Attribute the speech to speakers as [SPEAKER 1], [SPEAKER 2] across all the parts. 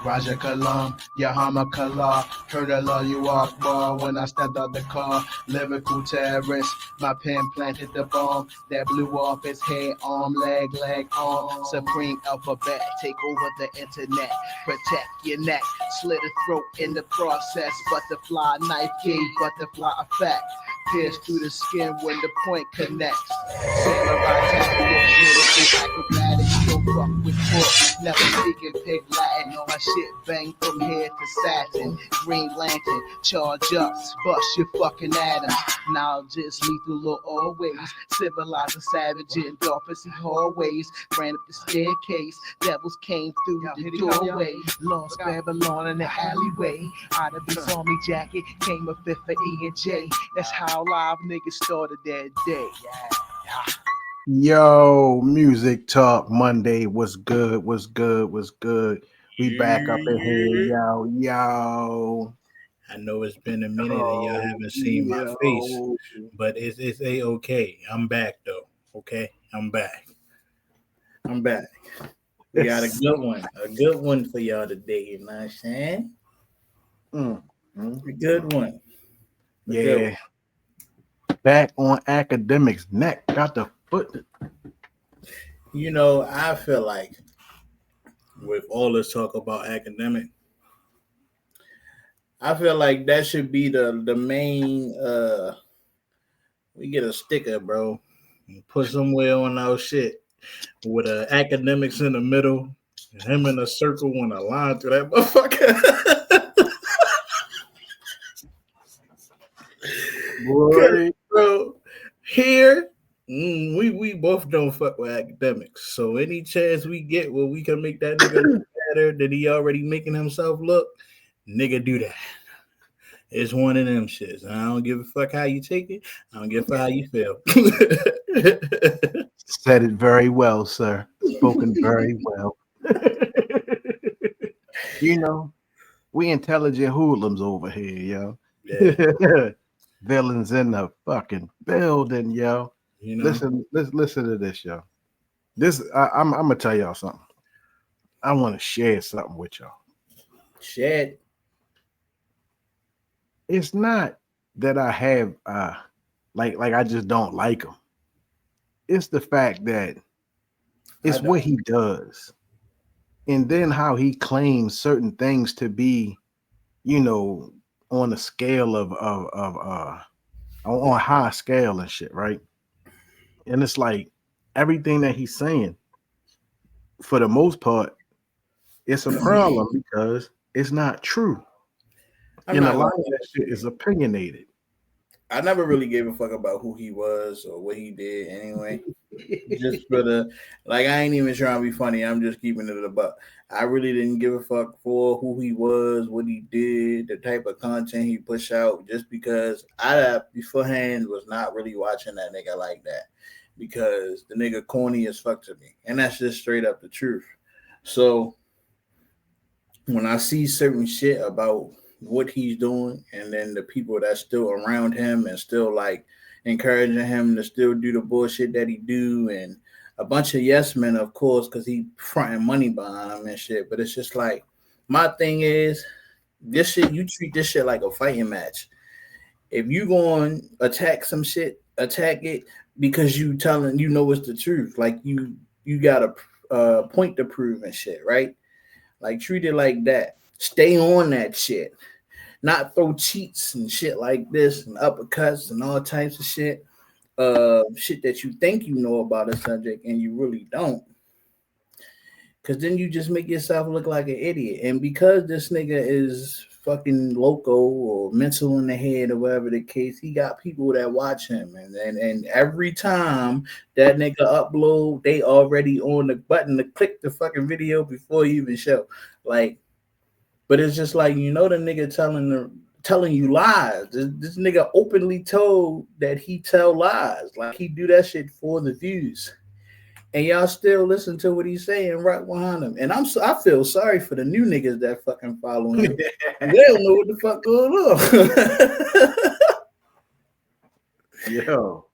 [SPEAKER 1] Raja Kalam, Yahama Kala, heard I love you Akbar when I stepped out the car. Lyrical terrorist, my pen planted the bomb that blew off his head, arm, leg, arm. Supreme alphabet, take over the internet, protect your neck, slit a throat in the process. Butterfly knife gave butterfly effect. Pierce through the skin when the point connects. Samurai tactics, lyrical acrobatics, don't fuck with books. Never speaking pig Latin. My shit bang from here to Saturn. Green Lantern, charge up, bust your fucking atoms. Knowledge is lethal always. Civilized and savage in darkness hallways. Ran up the staircase, devils came through the doorway. Lost Babylon in the alleyway. Out of his army jacket came a fifth for E and J. That's how live niggas started that day. Yo, Music Talk Monday. What's good? What's good? What's good? We back up in here, yo.
[SPEAKER 2] I know it's been a minute and y'all haven't seen my face, but it's a-okay. I'm back though. Okay, I'm back. We got a good one for y'all today. You know what I'm saying? A good one.
[SPEAKER 1] Yeah. Back on Akademiks' neck. Got the foot.
[SPEAKER 2] You know, I feel like with all this talk about academic, I feel like that should be the main we get a sticker, bro. And put somewhere on our shit with academics in the middle, and him in a circle and a line through that motherfucker.
[SPEAKER 1] Boy.
[SPEAKER 2] Bro, here we both don't fuck with academics. So any chance we get where we can make that nigga look better than he already making himself look, nigga do that. It's one of them shits. I don't give a fuck how you take it. I don't give a fuck how you feel.
[SPEAKER 1] Said it very well, sir. Spoken very well. You know, we intelligent hoodlums over here, yo. Yeah. Villains in the fucking building, yo. You know? Listen to this, yo. I'm gonna tell y'all something. I want to share something with y'all.
[SPEAKER 2] Shit.
[SPEAKER 1] It's not that I have like I just don't like him. It's the fact that it's what he does. And then how he claims certain things to be, you know, on a scale of on a high scale and shit, right? And it's like everything that he's saying, for the most part, it's a problem because it's not true. And a lot of that shit is opinionated.
[SPEAKER 2] I never really gave a fuck about who he was or what he did anyway. Just for I ain't even trying to be funny. I'm just keeping it about. I really didn't give a fuck for who he was, what he did, the type of content he pushed out, just because I beforehand was not really watching that nigga like that because the nigga corny as fuck to me. And that's just straight up the truth. So when I see certain shit about what he's doing and then the people that's still around him and still like encouraging him to still do the bullshit that he do, and a bunch of yes men, of course, because he fronting money behind him and shit. But it's just like, my thing is, this shit, you treat this shit like a fighting match. If you going to attack some shit, attack it because you telling, you know, it's the truth. Like you got a point to prove and shit, right? Like treat it like that. Stay on that shit. Not throw cheats and shit like this and uppercuts and all types of shit. Shit that you think you know about a subject and you really don't. Cause then you just make yourself look like an idiot. And because this nigga is fucking loco or mental in the head or whatever the case, he got people that watch him. And every time that nigga upload, they already on the button to click the fucking video before you even show. Like, but it's just like, you know, the nigga telling you lies. This nigga openly told that he tell lies. Like he do that shit for the views. And y'all still listen to what he's saying right behind him. And I feel sorry for the new niggas that fucking follow him. They don't know what the fuck going
[SPEAKER 1] on. Yo,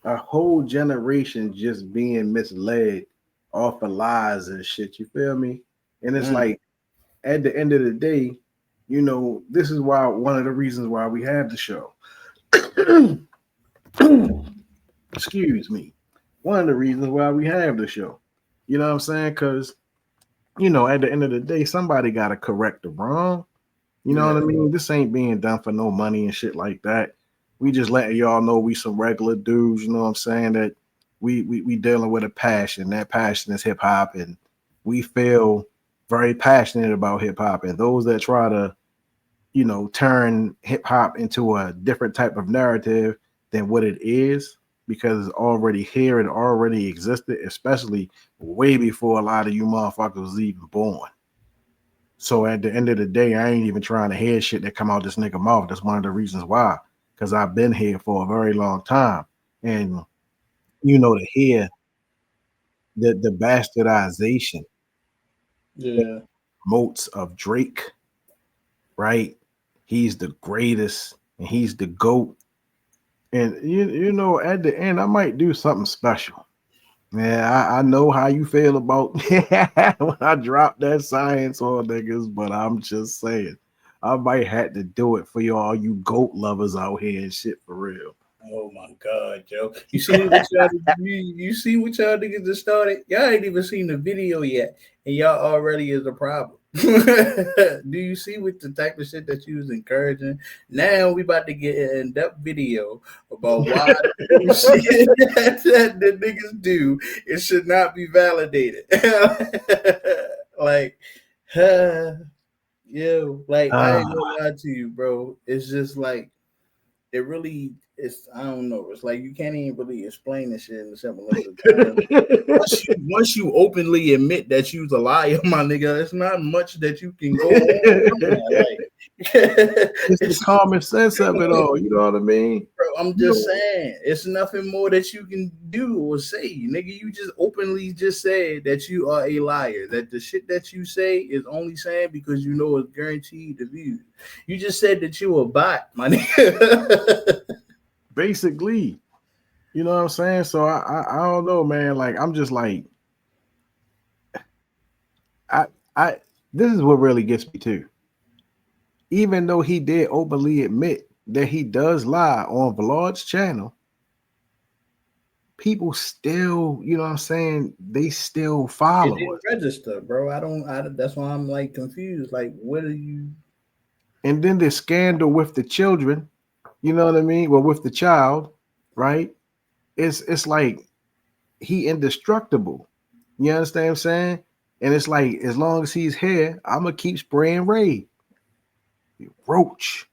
[SPEAKER 1] a whole generation just being misled off of lies and shit. You feel me?
[SPEAKER 3] And it's like at the end of the day, you know, this is why one of the reasons why we have the show. Excuse me. One of the reasons why we have the show. You know what I'm saying? Because, you know, at the end of the day, somebody got to correct the wrong. You know what I mean? This ain't being done for no money and shit like that. We just letting y'all know we some regular dudes, you know what I'm saying, that we dealing with a passion. That passion is hip hop, and we feel very passionate about hip hop. And those that try to, you know, turn hip hop into a different type of narrative than what it is, because it's already here and already existed, especially way before a lot of you motherfuckers was even born. So at the end of the day, I ain't even trying to hear shit that come out this nigga mouth. That's one of the reasons why, because I've been here for a very long time, and you know, to hear the bastardization
[SPEAKER 2] Yeah.
[SPEAKER 3] motes of Drake, right? He's the greatest, and he's the GOAT. And you know, at the end, I might do something special. Man, I know how you feel about when I drop that science on niggas, but I'm just saying, I might have to do it for y'all, you goat lovers out here and shit for real.
[SPEAKER 2] Oh my God, Joe! You see what y'all you see what y'all niggas just started? Y'all ain't even seen the video yet, and y'all already is a problem. Do you see what the type of shit that you was encouraging? Now we about to get an in-depth video about why the shit that the niggas do it should not be validated. Like, yo, like I ain't gonna lie to you, bro. It's just like it really it's I don't know. It's like you can't even really explain this shit in the simplest of terms. Once you openly admit that you's a liar, my nigga, it's not much that you can go on from that. Like
[SPEAKER 3] It's the common sense of it all. You know what I mean?
[SPEAKER 2] bro, I'm just saying, it's nothing more that you can do or say, nigga. You just openly just said that you are a liar. That the shit that you say is only saying because you know it's guaranteed to views. You just said that you a bot, my nigga.
[SPEAKER 3] Basically, you know what I'm saying? So I don't know, man. Like I'm just like I I this is what really gets me too. Even though he did openly admit that he does lie on Vlog's channel, people still, you know what I'm saying, they still
[SPEAKER 2] It
[SPEAKER 3] follow
[SPEAKER 2] didn't
[SPEAKER 3] us.
[SPEAKER 2] register, bro. That's why I'm like confused. Like, what are you?
[SPEAKER 3] And then the scandal with the children, you know what I mean? Well, with the child, right? It's like he indestructible. You understand what I'm saying? And it's like as long as he's here, I'm gonna keep spraying Ray. Roach.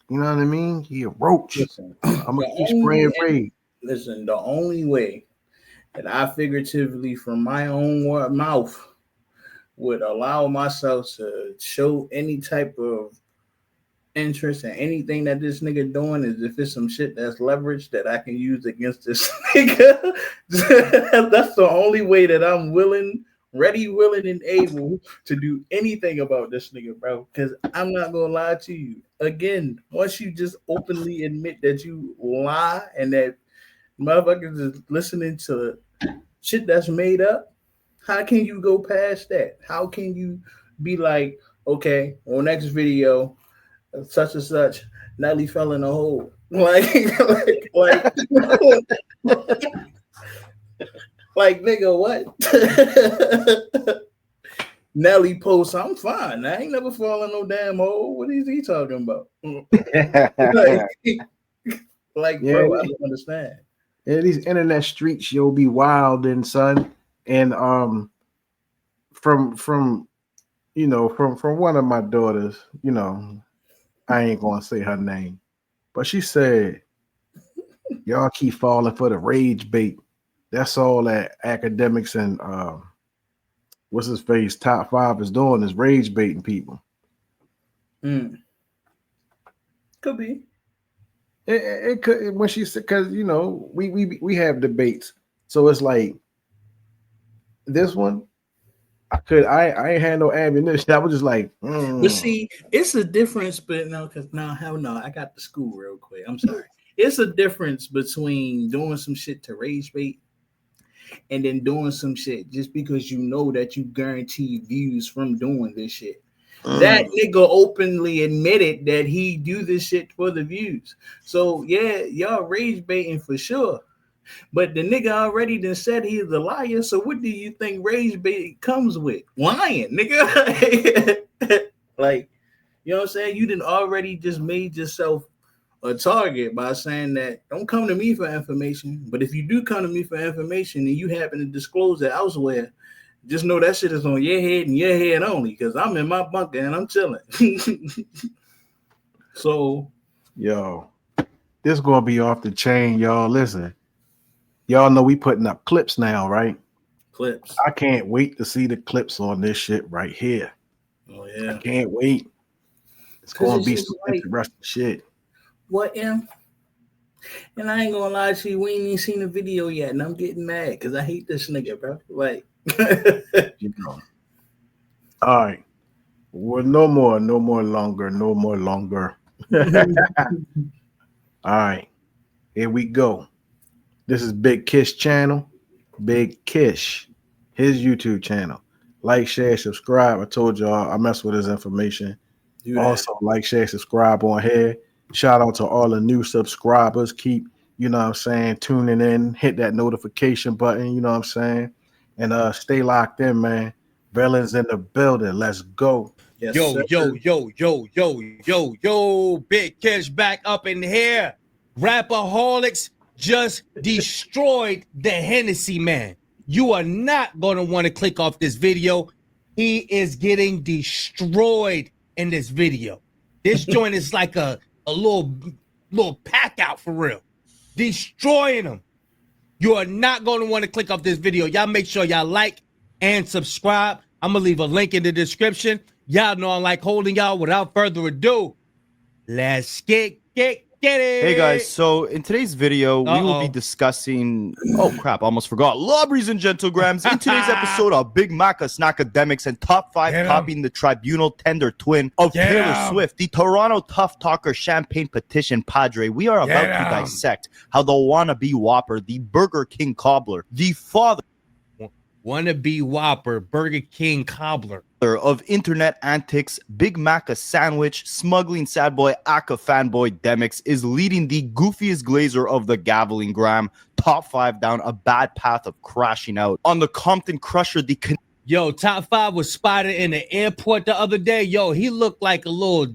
[SPEAKER 3] You know what I mean? He a roach.
[SPEAKER 2] Listen,
[SPEAKER 3] I'm gonna
[SPEAKER 2] the
[SPEAKER 3] keep
[SPEAKER 2] only
[SPEAKER 3] spraying Ray.
[SPEAKER 2] listen, the only way that I figuratively from my own mouth would allow myself to show any type of interest in anything that this nigga doing is if it's some shit that's leverage that I can use against this nigga. That's the only way that I'm ready, willing, and able to do anything about this nigga, bro. Because I'm not gonna lie to you. Again, once you just openly admit that you lie and that motherfuckers is listening to shit that's made up, how can you go past that? How can you be like, okay, on next video, such and such, Nelly fell in a hole. Like, nigga, what? Nelly posts, I'm fine. I ain't never fallen no damn hole. What is he talking about? like,
[SPEAKER 3] Yeah,
[SPEAKER 2] bro, I don't understand.
[SPEAKER 3] yeah, these internet streets, you'll be wild and son. And from you know, from one of my daughters, you know, I ain't gonna say her name, but she said, y'all keep falling for the rage bait. That's all that academics and what's his face top five is doing is rage baiting people.
[SPEAKER 2] Mm. Could be.
[SPEAKER 3] It could when she said because you know we have debates, so it's like this one I ain't had no ammunition. I was just like,
[SPEAKER 2] But see, it's a difference, but no, because no, hell no, I got the school real quick. I'm sorry. It's a difference between doing some shit to rage bait and then doing some shit just because you know that you guarantee views from doing this shit. That nigga openly admitted that he do this shit for the views. So yeah, y'all rage baiting for sure. But the nigga already done said he's a liar. So what do you think rage bait comes with? Lying, nigga. Like, you know what I'm saying? You done already just made yourself a target by saying that don't come to me for information. But if you do come to me for information and you happen to disclose it elsewhere, just know that shit is on your head and your head only, because I'm in my bunker and I'm chilling. So,
[SPEAKER 3] yo, this gonna be off the chain, y'all. Listen, y'all know we putting up clips now, right?
[SPEAKER 2] Clips.
[SPEAKER 3] I can't wait to see the clips on this shit right here.
[SPEAKER 2] Oh yeah,
[SPEAKER 3] I can't wait. It's gonna be some interesting shit.
[SPEAKER 2] What, M? And I ain't gonna lie to you, we ain't even seen the video yet, and I'm getting mad because I hate this nigga, bro. Like,
[SPEAKER 3] you know. All right. Well, no more longer. All right. Here we go. This is Big Kish channel. Big Kish, his YouTube channel. Like, share, subscribe. I told y'all I mess with his information. Also, like, share, subscribe on here. Shout out to all the new subscribers. Keep, you know what I'm saying, tuning in. Hit that notification button, you know what I'm saying? And stay locked in, man. Villains in the building. Let's go.
[SPEAKER 2] yes,
[SPEAKER 4] Yo,
[SPEAKER 2] sir.
[SPEAKER 4] yo, Big Kish back up in here. Rapperholics just destroyed the Hennessy man. You are not going to want to click off this video. He is getting destroyed in this video. This joint is like a little pack out for real. Destroying him. You are not going to want to click off this video. Y'all make sure y'all like and subscribe. I'm going to leave a link in the description. Y'all know I like holding y'all. Without further ado, let's get it.
[SPEAKER 5] Hey guys, so in today's video, we will be discussing, oh crap, I almost forgot, lobbies and gentlegrams. In today's episode of Big Macas Academics and Top 5 copying the tribunal tender twin of Taylor Swift, the Toronto Tough Talker Champagne Petition Padre. We are about to dissect how the wannabe Whopper, the Burger King cobbler, the father
[SPEAKER 4] wannabe Whopper, Burger King cobbler
[SPEAKER 5] of internet antics, Big Mac a sandwich, smuggling sad boy, Aka fanboy Demix is leading the goofiest glazer of the Gaveling Gram, top 5 down a bad path of crashing out. On the Compton Crusher, the
[SPEAKER 4] Yo, top 5 was spotted in the airport the other day. Yo, he looked like a little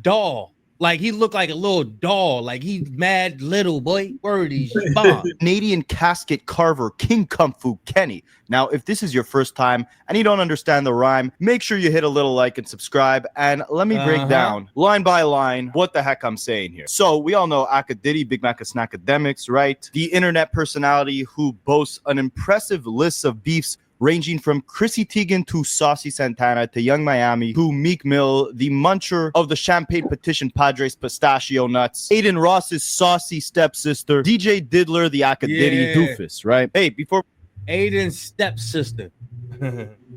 [SPEAKER 4] doll. Like, he looked like a little doll. Like, he's mad little, boy. Word, he's bomb.
[SPEAKER 5] Canadian casket carver, King Kung Fu Kenny. Now, if this is your first time and you don't understand the rhyme, make sure you hit a little like and subscribe. And let me break down, line by line, what the heck I'm saying here. So, we all know Akadidi, Big Mac Academics, right? The internet personality who boasts an impressive list of beefs ranging from Chrissy Teigen to Saucy Santana to Young Miami to Meek Mill, the muncher of the Champagne Petition Padres pistachio nuts, Aiden Ross's saucy stepsister, DJ Diddler, the Akadidi doofus, right? Hey, before
[SPEAKER 4] Aiden's stepsister.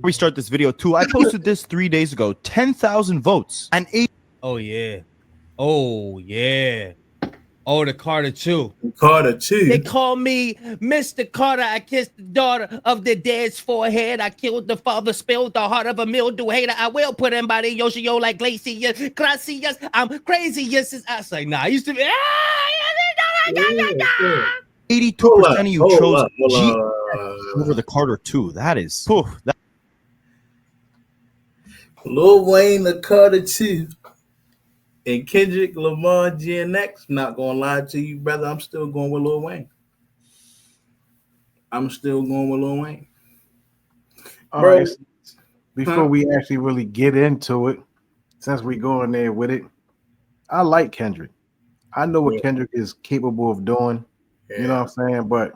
[SPEAKER 5] we start this video too, I posted this 3 days ago, 10,000 votes, and
[SPEAKER 4] Oh, yeah. Oh, yeah. Oh, the Carter 2.
[SPEAKER 2] Carter 2.
[SPEAKER 4] They call me Mr. Carter. I kissed the daughter of the dead's forehead. I killed the father, spilled the heart of a mildew hater. I will put him by the Yoshio like Glacius. Gracias. I'm crazy. Yes, I was like, nah, I used to be.
[SPEAKER 5] 82% of you chose G over the Carter 2. That is.
[SPEAKER 2] Lil Wayne, the Carter 2. And Kendrick Lamar GNX, not gonna lie to you, brother. I'm still going with Lil Wayne.
[SPEAKER 3] All right. Before we actually really get into it, since we go in there with it, I like Kendrick. I know what Kendrick is capable of doing. You know what I'm saying? But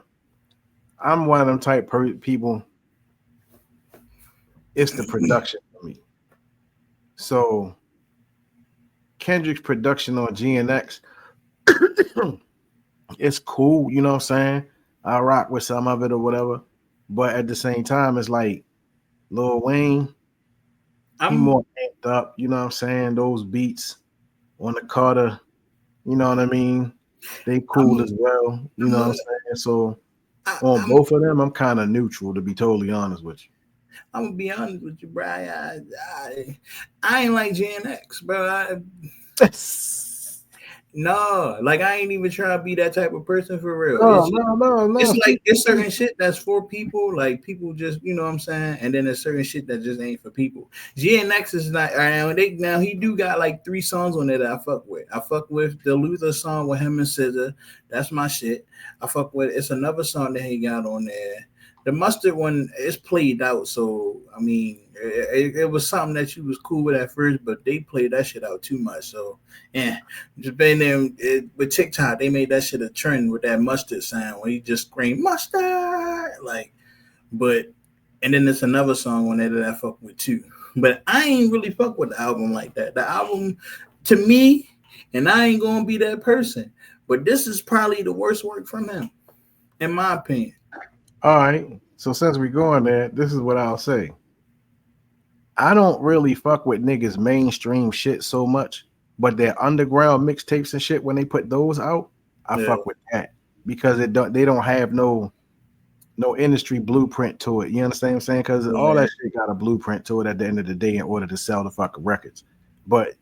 [SPEAKER 3] I'm one of them type people. It's the production for me. So Kendrick's production on GNX, it's cool, you know what I'm saying? I rock with some of it or whatever. But at the same time, it's like Lil Wayne, he more amped up, you know what I'm saying? Those beats on the Carter, you know what I mean? They cool as well, you know what I'm saying? So On both of them, I'm kind of neutral, to be totally honest with you.
[SPEAKER 2] I'm gonna be honest with you, bro. I ain't like GNX, bro. No, like I ain't even trying to be that type of person for real.
[SPEAKER 3] No.
[SPEAKER 2] It's like it's certain shit that's for people, like people just, you know what I'm saying, and then there's certain shit that just ain't for people. GNX is not. Now he do got like 3 songs on there that I fuck with. I fuck with the Luther song with him and SZA. That's my shit. I fuck with. It's another song that he got on there. The Mustard one is played out, so I mean, it was something that you was cool with at first, but they played that shit out too much. So yeah, just been there with TikTok. They made that shit a trend with that Mustard sound where he just screamed mustard, like. But and then there's another song on there that I fuck with too. But I ain't really fuck with the album like that. The album, to me, and I ain't gonna be that person, but this is probably the worst work from him, in my opinion.
[SPEAKER 3] All right. So since we going there, this is what I'll say. I don't really fuck with niggas mainstream shit so much, but their underground mixtapes and shit, when they put those out, I fuck with that because they don't have no industry blueprint to it. You understand what I'm saying? Because all that shit got a blueprint to it at the end of the day in order to sell the fucking records. But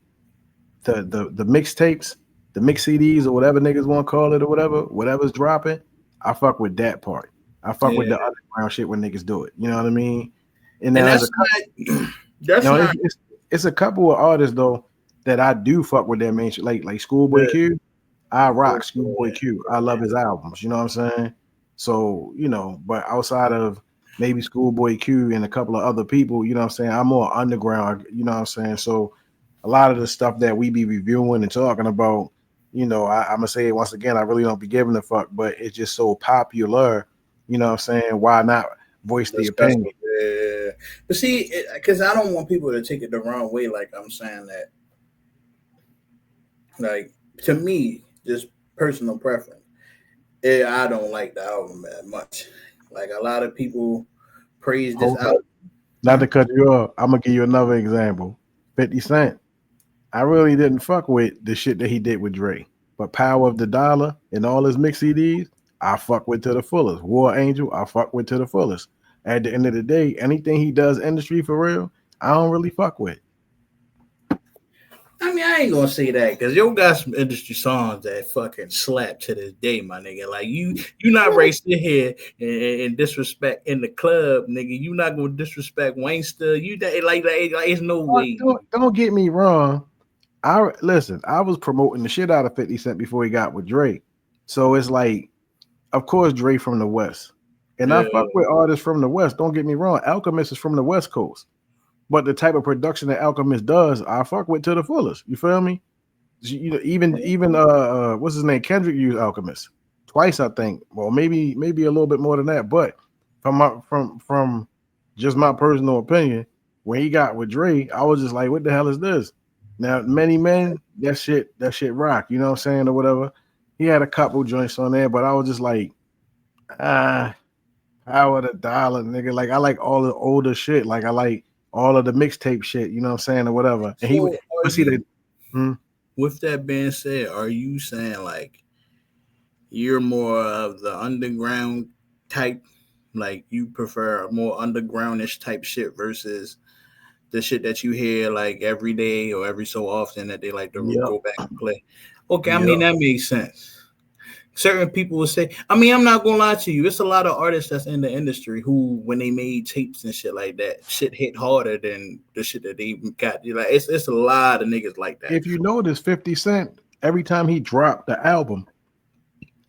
[SPEAKER 3] the mixtapes, the mix CDs or whatever niggas want to call it or whatever's dropping, I fuck with that part. I fuck with the underground shit when niggas do it. You know what I mean? And
[SPEAKER 2] that's
[SPEAKER 3] it's a couple of artists though that I do fuck with their main shit, like Schoolboy Q. I rock Schoolboy Q. I love his albums. You know what I'm saying? So you know, but outside of maybe Schoolboy Q and a couple of other people, you know what I'm saying, I'm more underground. You know what I'm saying? So a lot of the stuff that we be reviewing and talking about, you know, I'm gonna say it once again, I really don't be giving a fuck, but it's just so popular. You know what I'm saying? Why not voice the opinion?
[SPEAKER 2] Yeah. But see, because I don't want people to take it the wrong way, like I'm saying that. Like, to me, just personal preference, I don't like the album that much. Like, a lot of people praise this album.
[SPEAKER 3] Not to cut you off, I'm going to give you another example. 50 Cent. I really didn't fuck with the shit that he did with Dre. But Power of the Dollar and all his mix CDs, I fuck with to the fullest. War Angel, I fuck with to the fullest. At the end of the day, anything he does industry for real, I don't really fuck with.
[SPEAKER 2] I mean, I ain't gonna say that because you got some industry songs that fucking slap to this day, my nigga. Like you not right sit here and disrespect in the club, nigga. You not gonna disrespect Wangster. You like it's no way.
[SPEAKER 3] Don't get me wrong. I was promoting the shit out of 50 Cent before he got with Dre. So it's like, of course, Dre from the West. And I fuck with artists from the West. Don't get me wrong. Alchemist is from the West Coast. But the type of production that Alchemist does, I fuck with to the fullest. You feel me? You know, even what's his name? Kendrick used Alchemist twice, I think. Well, maybe a little bit more than that. But from just my personal opinion, when he got with Dre, I was just like, what the hell is this? Now, Many Men, that shit rock, you know what I'm saying, or whatever. He had a couple joints on there, but I was just like, Power of the Dollar, nigga. Like, I like all the older shit. Like, I like all of the mixtape shit, you know what I'm saying, or whatever. And
[SPEAKER 2] with that being said, are you saying like you're more of the underground type, like you prefer more undergroundish type shit versus the shit that you hear like every day or every so often that they like to go back and play? Okay, I mean that makes sense. Certain people will say, I mean, I'm not gonna lie to you. It's a lot of artists that's in the industry who, when they made tapes and shit like that, shit hit harder than the shit that they got. Like it's a lot of niggas like that.
[SPEAKER 3] If you notice, 50 Cent, every time he dropped the album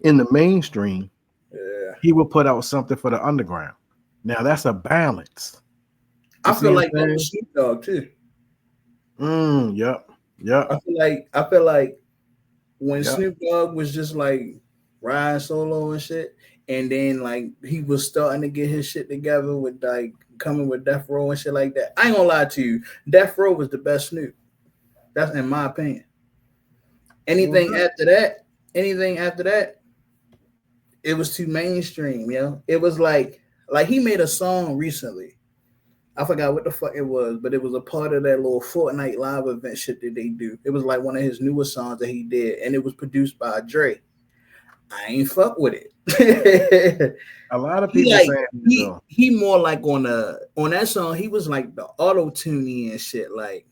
[SPEAKER 3] in the mainstream, he will put out something for the underground. Now that's a balance.
[SPEAKER 2] I feel like that was Snoop Dogg too.
[SPEAKER 3] Yep.
[SPEAKER 2] I feel like when Snoop Dogg was just like riding solo and shit, and then like he was starting to get his shit together with like coming with Death Row and shit like that. I ain't gonna lie to you, Death Row was the best Snoop. That's in my opinion. Anything after that, it was too mainstream, It was like he made a song recently. I forgot what the fuck it was, but it was a part of that little Fortnite live event shit that they do. It was like one of his newest songs that he did, and it was produced by Dre. I ain't fuck with it.
[SPEAKER 3] A lot of people saying
[SPEAKER 2] he more like on that song. He was like the auto tuning and shit. Like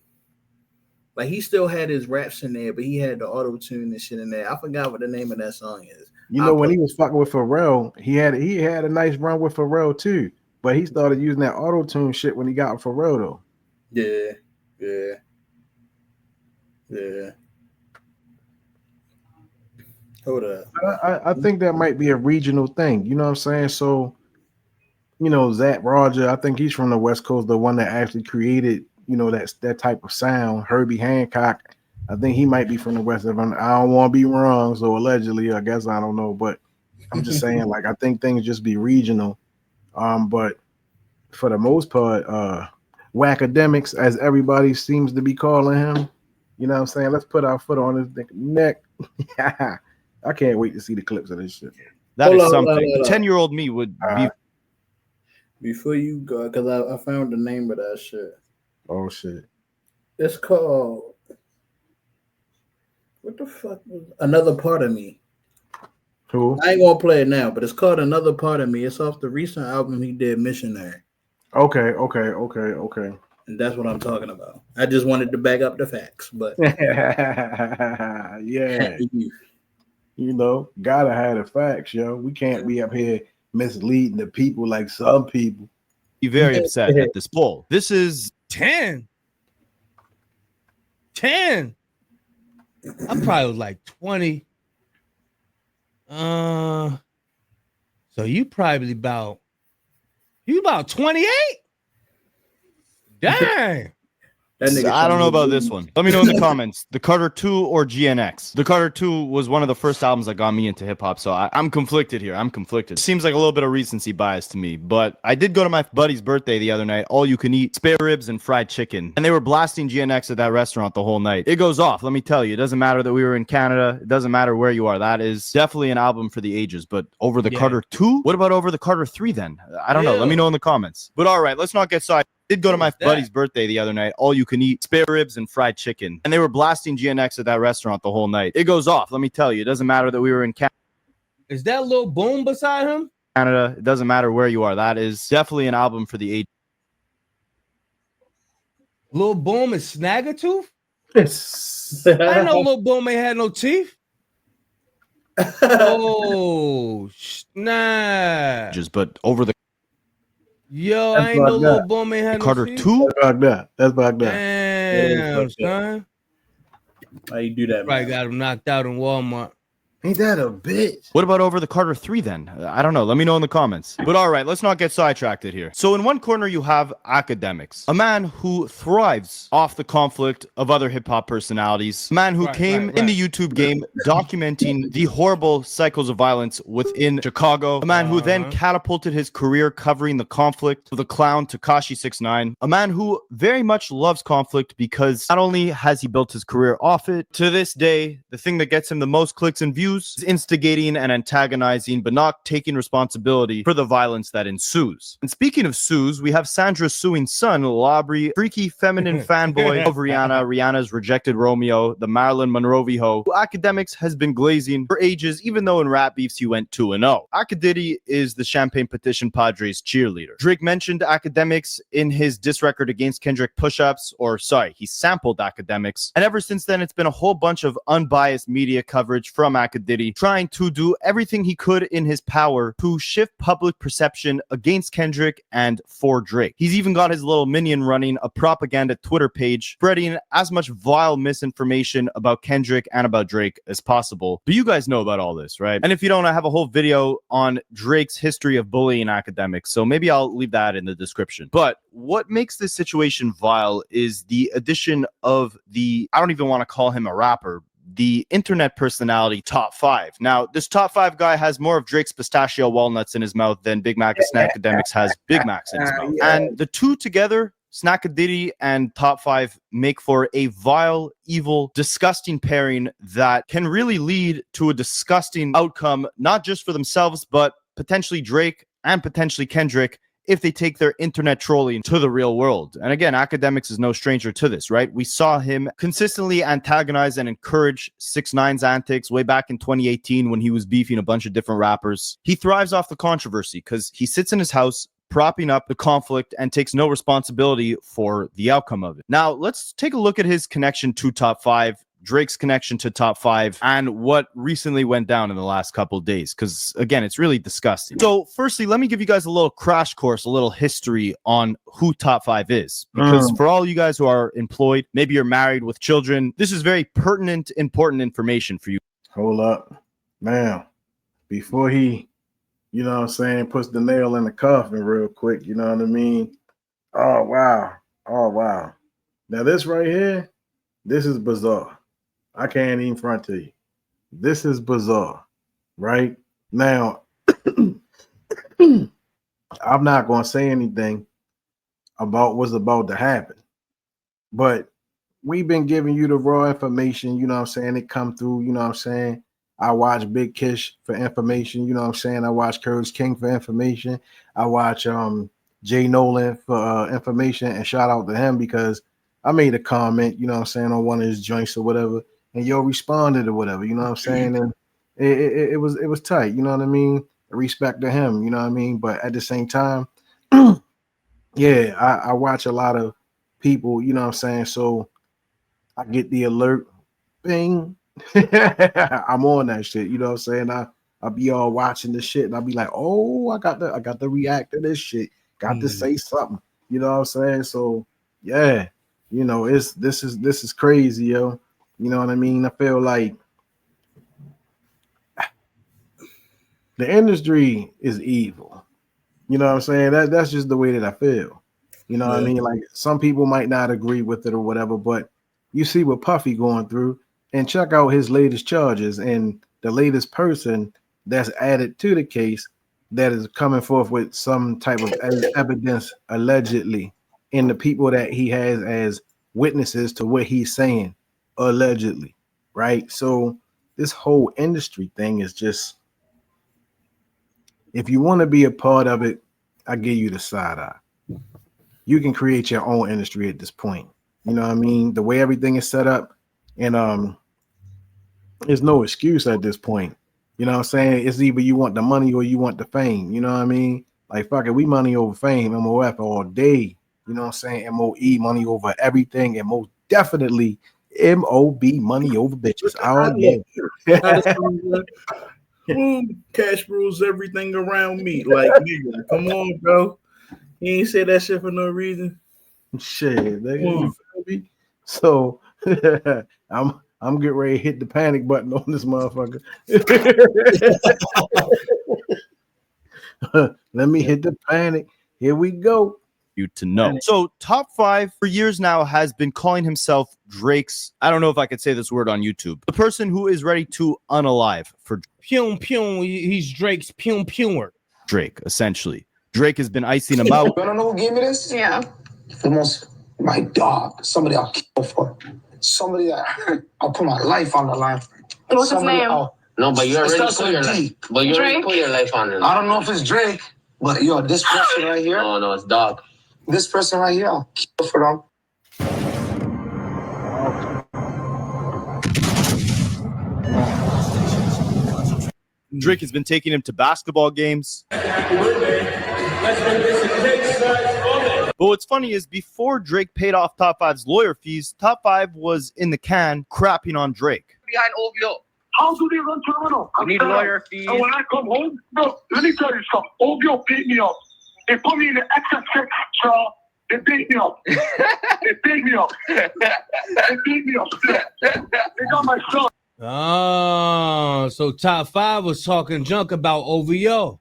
[SPEAKER 2] he still had his raps in there, but he had the auto tune and shit in there. I forgot what the name of that song is.
[SPEAKER 3] You know, when he was fucking with Pharrell, he had a nice run with Pharrell too. But he started using that auto tune shit when he got with Pharrell though.
[SPEAKER 2] Yeah. Hold up.
[SPEAKER 3] I think that might be a regional thing. You know what I'm saying? So, you know, Zach Roger, I think he's from the West Coast, the one that actually created, you know, that type of sound. Herbie Hancock, I think he might be from the West. I don't want to be wrong, so allegedly, I guess I don't know, but I'm just saying, like, I think things just be regional. But for the most part, Akademiks, as everybody seems to be calling him, you know what I'm saying? Let's put our foot on his neck. I can't wait to see the clips of this shit.
[SPEAKER 5] That is something. 10-year-old me would be.
[SPEAKER 2] Before you go, because I found the name of that shit.
[SPEAKER 3] Oh, shit.
[SPEAKER 2] It's called, what the fuck was Another Part of Me?
[SPEAKER 3] Who?
[SPEAKER 2] I ain't gonna play it now, but it's called Another Part of Me. It's off the recent album he did, Missionary.
[SPEAKER 3] Okay.
[SPEAKER 2] And that's what I'm talking about. I just wanted to back up the facts, but
[SPEAKER 3] yeah. You know, gotta have the facts, yo. We can't be up here misleading the people like some people.
[SPEAKER 5] Be very upset at this poll. This is
[SPEAKER 4] 10. I probably was like 20. So you probably about 28? Dang.
[SPEAKER 5] I don't know about this one. Let me know in the comments. The Carter 2 or GNX? The Carter 2 was one of the first albums that got me into hip hop, so I'm conflicted here. Seems like a little bit of recency bias to me, but I did go to my buddy's birthday the other night. All you can eat spare ribs and fried chicken, and they were blasting GNX at that restaurant the whole night. It goes off. Let me tell you. It doesn't matter that we were in Canada. It doesn't matter where you are. That is definitely an album for the ages. But over the Carter 2? What about over the Carter 3 then? I don't know. Let me know in the comments. But all right, let's not get side. Did go to my buddy's birthday the other night. All you can eat spare ribs and fried chicken, and they were blasting GNX at that restaurant the whole night. It goes off. Let me tell you. It doesn't matter that we were in Canada.
[SPEAKER 4] Is that Lil Boom beside him?
[SPEAKER 5] Canada. It doesn't matter where you are. That is definitely an album for the age.
[SPEAKER 4] Lil Boom is Snaggletooth? I know Lil Boom ain't had no teeth. Oh, snap.
[SPEAKER 5] But over the
[SPEAKER 4] Yo, I ain't no Lil Boom ain't had no
[SPEAKER 5] Carter
[SPEAKER 4] teeth.
[SPEAKER 5] 2?
[SPEAKER 3] That's back there.
[SPEAKER 4] Damn, son.
[SPEAKER 2] How you do that,
[SPEAKER 4] Probably
[SPEAKER 2] man?
[SPEAKER 4] got him knocked out in Walmart.
[SPEAKER 3] Ain't that a bitch?
[SPEAKER 5] What about over the Carter 3 then? I don't know. Let me know in the comments. But all right, let's not get sidetracked here. So in one corner, you have Akademiks, a man who thrives off the conflict of other hip hop personalities, a man who came in the YouTube game documenting the horrible cycles of violence within Chicago, a man who then catapulted his career covering the conflict of the clown Tekashi 6ix9ine, a man who very much loves conflict because not only has he built his career off it, to this day, the thing that gets him the most clicks and views is instigating and antagonizing, but not taking responsibility for the violence that ensues. And speaking of sues, we have Sandra suing son, Labri, freaky feminine fanboy of Rihanna's rejected Romeo, the Marilyn Monroe ho, who Akademiks has been glazing for ages, even though in rap beefs he went 2-0. Akadiddy is the Champagne Petition Padres cheerleader. Drake mentioned Akademiks in his diss record against Kendrick Push-Ups, he sampled Akademiks, and ever since then it's been a whole bunch of unbiased media coverage from Akademiks trying to do everything he could in his power to shift public perception against Kendrick and for Drake. He's even got his little minion running a propaganda Twitter page, spreading as much vile misinformation about Kendrick and about Drake as possible. But you guys know about all this, right? And if you don't, I have a whole video on Drake's history of bullying Akademiks, so maybe I'll leave that in the description. But what makes this situation vile is the addition of I don't even want to call him a rapper, the internet personality Top 5. Now, this Top 5 guy has more of Drake's pistachio walnuts in his mouth than Big Mac and Snackademics has Big Macs in his mouth. And the two together, Snackadiddy and Top 5, make for a vile, evil, disgusting pairing that can really lead to a disgusting outcome, not just for themselves, but potentially Drake and potentially Kendrick if they take their internet trolling to the real world. And again, Akademiks is no stranger to this, right? We saw him consistently antagonize and encourage 6ix9ine's antics way back in 2018 when he was beefing a bunch of different rappers. He thrives off the controversy because he sits in his house propping up the conflict and takes no responsibility for the outcome of it. Now, let's take a look at his connection to Top 5, Drake's connection to Top 5, and what recently went down in the last couple of days, because again, it's really disgusting. So firstly, let me give you guys a little crash course, a little history on who Top 5 is, because for all you guys who are employed, maybe you're married with children, this is very pertinent, important information for you.
[SPEAKER 3] Hold up, man. Before he, you know what I'm saying, puts the nail in the coffin real quick, you know what I mean? Oh, wow. Oh, wow. Now, this right here, this is bizarre. I can't even front to you. This is bizarre, right? Now, I'm not going to say anything about what's about to happen, but we've been giving you the raw information, you know what I'm saying? It come through, you know what I'm saying? I watch Big Kish for information, you know what I'm saying? I watch Courage King for information. I watch Jay Nolan for information, and shout out to him because I made a comment, you know what I'm saying, on one of his joints or whatever, and yo responded or whatever, you know what I'm saying? And it was tight, you know what I mean? Respect to him, you know what I mean? But at the same time, yeah, I watch a lot of people, you know what I'm saying? So I get the alert, bing. I'm on that shit, you know what I'm saying? I'll be all watching this shit and I'll be like, oh, I got to react to this shit, got to say something, you know what I'm saying? So yeah, you know, this is crazy, yo. You know what I mean? I feel like the industry is evil. You know what I'm saying? That's just the way that I feel. You know what I mean? Like some people might not agree with it or whatever, but you see what Puffy going through, and check out his latest charges and the latest person that's added to the case that is coming forth with some type of evidence allegedly, in the people that he has as witnesses to what he's saying allegedly, right? So this whole industry thing is just, if you want to be a part of it, I give you the side eye. You can create your own industry at this point. You know what I mean? The way everything is set up, and there's no excuse at this point. You know what I'm saying? It's either you want the money or you want the fame. You know what I mean? Like, fuck it, we money over fame, MOF all day. You know what I'm saying? MOE, money over everything, and most definitely MOB, money over bitches. Oh yeah.
[SPEAKER 2] Cash rules everything around me. Like, nigga, come on, bro. You ain't say that shit for no reason.
[SPEAKER 3] Shit, nigga, you feel me? So I'm getting ready to hit the panic button on this motherfucker. Let me hit the panic. Here we go.
[SPEAKER 5] You to know. So Top 5 for years now has been calling himself Drake's, I don't know if I could say this word on YouTube, the person who is ready to unalive for
[SPEAKER 4] Pyong Pyong, he's Drake's Pyong Pyong.
[SPEAKER 5] Drake, essentially. Drake has been icing him out.
[SPEAKER 6] You wanna know who gave me this? Yeah. My dog. Somebody I'll kill for. Somebody that I'll put my life on the line.
[SPEAKER 7] What's his name?
[SPEAKER 6] No, but you already put your life. But you already put your life on it. I don't know if it's Drake, but yo, this person right here. No, it's Dog. This person right here, I'll kill for them.
[SPEAKER 5] Drake has been taking him to basketball games. But what's funny is before Drake paid off Top 5's lawyer fees, Top 5 was in the can crapping on Drake.
[SPEAKER 6] Behind OVO.
[SPEAKER 8] How do they run Toronto?
[SPEAKER 6] I need lawyer fees.
[SPEAKER 8] And when I come home, bro, let me tell you something. OVO beat me up. They put me in the XS6 trial. They beat me up. They beat me up. They beat me up. They got my son.
[SPEAKER 4] Oh, so Top 5 was talking junk about OVO.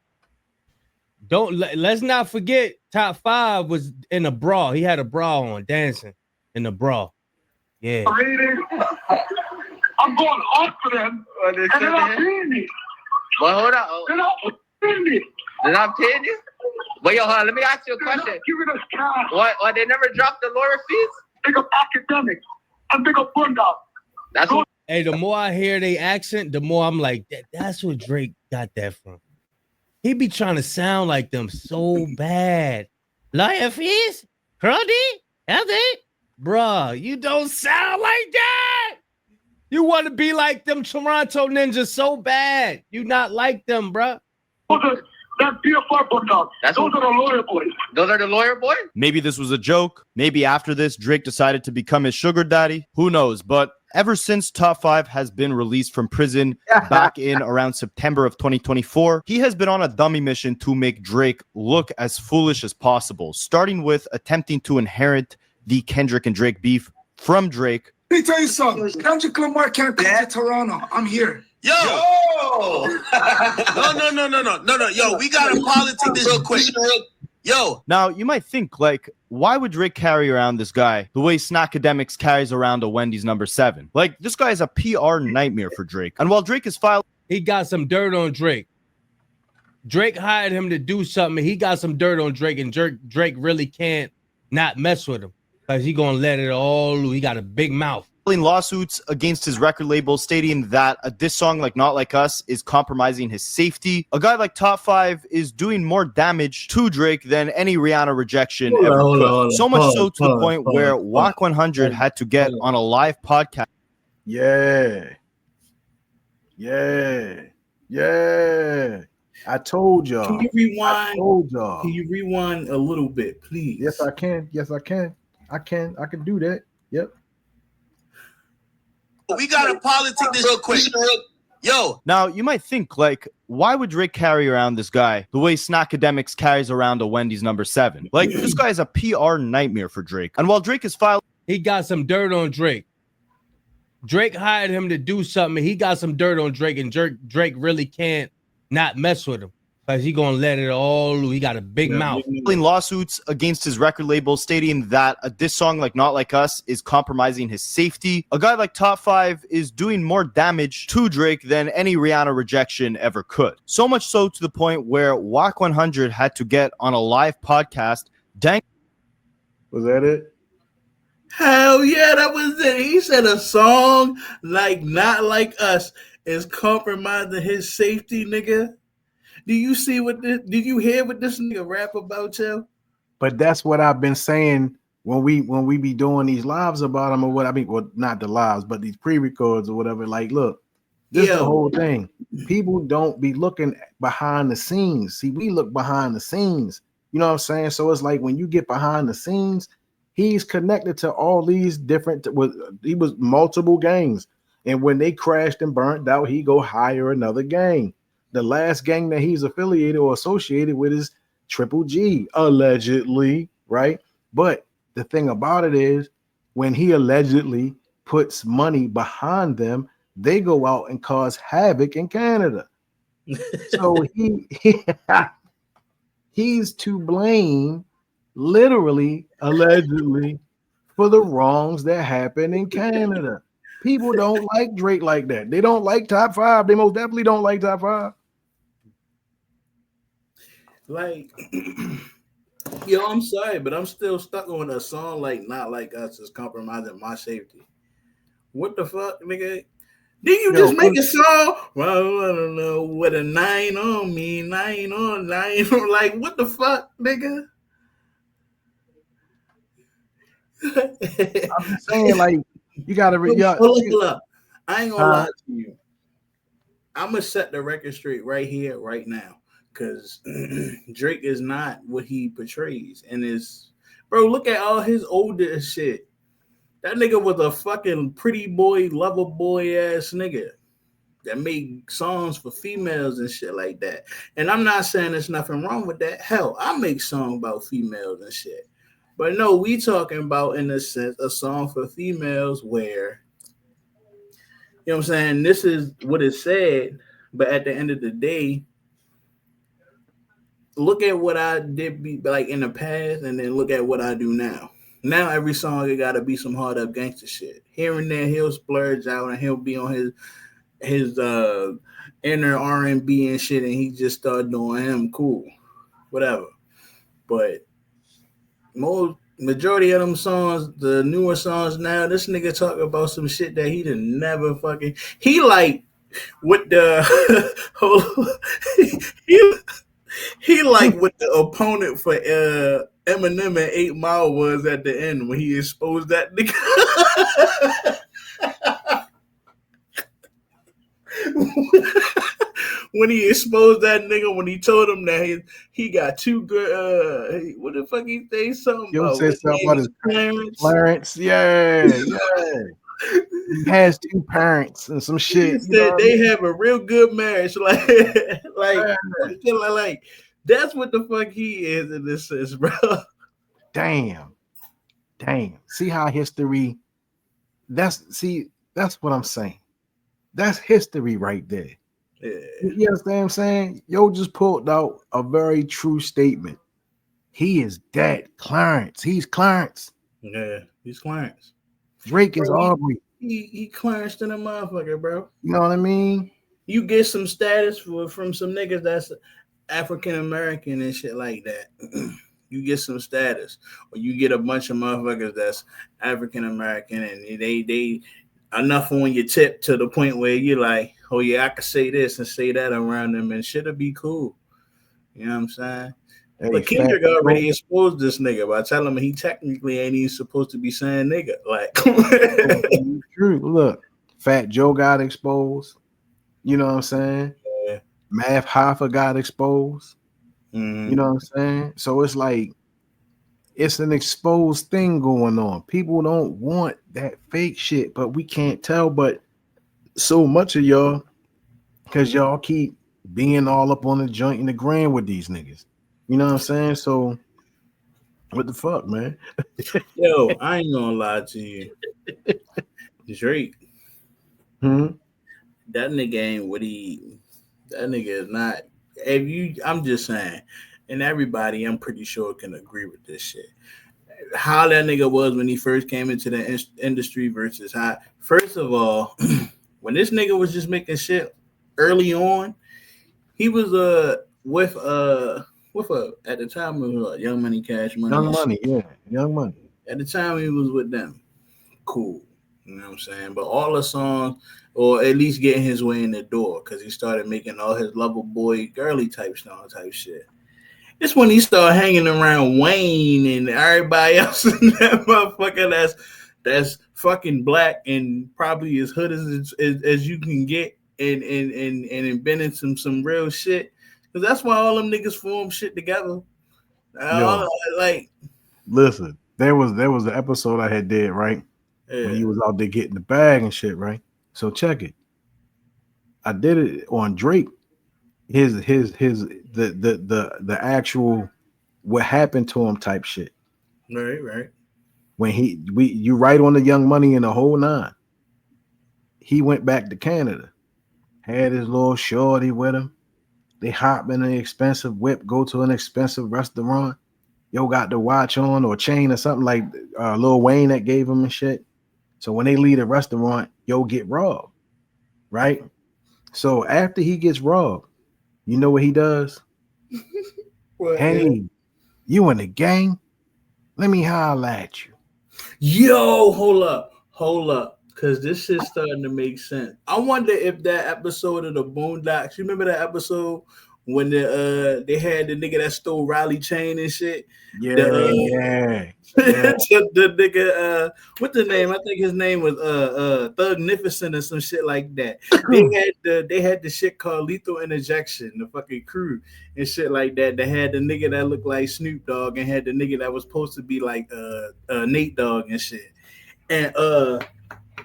[SPEAKER 4] Let's not forget, Top 5 was in a bra. He had a bra on, dancing in the bra. Yeah.
[SPEAKER 8] I'm going hard for them, and they're not paying me.
[SPEAKER 6] Well, hold on.
[SPEAKER 8] They're not paying me.
[SPEAKER 6] They're not paying you? But yo, hold on, let me ask you a question.
[SPEAKER 8] Giving us cash.
[SPEAKER 6] What? They never dropped the lawyer fees?
[SPEAKER 8] Big up Akademiks. I'm big up Bunda.
[SPEAKER 6] That's what.
[SPEAKER 4] Hey, the more I hear they accent, the more I'm like, that's where Drake got that from. He be trying to sound like them so bad. Liar fees? Cruddy? Healthy? Bruh, you don't sound like that. You want to be like them Toronto ninjas so bad. You not like them, bruh.
[SPEAKER 8] That's BFR Bulldog. Those are the lawyer boys.
[SPEAKER 6] Those are the lawyer boys?
[SPEAKER 5] Maybe this was a joke. Maybe after this, Drake decided to become his sugar daddy. Who knows? But ever since Top 5 has been released from prison back in around September of 2024, he has been on a dummy mission to make Drake look as foolish as possible, starting with attempting to inherit the Kendrick and Drake beef from Drake.
[SPEAKER 7] Let me tell you something. Kendrick Lamar can't come to Toronto. I'm here.
[SPEAKER 9] Yo! No. Yo, we gotta politic this real quick. Yo.
[SPEAKER 5] Now, you might think, like, why would Drake carry around this guy the way Akademiks carries around a Wendy's number 7? Like, this guy is a PR nightmare for Drake. And while Drake is filed...
[SPEAKER 4] He got some dirt on Drake. Drake hired him to do something. He got some dirt on Drake, and Drake really can't not mess with him because he gonna let it all loose. He got a big mouth.
[SPEAKER 5] Lawsuits against his record label stating that a diss song like Not Like Us is compromising his safety. A guy like Top 5 is doing more damage to Drake than any Rihanna rejection ever could. So much so to the point where WAC 100 had to get on a live podcast.
[SPEAKER 3] Yeah. I told y'all.
[SPEAKER 2] Can you rewind?
[SPEAKER 3] I told y'all.
[SPEAKER 2] Can you rewind a little bit, please?
[SPEAKER 3] Yes, I can. I can do that. Yep.
[SPEAKER 9] We gotta politic this real quick. Yo.
[SPEAKER 5] Now, you might think, like, why would Drake carry around this guy the way Akademiks carries around a Wendy's number 7? Like, this guy is a PR nightmare for Drake. And while Drake is filed...
[SPEAKER 4] He got some dirt on Drake. Drake hired him to do something. He got some dirt on Drake, and Drake really can't not mess with him because he gonna let it all loose. He got a big mouth.
[SPEAKER 5] Lawsuits against his record label stating that a diss song like Not Like Us is compromising his safety. A guy like Top 5 is doing more damage to Drake than any Rihanna rejection ever could. So much so to the point where WAC 100 had to get on a live podcast.
[SPEAKER 3] Was that it?
[SPEAKER 2] Hell yeah, that was it. He said a song like Not Like Us is compromising his safety, nigga. Do you see what this? Did you hear what this nigga rap about, yo?
[SPEAKER 3] But that's what I've been saying when we be doing these lives about him or what I mean. Well, not the lives, but these pre-records or whatever. Like, look, this is the whole thing. People don't be looking behind the scenes. See, we look behind the scenes. You know what I'm saying? So it's like when you get behind the scenes, he's connected to all these different. He was multiple gangs, and when they crashed and burnt out, he go hire another gang. The last gang that he's affiliated or associated with is Triple G, allegedly, right? But the thing about it is, when he allegedly puts money behind them, they go out and cause havoc in Canada. So he's to blame, literally, allegedly, for the wrongs that happen in Canada. People don't like Drake like that. They don't like Top 5. They most definitely don't like Top 5.
[SPEAKER 2] Like, yo, I'm sorry, but I'm still stuck on a song like Not Like Us is compromising my safety. What the fuck, nigga? Did you just make a song? Well, I don't know, with a 9 on me, 9 on. Like, what the fuck, nigga?
[SPEAKER 3] I'm just saying, like, you gotta
[SPEAKER 2] hold up. I ain't gonna lie to you. I'm gonna set the record straight right here, right now. Because Drake is not what he portrays. And is, bro, look at all his older shit. That nigga was a fucking pretty boy, lover boy ass nigga that made songs for females and shit like that. And I'm not saying there's nothing wrong with that. Hell, I make songs about females and shit. But no, we talking about, in a sense, a song for females where, you know what I'm saying, this is what it said, but at the end of the day, look at what I did be like in the past, and then look at what I do now. Now every song it gotta be some hard up gangster shit. Here and there he'll splurge out and he'll be on his inner R&B and shit, and he just start doing him cool, whatever. But majority of them songs, the newer songs now, this nigga talk about some shit that he did never fucking. He like with the He like what the opponent for Eminem and 8 Mile was at the end when he exposed that nigga. When he exposed that nigga, when he told him that he got two good what the fuck he say something
[SPEAKER 3] Yo
[SPEAKER 2] about?
[SPEAKER 3] said something about his Clarence. Yeah. He has 2 parents and some shit.
[SPEAKER 2] He said they have a real good marriage. Like that's what the fuck he is in this sense, bro.
[SPEAKER 3] Damn. See how history. That's what I'm saying. That's history right there.
[SPEAKER 2] Yeah.
[SPEAKER 3] You understand what I'm saying? Yo just pulled out a very true statement. He is that Clarence. He's Clarence.
[SPEAKER 2] Yeah, he's Clarence.
[SPEAKER 3] Drake is Aubrey.
[SPEAKER 2] He Clarence in a motherfucker, bro.
[SPEAKER 3] You know what I mean?
[SPEAKER 2] You get some status from some niggas that's African American and shit like that. You get some status, or you get a bunch of motherfuckers that's African American and they enough on your tip to the point where you're like, oh yeah, I could say this and say that around them and shit'll be cool. You know what I'm saying?
[SPEAKER 3] Hey,
[SPEAKER 2] but Kendrick already exposed this nigga by telling him he technically ain't even supposed to be saying nigga. Like,
[SPEAKER 3] true. Look, Fat Joe got exposed. You know what I'm saying?
[SPEAKER 2] Yeah.
[SPEAKER 3] Math Hoffa got exposed.
[SPEAKER 2] Mm-hmm.
[SPEAKER 3] You know what I'm saying? So it's like it's an exposed thing going on. People don't want that fake shit, but we can't tell. But so much of y'all, because y'all keep being all up on the joint in the gram with these niggas. You know what I'm saying? So what the fuck, man?
[SPEAKER 2] Yo, I ain't gonna lie to you. Drake. That nigga ain't what he. That nigga is not. I'm just saying, and everybody, I'm pretty sure can agree with this shit. How that nigga was when he first came into the industry versus how. First of all, when this nigga was just making shit early on, he was with at the time it was Young Money, Cash Money.
[SPEAKER 3] Young Money.
[SPEAKER 2] At the time he was with them. Cool. You know what I'm saying? But all the songs, or at least getting his way in the door, because he started making all his Lover Boy girly type shit. It's when he started hanging around Wayne and everybody else in that motherfucker that's fucking black and probably as hood as you can get and inventing some real shit. Because that's why all them niggas form shit together.
[SPEAKER 3] Listen, there was an episode I had did, right? Yeah. When he was out there getting the bag and shit, right? So check it. I did it on Drake. The actual what happened to him type shit.
[SPEAKER 2] Right.
[SPEAKER 3] When you write on the Young Money and the whole nine. He went back to Canada, had his little shorty with him. They hop in an expensive whip, go to an expensive restaurant. Yo got the watch on or chain or something like Lil Wayne that gave him and shit. So when they leave the restaurant, yo get robbed, right? So after he gets robbed, you know what he does? Hey, you in the gang? Let me holler at you.
[SPEAKER 2] Yo, hold up. Because this shit's starting to make sense. I wonder if that episode of the Boondocks, you remember that episode when they had the nigga that stole Riley chain and shit?
[SPEAKER 3] Yeah.
[SPEAKER 2] The nigga, what's the name? I think his name was Thugnificent or some shit like that. They had the shit called Lethal Interjection, the fucking crew and shit like that. They had the nigga that looked like Snoop Dogg and had the nigga that was supposed to be like Nate Dogg and shit. And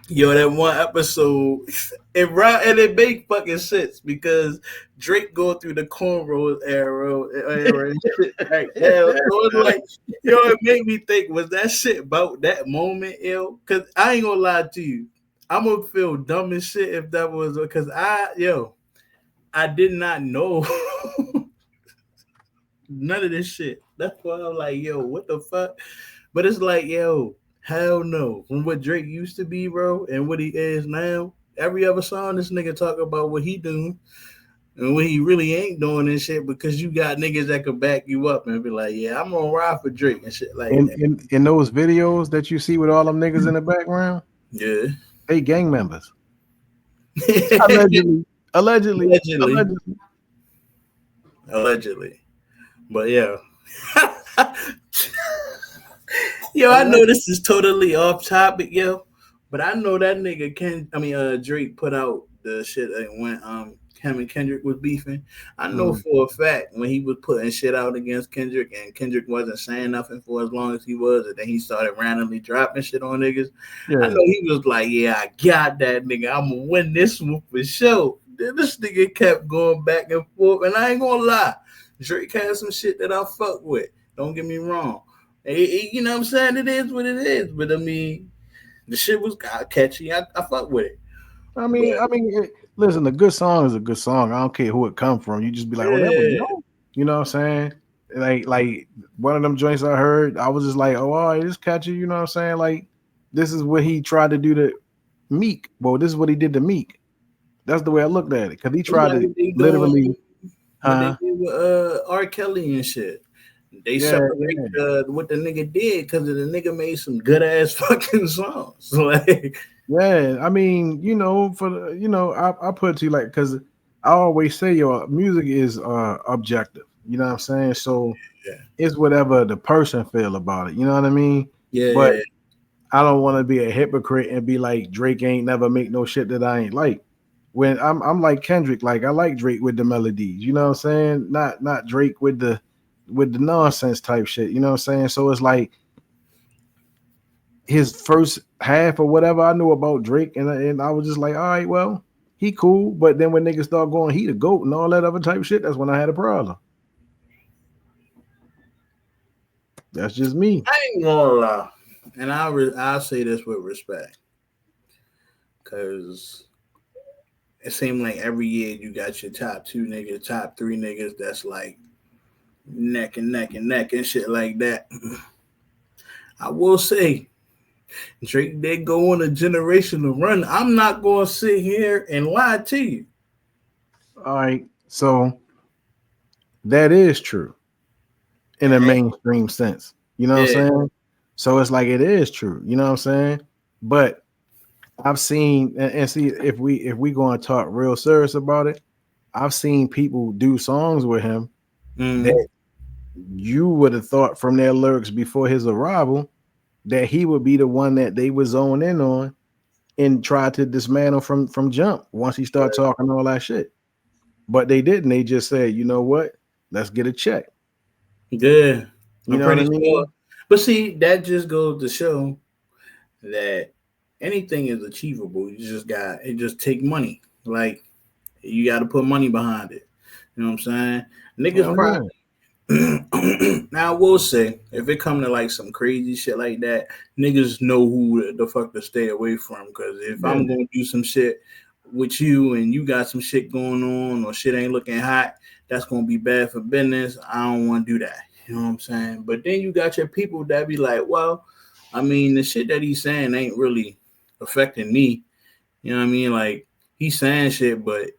[SPEAKER 2] yo, that one episode, it made fucking sense because Drake going through the cornrows era and shit like that. So it's like, yo, it made me think, was that shit about that moment, yo? Because I ain't gonna lie to you, I'm gonna feel dumb as shit if that was, because I did not know none of this shit. That's why I'm like, yo, what the fuck? But it's like, yo, hell no. From what Drake used to be, bro, and what he is now, every other song this nigga talk about what he doing and what he really ain't doing and shit, because you got niggas that could back you up and be like, yeah, I'm gonna ride for Drake and shit like that.
[SPEAKER 3] In those videos that you see with all them niggas in the background,
[SPEAKER 2] yeah,
[SPEAKER 3] they gang members. Allegedly.
[SPEAKER 2] allegedly. But yeah. Yo, I know this is totally off topic, yo. But I know that nigga Drake put out the shit when him and Kendrick was beefing. I know for a fact when he was putting shit out against Kendrick and Kendrick wasn't saying nothing for as long as he was, and then he started randomly dropping shit on niggas. Yeah. I know he was like, yeah, I got that nigga. I'm gonna win this one for sure. Then this nigga kept going back and forth, and I ain't gonna lie. Drake had some shit that I fuck with. Don't get me wrong. You know what I'm saying? It is what it is. But I mean, the shit was catchy. I fuck with it.
[SPEAKER 3] I mean, listen, a good song is a good song. I don't care who it come from. You just be like, oh, that was dope. You know what I'm saying? Like one of them joints I heard, I was just like, oh, all right, this catchy. You know what I'm saying? Like, this is what he tried to do to Meek. Well, this is what he did to Meek. That's the way I looked at it. Because he tried to literally...
[SPEAKER 2] What they did with R. Kelly and shit. They separate what the nigga did because the nigga made some good ass fucking songs. Like,
[SPEAKER 3] yeah, I mean, you know, I put it to you like, because I always say your music is objective. You know what I'm saying? So it's whatever the person feel about it. You know what I mean?
[SPEAKER 2] Yeah.
[SPEAKER 3] But I don't want to be a hypocrite and be like Drake ain't never make no shit that I ain't like. When I'm like Kendrick, like I like Drake with the melodies, you know what I'm saying? Not Drake with the nonsense type shit, you know what I'm saying? So it's like his first half or whatever I knew about Drake, and I was just like, all right, well, he cool. But then when niggas start going, he the GOAT and all that other type of shit, that's when I had a problem. That's just me.
[SPEAKER 2] I ain't gonna lie, and I'll say this with respect, because it seemed like every year you got your top 2 niggas, top 3 niggas that's like neck and neck and neck and shit like that. I will say, Drake did go on a generational run. I'm not going to sit here and lie to you.
[SPEAKER 3] All right, so that is true in a mainstream sense. You know what I'm saying? So it's like it is true. You know what I'm saying? But I've seen and see if we going to talk real serious about it, I've seen people do songs with him that you would have thought from their lyrics before his arrival that he would be the one that they would zone in on and try to dismantle from jump once he started talking all that shit. But they didn't. They just said, you know what? Let's get a check.
[SPEAKER 2] Yeah.
[SPEAKER 3] You know what I mean?
[SPEAKER 2] Sure. But see, that just goes to show that anything is achievable. You just take money. Like, you got to put money behind it. You know what I'm saying? Niggas probably. Now I will say, if it come to like some crazy shit like that, niggas know who the fuck to stay away from. Because if I'm gonna do some shit with you and you got some shit going on or shit ain't looking hot, that's gonna be bad for business. I don't want to do that. You know what I'm saying? But then you got your people that be like, well, I mean, the shit that he's saying ain't really affecting me. You know what I mean? Like, he's saying shit, but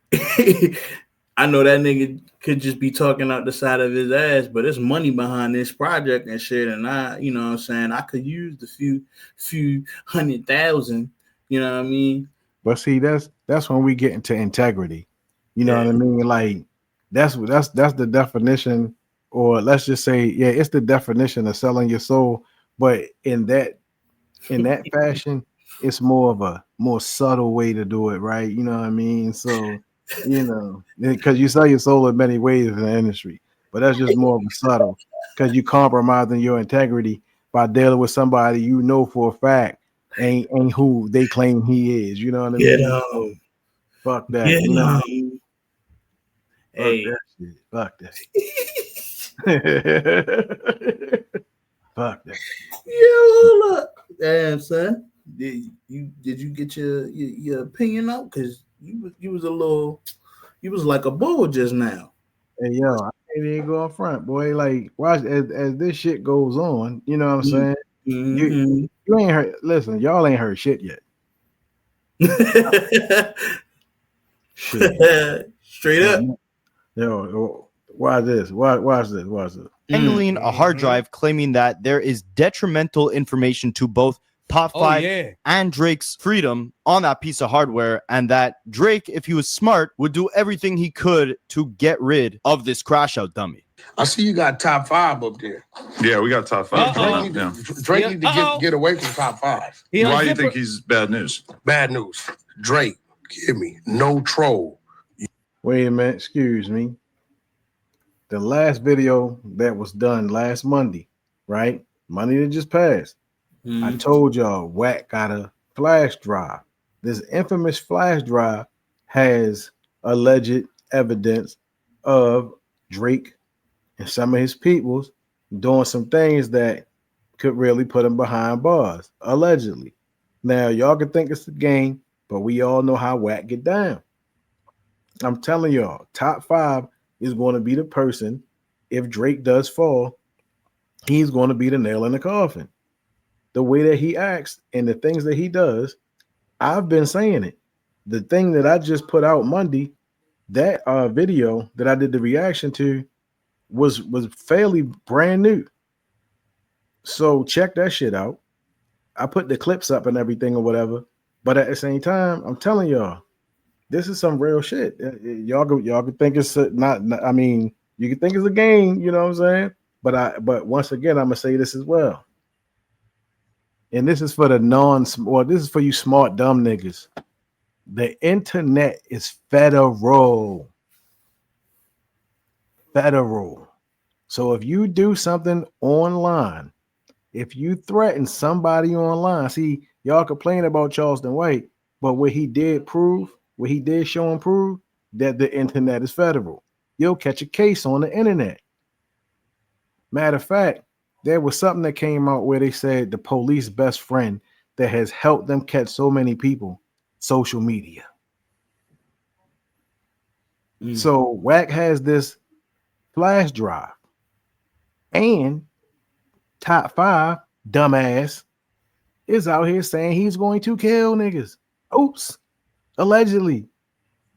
[SPEAKER 2] I know that nigga could just be talking out the side of his ass, but there's money behind this project and shit. And I, you know what I'm saying? I could use the few 100,000, you know what I mean?
[SPEAKER 3] But see, that's when we get into integrity. You know what I mean? Like, that's the definition, or let's just say, it's the definition of selling your soul. But in that fashion, it's more of a more subtle way to do it, right? You know what I mean? So, you know, because you sell your soul in many ways in the industry, but that's just more of a subtle, because you compromising your integrity by dealing with somebody you know for a fact ain't who they claim he is. You know what I mean? Fuck that. You know?
[SPEAKER 2] Hey,
[SPEAKER 3] fuck that. Fuck that.
[SPEAKER 2] Yo, hold up. Damn, son. Did you get your opinion out? Because you was a little, you was like a bull just now.
[SPEAKER 3] Hey, yo, I ain't even going front, boy. Like, watch as this shit goes on. You know what I'm saying? You ain't heard. Listen, y'all ain't heard shit yet.
[SPEAKER 2] Shit. Straight up.
[SPEAKER 3] Yo, watch this. Watch this.
[SPEAKER 5] Angling a hard drive, claiming that there is detrimental information to both Top 5 and Drake's freedom on that piece of hardware, and that Drake, if he was smart, would do everything he could to get rid of this crash out dummy.
[SPEAKER 7] I see you got top 5 up there.
[SPEAKER 10] Yeah, we got top 5.
[SPEAKER 7] Drake need to get away from top 5.
[SPEAKER 10] Why do you think he's bad news?
[SPEAKER 7] Bad news. Drake, give me no troll.
[SPEAKER 3] Wait a minute, excuse me. The last video that was done last Monday, right? Monday that just passed. I told y'all Wack got a flash drive. This infamous flash drive has alleged evidence of Drake and some of his peoples doing some things that could really put him behind bars, allegedly. Now, y'all can think it's a game, but we all know how Wack get down. I'm telling y'all, top 5 is going to be the person, if Drake does fall, he's going to be the nail in the coffin. The way that he acts and the things that he does, I've been saying it. The thing that I just put out Monday, that video that I did the reaction to was fairly brand new. So check that shit out. I put the clips up and everything or whatever, but at the same time, I'm telling y'all, this is some real shit. Y'all could think it's not. I mean, you can think it's a game, you know what I'm saying? But once again, I'm gonna say this as well. And this is for this is for you smart dumb niggas. The internet is federal. Federal. So if you do something online, if you threaten somebody online, see, y'all complain about Charleston White, but what he did show and prove that the internet is federal. You'll catch a case on the internet. Matter of fact, there was something that came out where they said the police best friend that has helped them catch so many people, social media. So Wack has this flash drive, and top 5 dumbass is out here saying he's going to kill niggas. Oops, allegedly.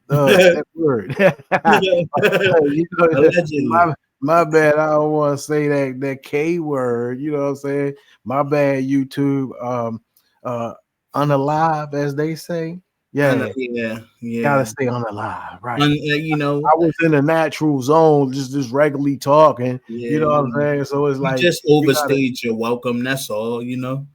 [SPEAKER 3] That word. My bad. I don't want to say that K word. You know what I'm saying? My bad. YouTube. Unalive, as they say. Yeah. Gotta stay unalive, right?
[SPEAKER 2] You know,
[SPEAKER 3] I was in a natural zone, just regularly talking.
[SPEAKER 2] Yeah,
[SPEAKER 3] you know what I'm saying? So it's like
[SPEAKER 2] just overstayed your welcome. That's all. You know.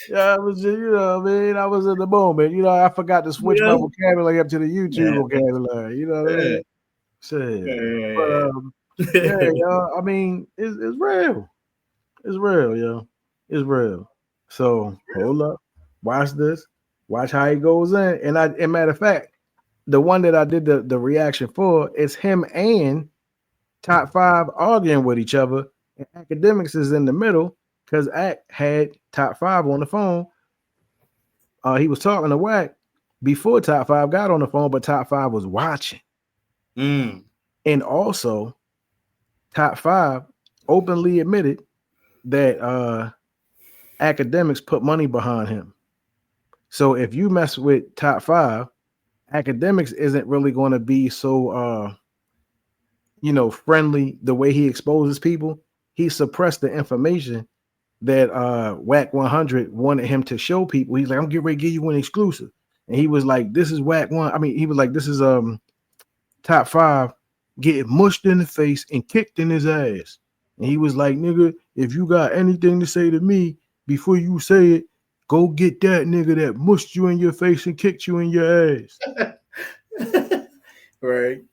[SPEAKER 3] Yeah, I was just, you know, man, I was in the moment. You know, I forgot to switch my vocabulary up to the YouTube vocabulary. You know what I mean? Shit. But y'all, I mean, it's real. It's real, yo. It's real. So hold up. Watch this. Watch how he goes in. And matter of fact, the one that I did the reaction for is him and top 5 arguing with each other. And Akademiks is in the middle. Because Ack had top 5 on the phone. He was talking to Wack before top 5 got on the phone, but top 5 was watching. And also, top 5 openly admitted that Akademiks put money behind him. So if you mess with top 5, Akademiks isn't really going to be so friendly the way he exposes people. He suppressed the information that Wack 100 wanted him to show people. He's like, I'm getting ready to give you an exclusive. And he was like, this is Wack 1. I mean, he was like, this is top 5 getting mushed in the face and kicked in his ass. And he was like, nigga, if you got anything to say to me before you say it, go get that nigga that mushed you in your face and kicked you in your ass.
[SPEAKER 2] Right.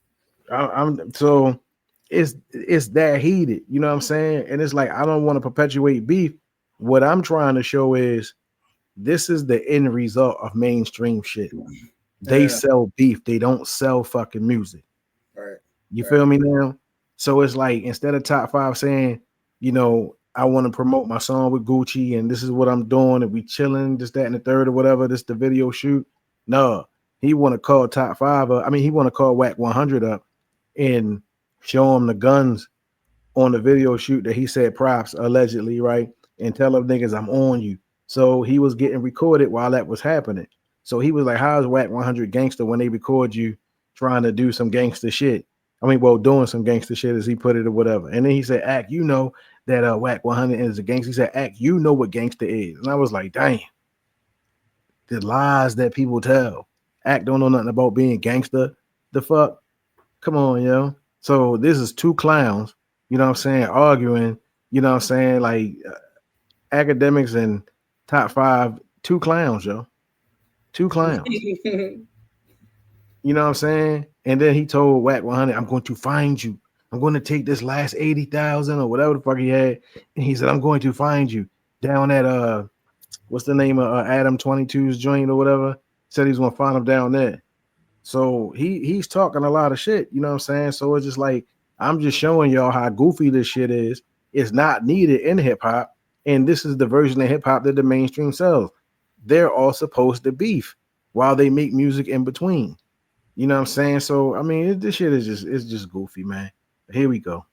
[SPEAKER 3] So it's that heated, you know what I'm saying? And it's like, I don't want to perpetuate beef. What I'm trying to show is this is the end result of mainstream shit. They sell beef. They don't sell fucking music.
[SPEAKER 2] Right.
[SPEAKER 3] You feel me now? So it's like, instead of top 5 saying, you know, I want to promote my song with Gucci and this is what I'm doing and we chilling, this, that, and the third or whatever, this the video shoot. No, he want to call top 5 up. I mean, he want to call Wack 100 up and show him the guns on the video shoot that he said props, allegedly, right? And tell them niggas I'm on you. So he was getting recorded while that was happening. So he was like, how is Wack 100 gangster when they record you trying to do some gangster shit? I mean, well, doing some gangster shit as he put it or whatever. And then he said, Act, you know that Whack 100 is a gangster. He said, Act, you know what gangster is. And I was like, dang, the lies that people tell. Act don't know nothing about being gangster. The fuck? Come on, yo. So this is two clowns, you know what I'm saying, arguing, you know what I'm saying, like Academics and Top 5, two clowns, yo. Two clowns. You know what I'm saying? And then he told Whack 100, I'm going to find you. I'm going to take this last 80,000 or whatever the fuck he had. And he said, I'm going to find you down at what's the name of Adam 22's joint or whatever? Said he's going to find him down there. So he's talking a lot of shit, you know what I'm saying? So it's just like, I'm just showing y'all how goofy this shit is. It's not needed in hip hop. And this is the version of hip hop that the mainstream sells. They're all supposed to beef while they make music in between. You know what I'm saying? So, I mean, this shit is just goofy, man. Here we go.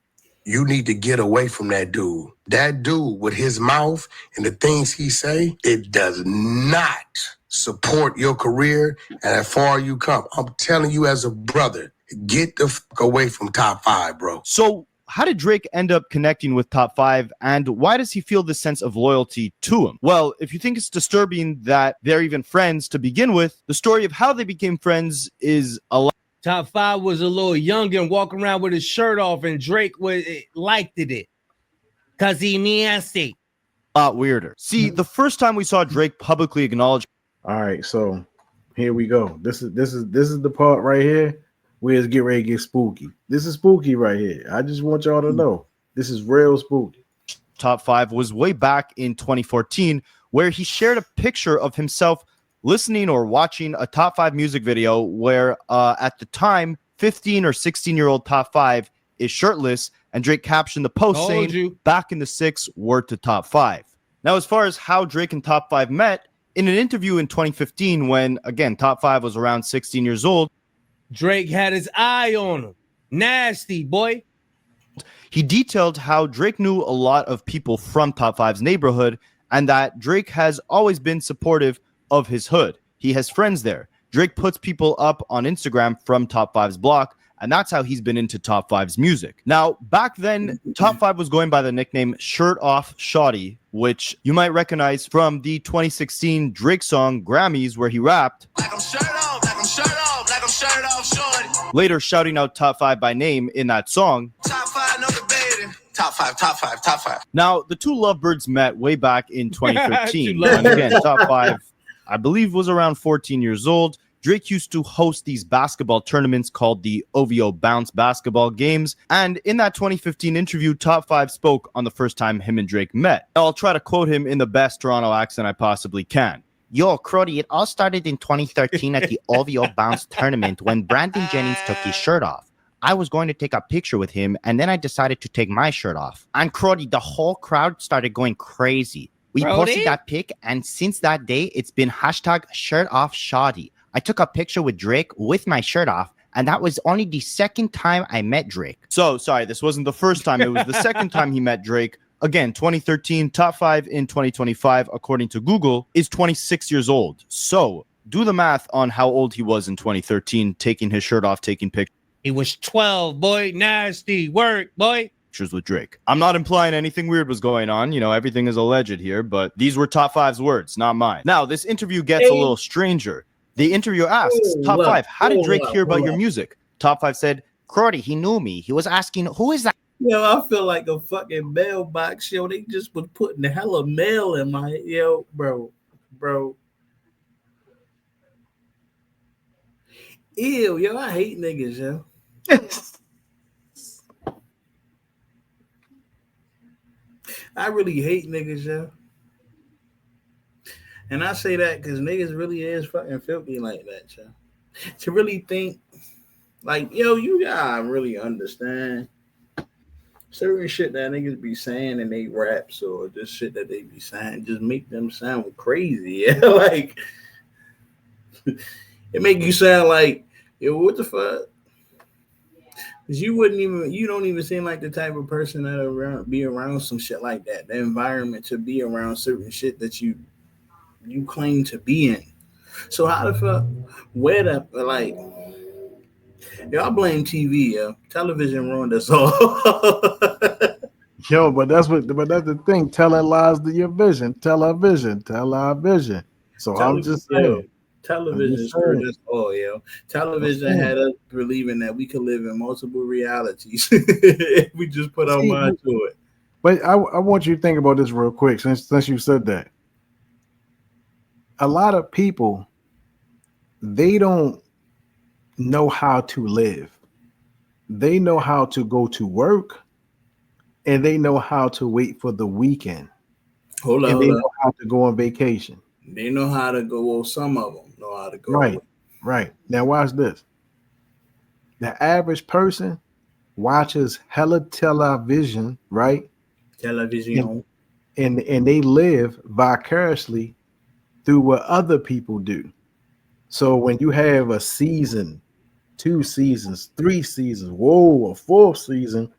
[SPEAKER 11] You need to get away from that dude. That dude with his mouth and the things he say, it does not support your career and as far you come. I'm telling you as a brother, get the fuck away from Top 5, bro.
[SPEAKER 5] So how did Drake end up connecting with Top 5, and why does he feel this sense of loyalty to him? Well, if you think it's disturbing that they're even friends to begin with, the story of how they became friends is a lot.
[SPEAKER 4] Top 5 was a little young and walking around with his shirt off, and Drake liked it. Cause he nasty.
[SPEAKER 5] A lot weirder. See, the first time we saw Drake publicly acknowledge.
[SPEAKER 3] All right, so here we go. This is the part right here where it's get ready to get spooky. This is spooky right here. I just want y'all to know this is real spooky.
[SPEAKER 5] Top 5 was way back in 2014, where he shared a picture of himself listening or watching a Top 5 music video where at the time 15 or 16-year-old Top 5 is shirtless, and Drake captioned the post saying, back in the 6, word to Top 5. Now, as far as how Drake and Top 5 met, in an interview in 2015 when, again, Top 5 was around 16 years old,
[SPEAKER 4] Drake had his eye on him. Nasty, boy.
[SPEAKER 5] He detailed how Drake knew a lot of people from Top 5's neighborhood and that Drake has always been supportive of his hood. He has friends there. Drake puts people up on Instagram from Top 5's block, and that's how he's been into Top 5's music. Now, back then, Top 5 was going by the nickname Shirt Off Shawty, which you might recognize from the 2016 Drake song Grammys, where he rapped,
[SPEAKER 9] Like I'm shirt off, like I'm shirt off, like I'm shirt off, shorty.
[SPEAKER 5] later shouting out Top 5 by name in that song.
[SPEAKER 9] Top 5, no debating. Top 5, top 5, top 5.
[SPEAKER 5] Now, the two lovebirds met way back in 2013. And again, Top 5, I believe, was around 14 years old. Drake used to host these basketball tournaments called the OVO Bounce Basketball Games. And in that 2015 interview, Top 5 spoke on the first time him and Drake met. I'll try to quote him in the best Toronto accent I possibly can. Yo, Crody, it all started in 2013 at the OVO Bounce tournament when Brandon Jennings took his shirt off. I was going to take a picture with him, and then I decided to take my shirt off. And Crody, the whole crowd started going crazy. We posted that pic, and since that day, it's been hashtag shirt off shoddy. I took a picture with Drake with my shirt off, and that was only the second time I met Drake. So, sorry, this wasn't the first time. It was the second time he met Drake. Again, 2013, Top 5 in 2025, according to Google, is 26 years old. So, do the math on how old he was in 2013, taking his shirt off, taking pictures.
[SPEAKER 4] He was 12, boy. Nasty work, boy.
[SPEAKER 5] With Drake. I'm not implying anything weird was going on. You know, everything is alleged here, but these were Top 5's words, not mine. Now, this interview gets a little stranger. The interviewer asks, Top 5, how did Drake hear about your music? Top 5 said, Crody, he knew me. He was asking, who is that?
[SPEAKER 12] Yo, I feel like a fucking mailbox. Yo, they just was putting the hella mail in my, yo, bro. Ew, yo, I hate niggas, yo. I really hate niggas, yo. And I say that because niggas really is fucking filthy like that, yo. To really think, like, yo, you gotta really understand certain shit that niggas be saying in they raps or this shit that they be saying just make them sound crazy, yeah. Like, it make you sound like, yo, what the fuck? Cause you don't even seem like the type of person that be around some shit like that. The environment to be around certain shit that you claim to be in. So how the fuck, where the, like, Yo, I blame TV, yo. Television ruined us all.
[SPEAKER 3] Yo, but that's the thing. Telling lies to your vision. Tell our vision. Tell our vision. So I'm just saying.
[SPEAKER 12] Television screwed us all, yo. Television had us believing that we could live in multiple realities if we just put our mind to it.
[SPEAKER 3] But I want you to think about this real quick since you said that. A lot of people, they don't know how to live. They know how to go to work and they know how to wait for the weekend. They know how to go on vacation.
[SPEAKER 12] They know how to go. Well, some of them know how to go.
[SPEAKER 3] Right. Now watch this. The average person watches hella television, right?
[SPEAKER 12] Television.
[SPEAKER 3] And they live vicariously through what other people do. So when you have a season, 2 seasons, 3 seasons, a 4th season,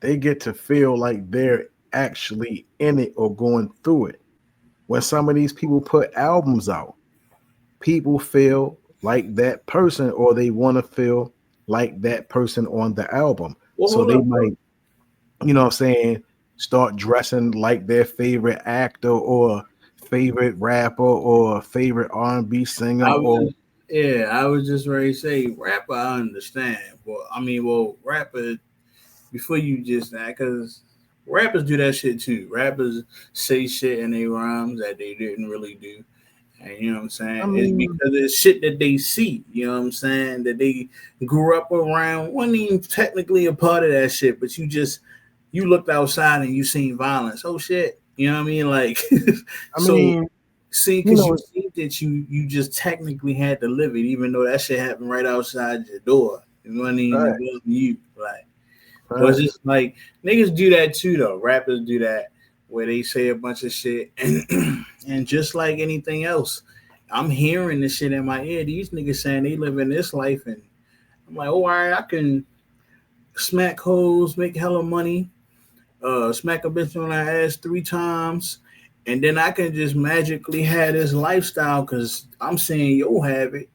[SPEAKER 3] they get to feel like they're actually in it or going through it. When some of these people put albums out, people feel like that person or they want to feel like that person on the album. So they might, you know what I'm saying, start dressing like their favorite actor or favorite rapper or favorite R&B singer.
[SPEAKER 12] I was just ready to say rapper, I understand. Well, rapper, before you just that, because rappers do that shit too. Rappers say shit in their rhymes that they didn't really do. And you know what I'm saying? It's because it's shit that they see, you know what I'm saying? That they grew up around, wasn't even technically a part of that shit, but you looked outside and you seen violence. Oh shit. You know what I mean? Like because you think that you just technically had to live it, even though that shit happened right outside your door. It wasn't even you. Like but it's just like niggas do that too though. Rappers do that where they say a bunch of shit and just like anything else, I'm hearing this shit in my ear. These niggas saying they live in this life and I'm like, oh, all right, I can smack hoes, make hella money, smack a bitch on her ass 3 times, and then I can just magically have this lifestyle because I'm saying you'll have it.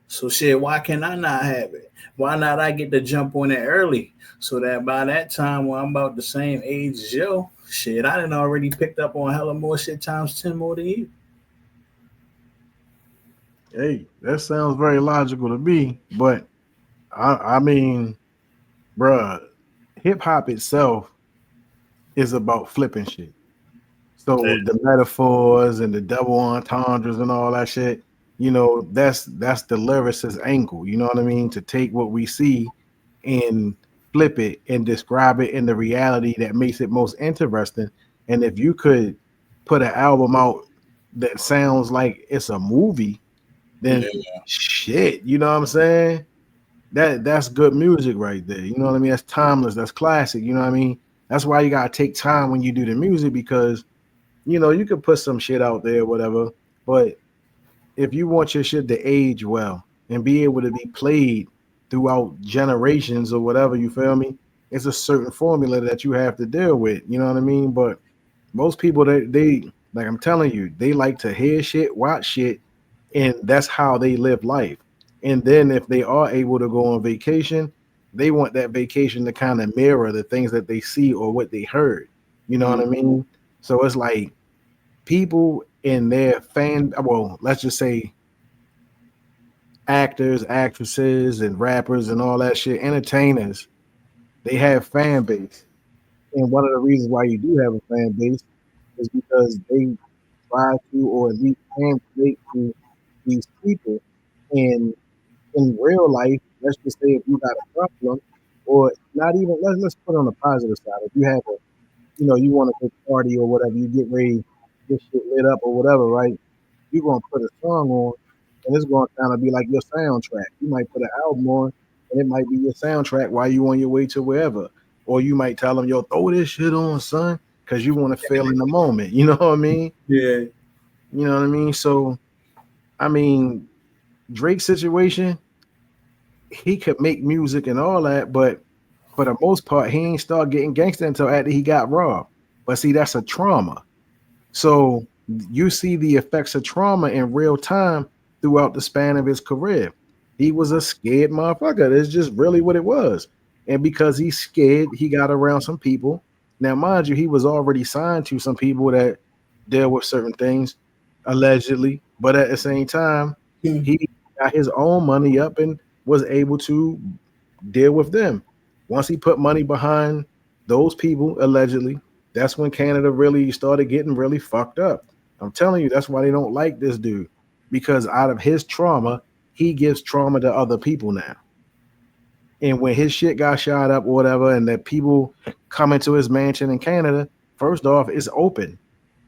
[SPEAKER 12] So shit, why can I not have it? Why not I get to jump on it early so that by that time when I'm about the same age as yo, shit, I done already picked up on hella more shit times 10 more than you.
[SPEAKER 3] Hey, that sounds very logical to me, but I mean, bruh, hip hop itself is about flipping shit. So the metaphors and the double entendres and all that shit, you know, that's the lyricist's angle. You know what I mean? To take what we see and flip it and describe it in the reality that makes it most interesting. And if you could put an album out that sounds like it's a movie, then shit, you know what I'm saying? That's good music right there. You know what I mean? That's timeless. That's classic. You know what I mean? That's why you gotta take time when you do the music because you know you could put some shit out there, whatever. But if you want your shit to age well and be able to be played throughout generations or whatever, you feel me? It's a certain formula that you have to deal with. You know what I mean? But most people they like I'm telling you, they like to hear shit, watch shit, and that's how they live life. And then if they are able to go on vacation, they want that vacation to kind of mirror the things that they see or what they heard. You know what I mean? So it's like people in their let's just say actors, actresses, and rappers and all that shit, entertainers, they have fan base. And one of the reasons why you do have a fan base is because they try to or at least can relate to these people. And in real life, let's just say if you got a problem, or not even let's put on the positive side. If you have you want to go party or whatever, you get ready, get shit lit up or whatever, right? You're gonna put a song on, and it's gonna kind of be like your soundtrack. You might put an album on, and it might be your soundtrack while you on your way to wherever. Or you might tell them, "Yo, throw this shit on, son," because you want to feel in the moment. You know what I mean?
[SPEAKER 12] Yeah.
[SPEAKER 3] You know what I mean? So, I mean, Drake's situation, he could make music and all that, but for the most part, he ain't start getting gangster until after he got robbed. But see, that's a trauma. So you see the effects of trauma in real time throughout the span of his career. He was a scared motherfucker. That's just really what it was. And because he's scared, he got around some people. Now, mind you, he was already signed to some people that deal with certain things, allegedly. But at the same time, he got his own money up and was able to deal with them. Once he put money behind those people, allegedly, that's when Canada really started getting really fucked up. I'm telling you, that's why they don't like this dude. Because out of his trauma, he gives trauma to other people now. And when his shit got shot up or whatever, and that people come into his mansion in Canada, first off, it's open.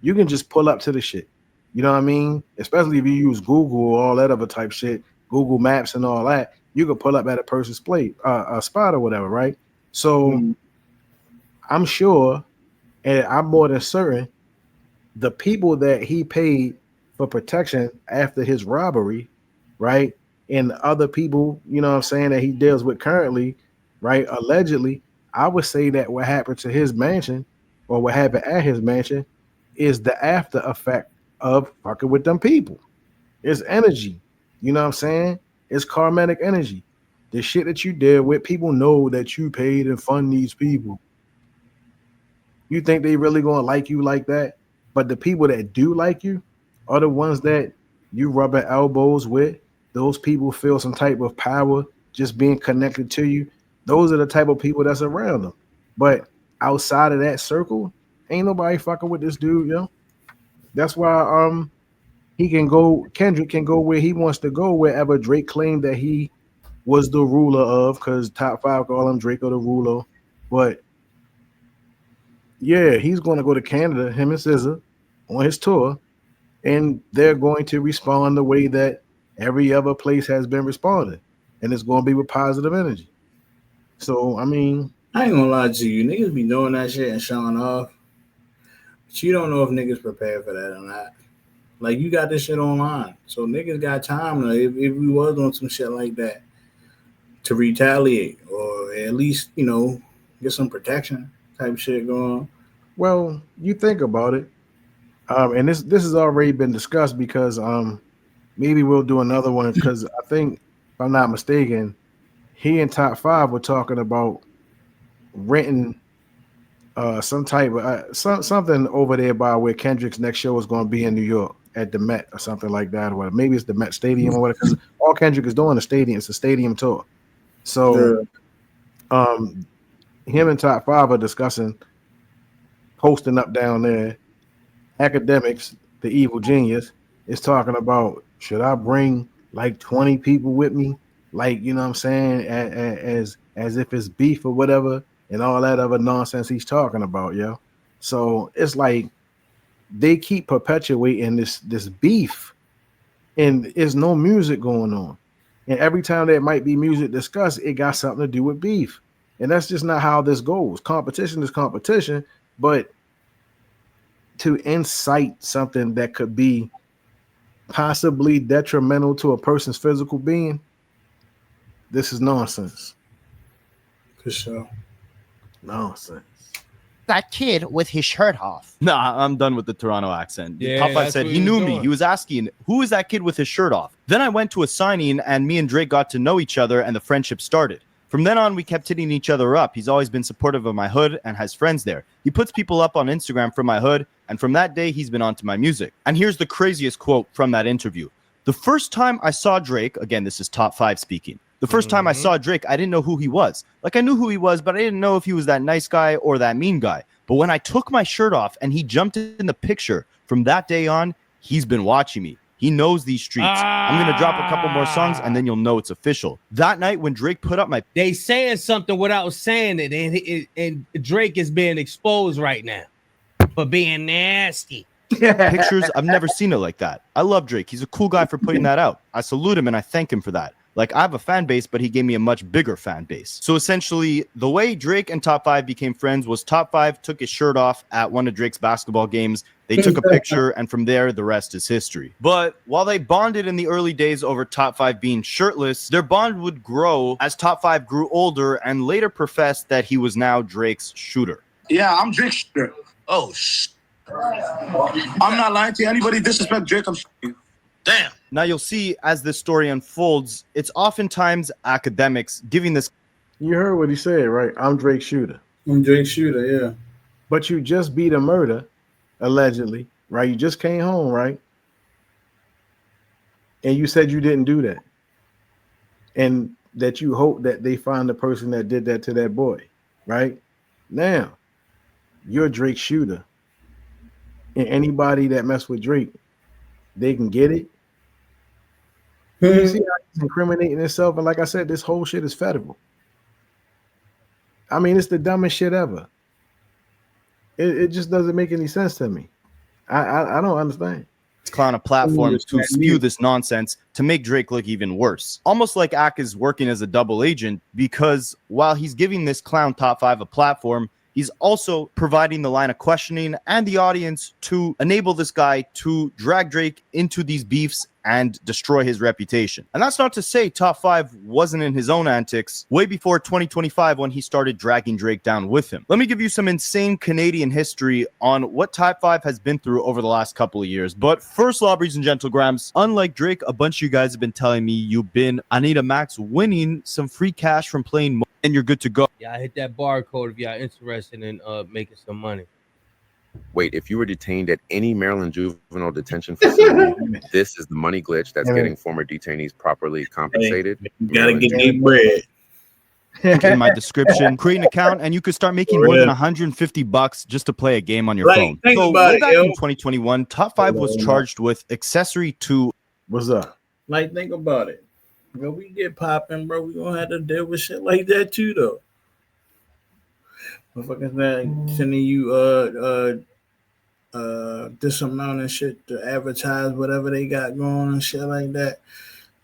[SPEAKER 3] You can just pull up to the shit. You know what I mean? Especially if you use Google or all that other type shit, Google Maps and all that, you can pull up at a person's a spot or whatever, right? So I'm sure, and I'm more than certain, the people that he paid for protection after his robbery, right? And other people, you know what I'm saying, that he deals with currently, right? Allegedly, I would say that what happened to his mansion or what happened at his mansion is the after effect of fucking with them people. It's energy. You know what I'm saying? It's karmatic energy. The shit that you deal with, people know that you paid and fund these people. You think they really gonna like you like that? But the people that do like you are the ones that you rubbing elbows with. Those people feel some type of power just being connected to you. Those are the type of people that's around them. But outside of that circle, ain't nobody fucking with this dude, yo. That's why he can go, Kendrick can go where he wants to go, wherever Drake claimed that he was the ruler of, because top 5 call him Drake or the ruler. But yeah, he's going to go to Canada, him and SZA, on his tour, and they're going to respond the way that every other place has been responding, and it's going to be with positive energy. So, I mean,
[SPEAKER 12] I ain't gonna lie to you, niggas be doing that shit and showing off, but you don't know if niggas prepared for that or not. Like, you got this shit online, so niggas got time to, if we was on some shit like that, to retaliate or at least, you know, get some protection type shit going on.
[SPEAKER 3] Well, you think about it, and this has already been discussed because maybe we'll do another one because I think, if I'm not mistaken, he and Top 5 were talking about renting some type of something over there by where Kendrick's next show is going to be in New York at the Met or something like that, or whatever. Maybe it's the Met Stadium or whatever. Because all Kendrick is doing is stadium. It's a stadium tour. So, him and Top 5 are discussing posting up down there. Akademiks, the evil genius, is talking about, should I bring like 20 people with me? Like, you know what I'm saying? As if it's beef or whatever, and all that other nonsense he's talking about, yo. So it's like they keep perpetuating this beef, and there's no music going on. And every time there might be music discussed, it got something to do with beef. And that's just not how this goes. Competition is competition, but to incite something that could be possibly detrimental to a person's physical being, this is nonsense.
[SPEAKER 12] For sure.
[SPEAKER 3] Nonsense.
[SPEAKER 5] That kid with his shirt off. Nah, I'm done with the Toronto accent.
[SPEAKER 4] Yeah,
[SPEAKER 5] Top 5
[SPEAKER 4] that's
[SPEAKER 5] said
[SPEAKER 4] what
[SPEAKER 5] he
[SPEAKER 4] he was
[SPEAKER 5] knew me.
[SPEAKER 4] doing.
[SPEAKER 5] He was asking, who is that kid with his shirt off? Then I went to a signing and me and Drake got to know each other and the friendship started. From then on, we kept hitting each other up. He's always been supportive of my hood and has friends there. He puts people up on Instagram from my hood, and from that day, he's been onto my music. And here's the craziest quote from that interview. The first time I saw Drake, again, this is Top 5 speaking. The first time I saw Drake, I didn't know who he was. Like, I knew who he was, but I didn't know if he was that nice guy or that mean guy. But when I took my shirt off and he jumped in the picture, from that day on, he's been watching me. He knows these streets. I'm going to drop a couple more songs and then you'll know it's official. That night when Drake put up my...
[SPEAKER 4] They saying something without saying it, and Drake is being exposed right now for being nasty.
[SPEAKER 5] pictures, I've never seen it like that. I love Drake. He's a cool guy for putting that out. I salute him and I thank him for that. Like, I have a fan base, but he gave me a much bigger fan base. So essentially, the way Drake and Top 5 became friends was Top 5 took his shirt off at one of Drake's basketball games. They took a picture, and from there, the rest is history. But while they bonded in the early days over Top 5 being shirtless, their bond would grow as Top 5 grew older and later professed that he was now Drake's shooter.
[SPEAKER 7] Yeah, I'm Drake's shooter. Oh, I'm not lying to you. Anybody disrespect Drake, I'm shooting.
[SPEAKER 9] Damn.
[SPEAKER 5] Now you'll see as this story unfolds, it's oftentimes academics giving this.
[SPEAKER 3] You heard what he said, right? I'm Drake Shooter.
[SPEAKER 12] I'm Drake Shooter, yeah.
[SPEAKER 3] But you just beat a murder, allegedly, right? You just came home, right? And you said you didn't do that. And that you hope that they find the person that did that to that boy, right? Now, you're Drake Shooter. And anybody that mess with Drake, they can get it. You see how he's incriminating himself? And like I said, this whole shit is federal. I mean, it's the dumbest shit ever. It just doesn't make any sense to me. I don't understand.
[SPEAKER 5] Clown a platform to spew this nonsense to make Drake look even worse. Almost like Ak is working as a double agent, because while he's giving this clown top 5 a platform, he's also providing the line of questioning and the audience to enable this guy to drag Drake into these beefs and destroy his reputation. And that's not to say Top 5 wasn't in his own antics way before 2025 when he started dragging Drake down with him. Let me give you some insane Canadian history on what Top 5 has been through over the last couple of years. But first, Lobbies and Gentlegrams, unlike Drake, a bunch of you guys have been telling me you've been Anita Max winning some free cash from playing and you're good to go.
[SPEAKER 4] Yeah, I hit that barcode if y'all interested in making some money.
[SPEAKER 13] Wait, if you were detained at any Maryland juvenile detention facility, this is the money glitch that's getting former detainees properly compensated.
[SPEAKER 12] Hey, you gotta get their bread.
[SPEAKER 5] In my description, create an account, and you could start making more than $150 just to play a game on your phone. So way back in 2021, Top 5 was charged with accessory to.
[SPEAKER 3] What's up?
[SPEAKER 12] Like, think about it. Bro, we get popping, bro. We gonna have to deal with shit like that too, though. Motherfuckers sending you this amount of shit to advertise whatever they got going and shit like that.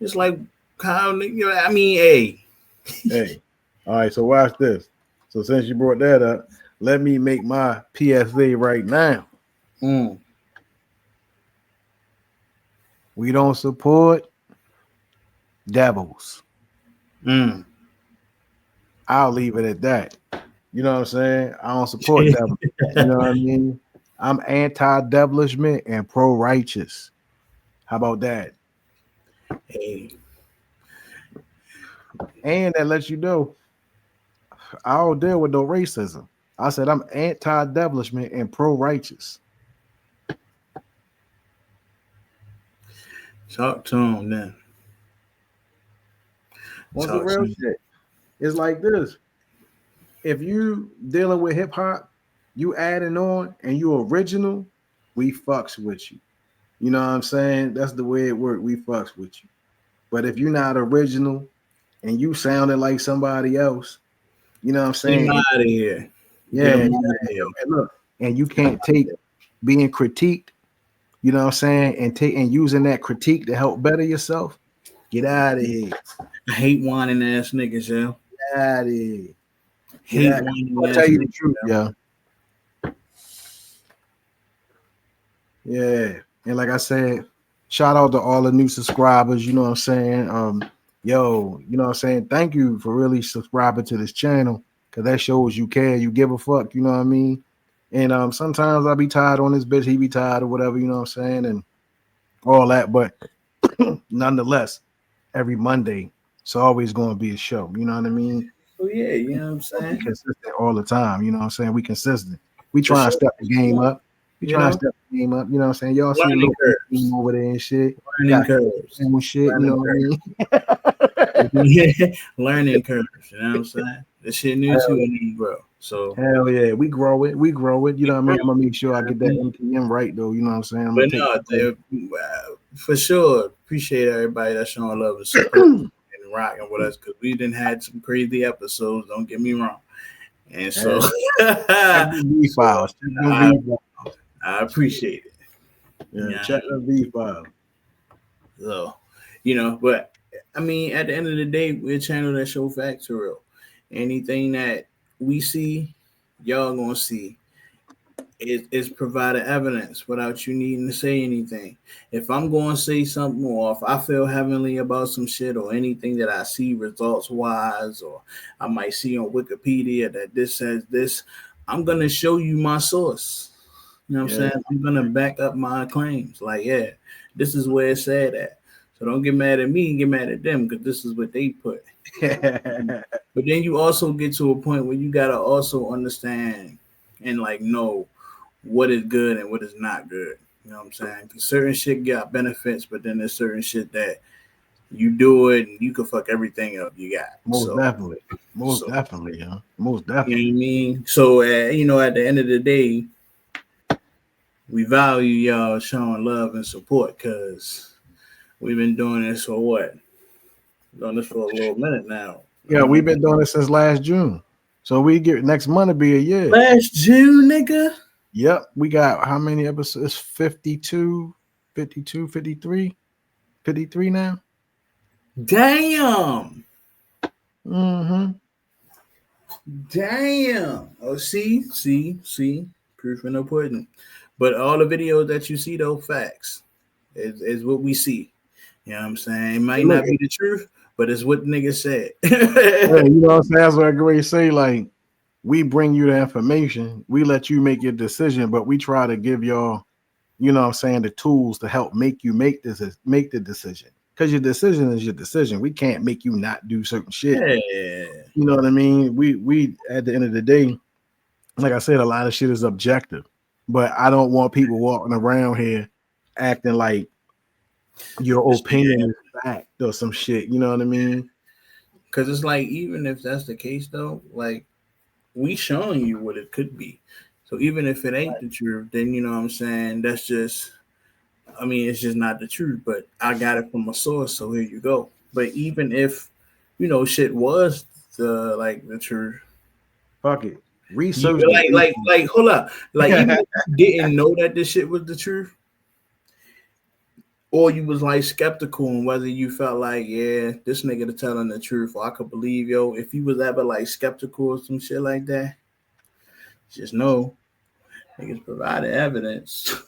[SPEAKER 12] It's like how, you know, I mean, hey.
[SPEAKER 3] All right, so watch this. So since you brought that up, let me make my PSA right now. We don't support devils. I'll leave it at that. You know what I'm saying? I don't support devils. You know what I mean? I'm anti-devilishment and pro-righteous. How about that?
[SPEAKER 12] Hey.
[SPEAKER 3] And that lets you know I don't deal with no racism. I said I'm anti-devilishment and pro-righteous.
[SPEAKER 12] Talk to him then.
[SPEAKER 3] What's the real shit? It's like this. If you dealing with hip hop, you adding on and you original, we fucks with you. You know what I'm saying? That's the way it works. We fucks with you. But if you're not original and you sounding like somebody else, you know what I'm saying?
[SPEAKER 12] Get out of here.
[SPEAKER 3] Yeah. And look, and you can't take being critiqued, you know what I'm saying, and using that critique to help better yourself. Get out of here.
[SPEAKER 12] I hate whining ass niggas, yo.
[SPEAKER 3] Get out of here.
[SPEAKER 12] I'll
[SPEAKER 3] tell you the truth, yo. Yeah. And like I said, shout out to all the new subscribers, you know what I'm saying? Yo, you know what I'm saying? Thank you for really subscribing to this channel, because that shows you care, you give a fuck, you know what I mean? And sometimes I'll be tired on this bitch, he be tired or whatever, you know what I'm saying? And all that, but nonetheless, every Monday, it's always going to be a show, you know what I mean?
[SPEAKER 12] Oh, yeah, you know what I'm saying?
[SPEAKER 3] We consistent all the time, you know what I'm saying? We consistent. We try and step the game up. We try and step the game up, you know what I'm saying? Y'all see a little team over there and shit.
[SPEAKER 12] Learning curves.
[SPEAKER 3] Shit, you know what I
[SPEAKER 12] mean? Learning curves, you know what I'm saying? This shit new too, and you grow. So
[SPEAKER 3] hell yeah, we grow it, you know what I mean? I'm gonna make sure I get that MTM right though, you know what I'm saying?
[SPEAKER 12] But no, for sure, appreciate everybody that's showing love and support and rocking with us, because we didn't had some crazy episodes, don't get me wrong. And so I appreciate it.
[SPEAKER 3] Yeah, check the V file.
[SPEAKER 12] So, you know, but I mean, at the end of the day, we're a channel that show facts are real. Anything that we see, y'all gonna see. It's provided evidence without you needing to say anything. If I'm going to say something, or if I feel heavenly about some shit, or anything that I see results wise, or I might see on Wikipedia that this says this, I'm going to show you my source. You know what I'm saying? I'm going to back up my claims. Like, yeah, This is where it's said at. So don't get mad at me and get mad at them because this is what they put. But then you also get to a point where you gotta also understand and like know what is good and what is not good. You know what I'm saying? Because certain shit got benefits, but then there's certain shit that you do it and you can fuck everything up you got.
[SPEAKER 3] Most definitely, most definitely. You know what I
[SPEAKER 12] mean? So you know, at the end of the day, we value y'all showing love and support because we've been doing this for what? Doing this for a little minute now.
[SPEAKER 3] Yeah, we've been doing it since last June. So we get next month to be a year.
[SPEAKER 12] Last June, nigga.
[SPEAKER 3] Yep. We got how many episodes? 52, 52, 53? 53 now?
[SPEAKER 12] Damn.
[SPEAKER 3] Mm-hmm.
[SPEAKER 12] Damn. Oh, see. Proof in the pudding. But all the videos that you see, though, facts. Is what we see. You know what I'm saying? It might not be the truth, but it's what niggas said.
[SPEAKER 3] Yeah, you know what I'm saying? That's what I agree say. Like, we bring you the information, we let you make your decision, but we try to give y'all, you know what I'm saying, the tools to help make you make the decision. Because your decision is your decision. We can't make you not do certain shit.
[SPEAKER 12] Yeah.
[SPEAKER 3] You know what I mean? We at the end of the day, like I said, a lot of shit is objective. But I don't want people walking around here acting like your opinion is fact or some shit. You know what I mean?
[SPEAKER 12] Because it's like, even if that's the case, though, like, we showing you what it could be. So even if it ain't the truth, then, you know what I'm saying, that's just, I mean, it's just not the truth. But I got it from a source, so here you go. But even if, you know, shit was the truth,
[SPEAKER 3] fuck it. Research.
[SPEAKER 12] Like, hold up. Like, even if you didn't know that this shit was the truth, or you was like skeptical on whether you felt like, yeah, this nigga to telling the truth, or I could believe, yo, if you was ever like skeptical or some shit like that, just know niggas provide the evidence.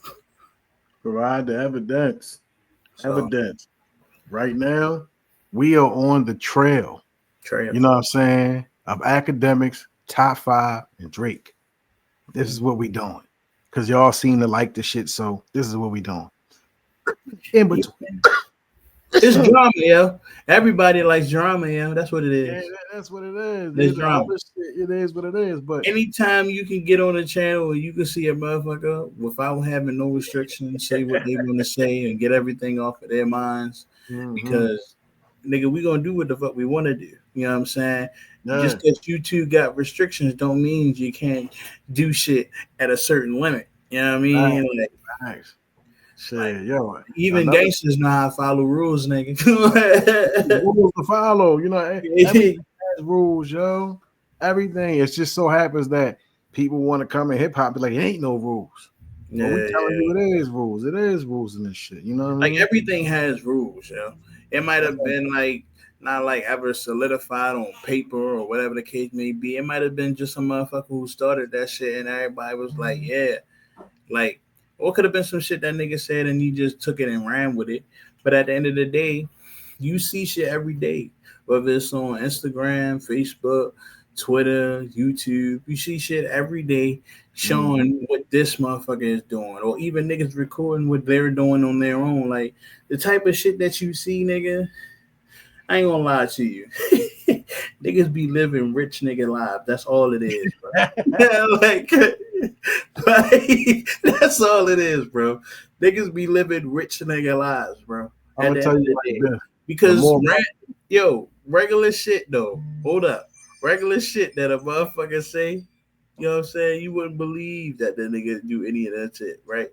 [SPEAKER 3] Provide the evidence. Evidence. Right now, we are on the trail. You know what I'm saying? Of Akademiks, Top 5, and Drake. This is what we doing. Because y'all seem to like the shit, so this is what we doing. In between.
[SPEAKER 12] It's drama, yo. Everybody likes drama, yo. That's what it is.
[SPEAKER 3] Yeah, that's what it is.
[SPEAKER 12] It's drama.
[SPEAKER 3] It is what it is. But
[SPEAKER 12] anytime you can get on a channel where you can see a motherfucker without having no restrictions, say what they want to say and get everything off of their minds, because nigga, we gonna do what the fuck we want to do. You know what I'm saying? Yeah. Just because you two got restrictions don't mean you can't do shit at a certain limit. You know what I mean?
[SPEAKER 3] Nice. Shit, yo.
[SPEAKER 12] Even gangsters know how to follow rules, nigga.
[SPEAKER 3] Rules to follow, you know. Everything has rules, yo. Everything. It just so happens that people want to come in hip hop, be like, it ain't no rules. Yeah, we telling you it is rules. It is rules in this shit. You know what I mean?
[SPEAKER 12] Like everything has rules, yo. It might have been like not like ever solidified on paper or whatever the case may be. It might have been just some motherfucker who started that shit and everybody was like, yeah, like. Or could have been some shit that nigga said and you just took it and ran with it. But at the end of the day, you see shit every day, whether it's on Instagram, Facebook, Twitter, YouTube. You see shit every day showing what this motherfucker is doing, or even niggas recording what they're doing on their own. Like the type of shit that you see, nigga, I ain't gonna lie to you. Niggas be living rich nigga lives. That's all it is, bro. like, that's all it is, bro. Niggas be living rich nigga lives, bro.
[SPEAKER 3] I'm gonna tell you like this.
[SPEAKER 12] Because regular shit though. Hold up. Regular shit that a motherfucker say, you know what I'm saying? You wouldn't believe that the nigga do any of that shit, right?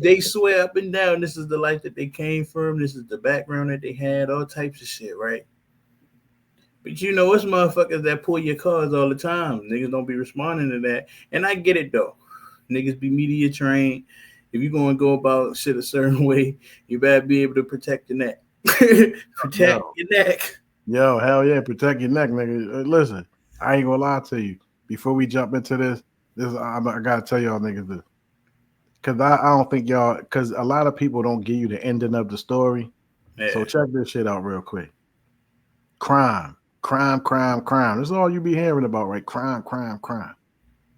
[SPEAKER 12] They swear up and down this is the life that they came from, this is the background that they had, all types of shit, right? But you know, it's motherfuckers that pull your cars all the time. Niggas don't be responding to that. And I get it though. Niggas be media trained. If you're gonna go about shit a certain way, you better be able to protect your neck. Protect your neck.
[SPEAKER 3] Yo, hell yeah, protect your neck, nigga. Listen, I ain't gonna lie to you. Before we jump into this I gotta tell y'all niggas this. Cause I don't think y'all, cause a lot of people don't give you the ending of the story. Yeah. So check this shit out real quick. Crime. That's all you be hearing about, right? Crime.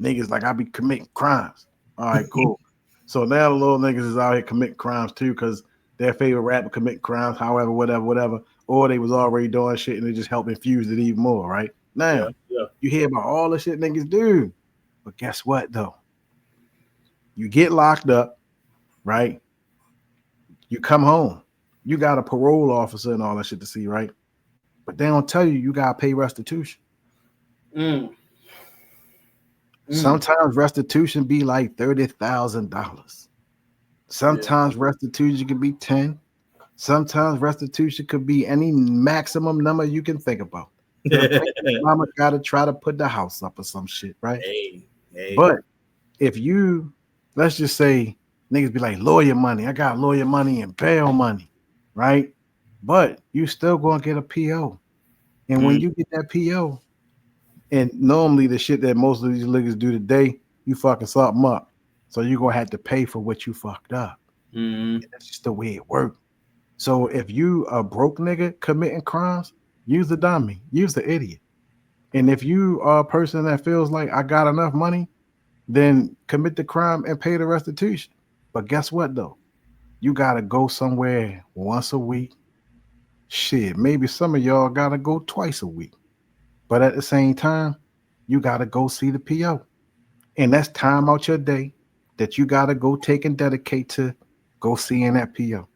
[SPEAKER 3] Niggas like I be committing crimes. All right, cool. So now the little niggas is out here committing crimes too, because their favorite rapper commit crimes, however, whatever, or they was already doing shit and they just help infuse it even more, right? Now, you hear about all the shit niggas do, but guess what though? You get locked up, right? You come home, you got a parole officer and all that shit to see, right? But they don't tell you gotta pay restitution. Sometimes restitution be like $30,000. Sometimes restitution could be 10. Sometimes restitution could be any maximum number you can think about. Mama gotta try to put the house up or some shit, right? But if you, let's just say niggas be like lawyer money, I got lawyer money and bail money, right? But you still gonna get a PO. And when you get that PO, and normally the shit that most of these niggas do today, you fucking something up. So you're gonna have to pay for what you fucked up. That's just the way it works. So if you a broke nigga committing crimes, use the dummy, use the idiot. And if you are a person that feels like I got enough money, then commit the crime and pay the restitution. But guess what though? You gotta go somewhere once a week. Shit, maybe some of y'all gotta go twice a week. But at the same time, you gotta go see the PO. And that's time out your day that you gotta go take and dedicate to go seeing that PO.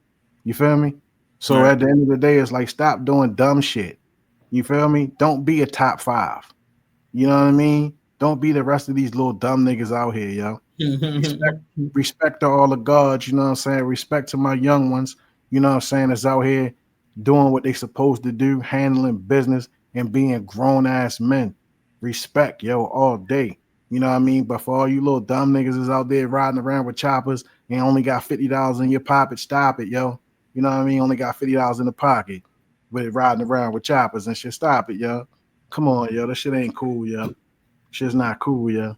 [SPEAKER 3] You feel me? So at the end of the day, it's like stop doing dumb shit. You feel me? Don't be a top 5. You know what I mean? Don't be the rest of these little dumb niggas out here, yo. Respect to all the gods, you know what I'm saying? Respect to my young ones, you know what I'm saying, that's out here doing what they supposed to do, handling business and being grown-ass men. Respect, yo, all day. You know what I mean? But for all you little dumb niggas is out there riding around with choppers and only got $50 in your pocket, stop it, yo. You know what I mean? Only got $50 in the pocket with it riding around with choppers and shit. Stop it, yo. Come on, yo. That shit ain't cool, yo. Shit's not cool, yo.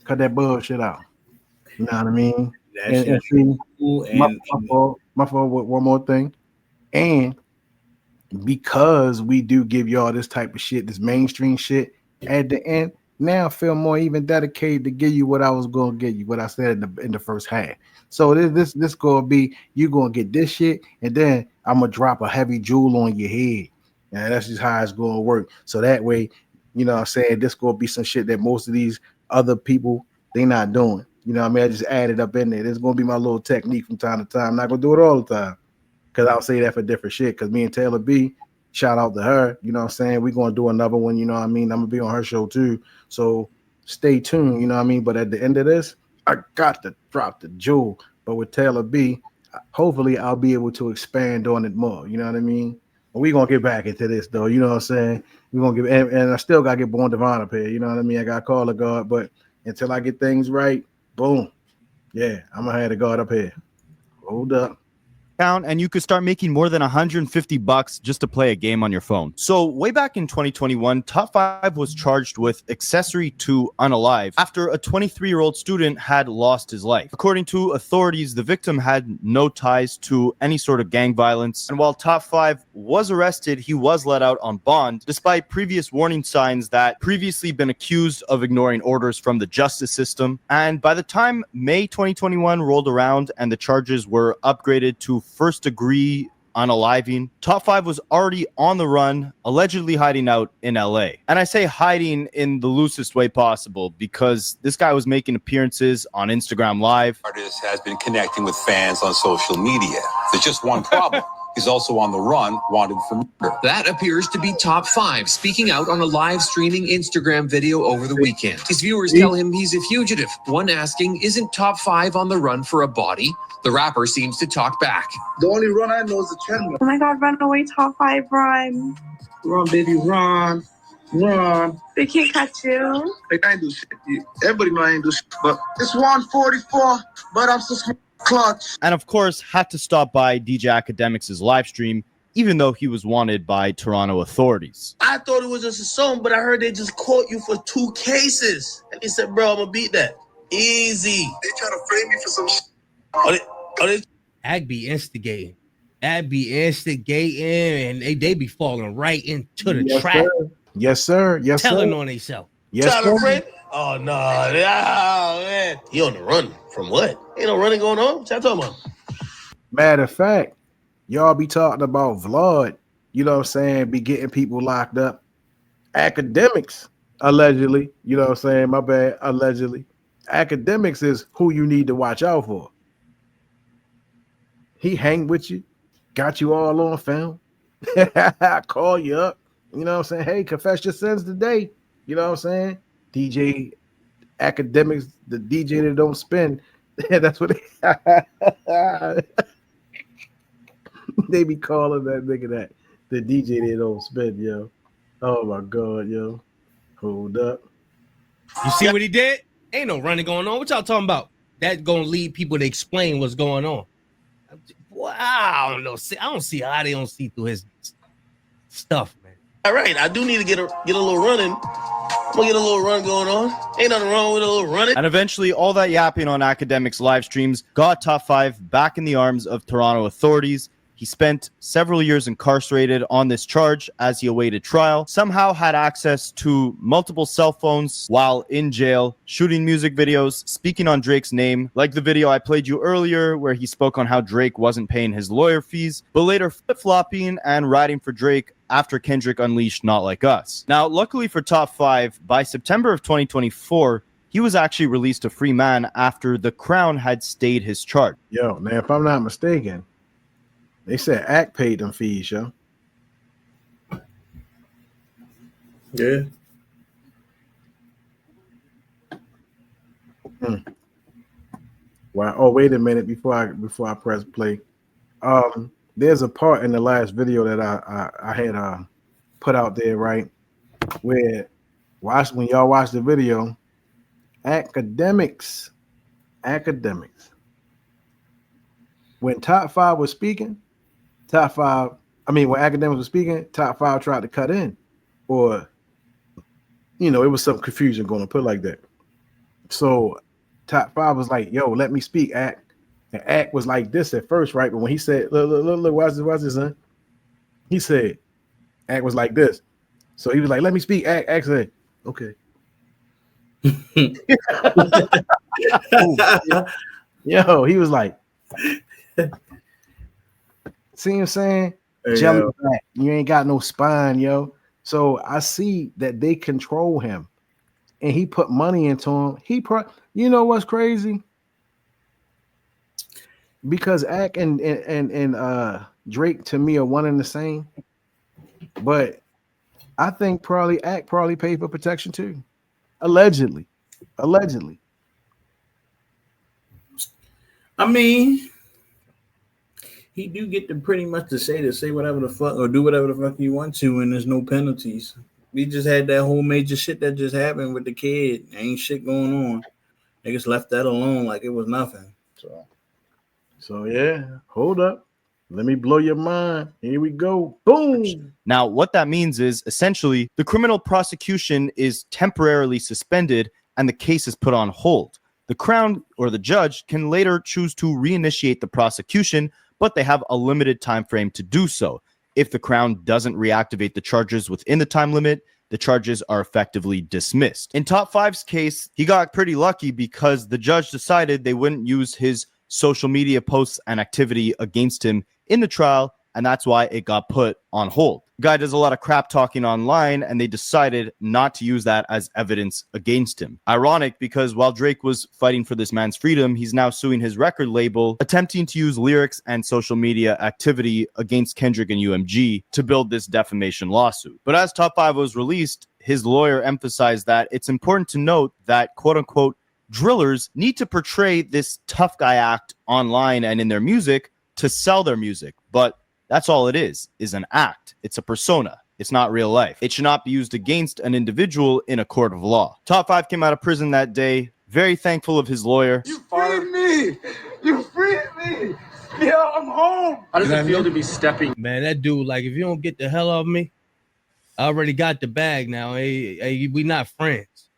[SPEAKER 3] Cut that bullshit out. You know what I mean? And see, cool my fault with one more thing. And because we do give y'all this type of shit, this mainstream shit, at the end, now I feel more even dedicated to give you what I was gonna give you, what I said in the first half. So this gonna be, you gonna get this shit, and then I'm gonna drop a heavy jewel on your head. And that's just how it's gonna work. So that way, you know what I'm saying, this gonna be some shit that most of these other people, they not doing. You know what I mean? I just added up in there. This is gonna be my little technique from time to time. I'm not gonna do it all the time, because I'll say that for different shit. Because me and Taylor B, shout out to her, you know what I'm saying? We're gonna do another one, you know what I mean? I'm gonna be on her show too. So stay tuned, you know what I mean? But at the end of this, I got to drop the jewel. But with Taylor B, hopefully I'll be able to expand on it more, you know what I mean? But we're gonna get back into this though, you know what I'm saying? We're gonna get, and I still gotta get Born Divine up here, you know what I mean? I gotta call a God, but until I get things right, boom. Yeah, I'm gonna have the God up here. Hold up.
[SPEAKER 5] And you could start making more than $150 just to play a game on your phone. So way back in 2021, Top 5 was charged with accessory to unalive after a 23-year-old student had lost his life. According to authorities, the victim had no ties to any sort of gang violence. And while Top 5 was arrested, he was let out on bond, despite previous warning signs that previously been accused of ignoring orders from the justice system. And by the time May 2021 rolled around and the charges were upgraded to first degree unaliving, Top 5 was already on the run, allegedly hiding out in LA. And I say hiding in the loosest way possible because this guy was making appearances on Instagram Live.
[SPEAKER 14] Artist has been connecting with fans on social media. There's just one problem. He's also on the run, wanted for murder.
[SPEAKER 6] That appears to be Top 5, speaking out on a live streaming Instagram video over the weekend. His viewers tell him he's a fugitive. One asking, isn't Top 5 on the run for a body? The rapper seems to talk back.
[SPEAKER 7] The only run I know is the treadmill.
[SPEAKER 15] Oh my God, run away, Top 5, run.
[SPEAKER 7] Run, baby, run. Run.
[SPEAKER 15] They can't catch you.
[SPEAKER 7] They ain't do shit. Everybody know I ain't do shit, but it's 144, but I'm so clutch.
[SPEAKER 5] And of course, had to stop by DJ Akademiks' live stream, even though he was wanted by Toronto authorities.
[SPEAKER 9] I thought it was just a song, but I heard they just caught you for 2 cases. And he said, bro, I'm gonna beat that. Easy.
[SPEAKER 7] They trying to frame me for some shit.
[SPEAKER 4] Ag be instigating. Ag be instigating, and they be falling right into the trap.
[SPEAKER 3] Sir. Yes, sir. Yes,
[SPEAKER 4] Telling
[SPEAKER 3] sir.
[SPEAKER 4] on themselves.
[SPEAKER 3] Yes,
[SPEAKER 9] Tyler
[SPEAKER 3] sir.
[SPEAKER 9] Friend? Oh, no. Oh, man. He on the run from what? Ain't no running going on. What y'all talking about?
[SPEAKER 3] Matter of fact, y'all be talking about Vlad, you know what I'm saying, be getting people locked up. Academics, allegedly, you know what I'm saying, my bad, allegedly. Academics is who you need to watch out for. He hang with you, got you all on film. I call you up, you know what I'm saying, hey, confess your sins today, you know what I'm saying. DJ Academics, the DJ that don't spin. That's what they be calling that nigga, that the DJ that don't spin, yo. Oh my god, yo. Hold up.
[SPEAKER 4] You see what he did? Ain't no running going on. What y'all talking about? That gonna lead people to explain what's going on. Well, I don't know. I don't see how they don't see through his stuff, man.
[SPEAKER 9] All right, I do need to get a little running. I'm gonna get a little run going on. Ain't nothing wrong with a little running.
[SPEAKER 5] And eventually, all that yapping on Akademiks live streams got Top 5 back in the arms of Toronto authorities. He spent several years incarcerated on this charge as he awaited trial, somehow had access to multiple cell phones while in jail, shooting music videos, speaking on Drake's name, like the video I played you earlier where he spoke on how Drake wasn't paying his lawyer fees, but later flip-flopping and riding for Drake after Kendrick unleashed Not Like Us. Now, luckily for Top 5, by September of 2024, he was actually released a free man after the Crown had stayed his charge.
[SPEAKER 3] Yo, man, if I'm not mistaken, they said Act paid them fees, yo.
[SPEAKER 12] Yeah.
[SPEAKER 3] Wow. Oh, wait a minute before I press play. There's a part in the last video that I had put out there, right? Where when y'all watch the video, Akademiks. When Top 5 was speaking, when Akademiks was speaking, Top 5 tried to cut in. Or, it was some confusion going to put it like that. So Top 5 was like, yo, let me speak, Act. And Act was like this at first, right? But when he said, look, watch this, son. He said, Act was like this. So he was like, let me speak, Act. Act said, okay. Yo, he was like, see what I'm saying?
[SPEAKER 12] Hey,
[SPEAKER 3] Jelly back. You ain't got no spine, yo. So I see that they control him, and he put money into him. You know what's crazy? Because Ack and Drake to me are one and the same, but I think Ack probably paid for protection too, allegedly.
[SPEAKER 12] I mean, he do get to pretty much to say whatever the fuck or do whatever the fuck you want to, and there's no penalties. We just had that whole major shit that just happened with the kid. Ain't shit going on. They just left that alone like it was nothing.
[SPEAKER 3] So yeah, hold up. Let me blow your mind. Here we go. Boom.
[SPEAKER 5] Now, what that means is essentially the criminal prosecution is temporarily suspended and the case is put on hold. The Crown or the judge can later choose to reinitiate the prosecution, but they have a limited time frame to do so. If the Crown doesn't reactivate the charges within the time limit, the charges are effectively dismissed. In Top 5's case, he got pretty lucky because the judge decided they wouldn't use his social media posts and activity against him in the trial, and that's why it got put on hold. The guy does a lot of crap talking online, and they decided not to use that as evidence against him. Ironic, because while Drake was fighting for this man's freedom, he's now suing his record label, attempting to use lyrics and social media activity against Kendrick and UMG to build this defamation lawsuit. But as Top 5 was released, his lawyer emphasized that it's important to note that, quote-unquote, drillers need to portray this tough guy act online and in their music to sell their music, but that's all it is an act. It's a persona. It's not real life. It should not be used against an individual in a court of law. Top 5 came out of prison that day, very thankful of his lawyer.
[SPEAKER 7] You freed me! You freed me! Yeah, I'm home!
[SPEAKER 4] How does it feel to be stepping? Man, that dude, like, if you don't get the hell off me, I already got the bag now. Hey, we not friends.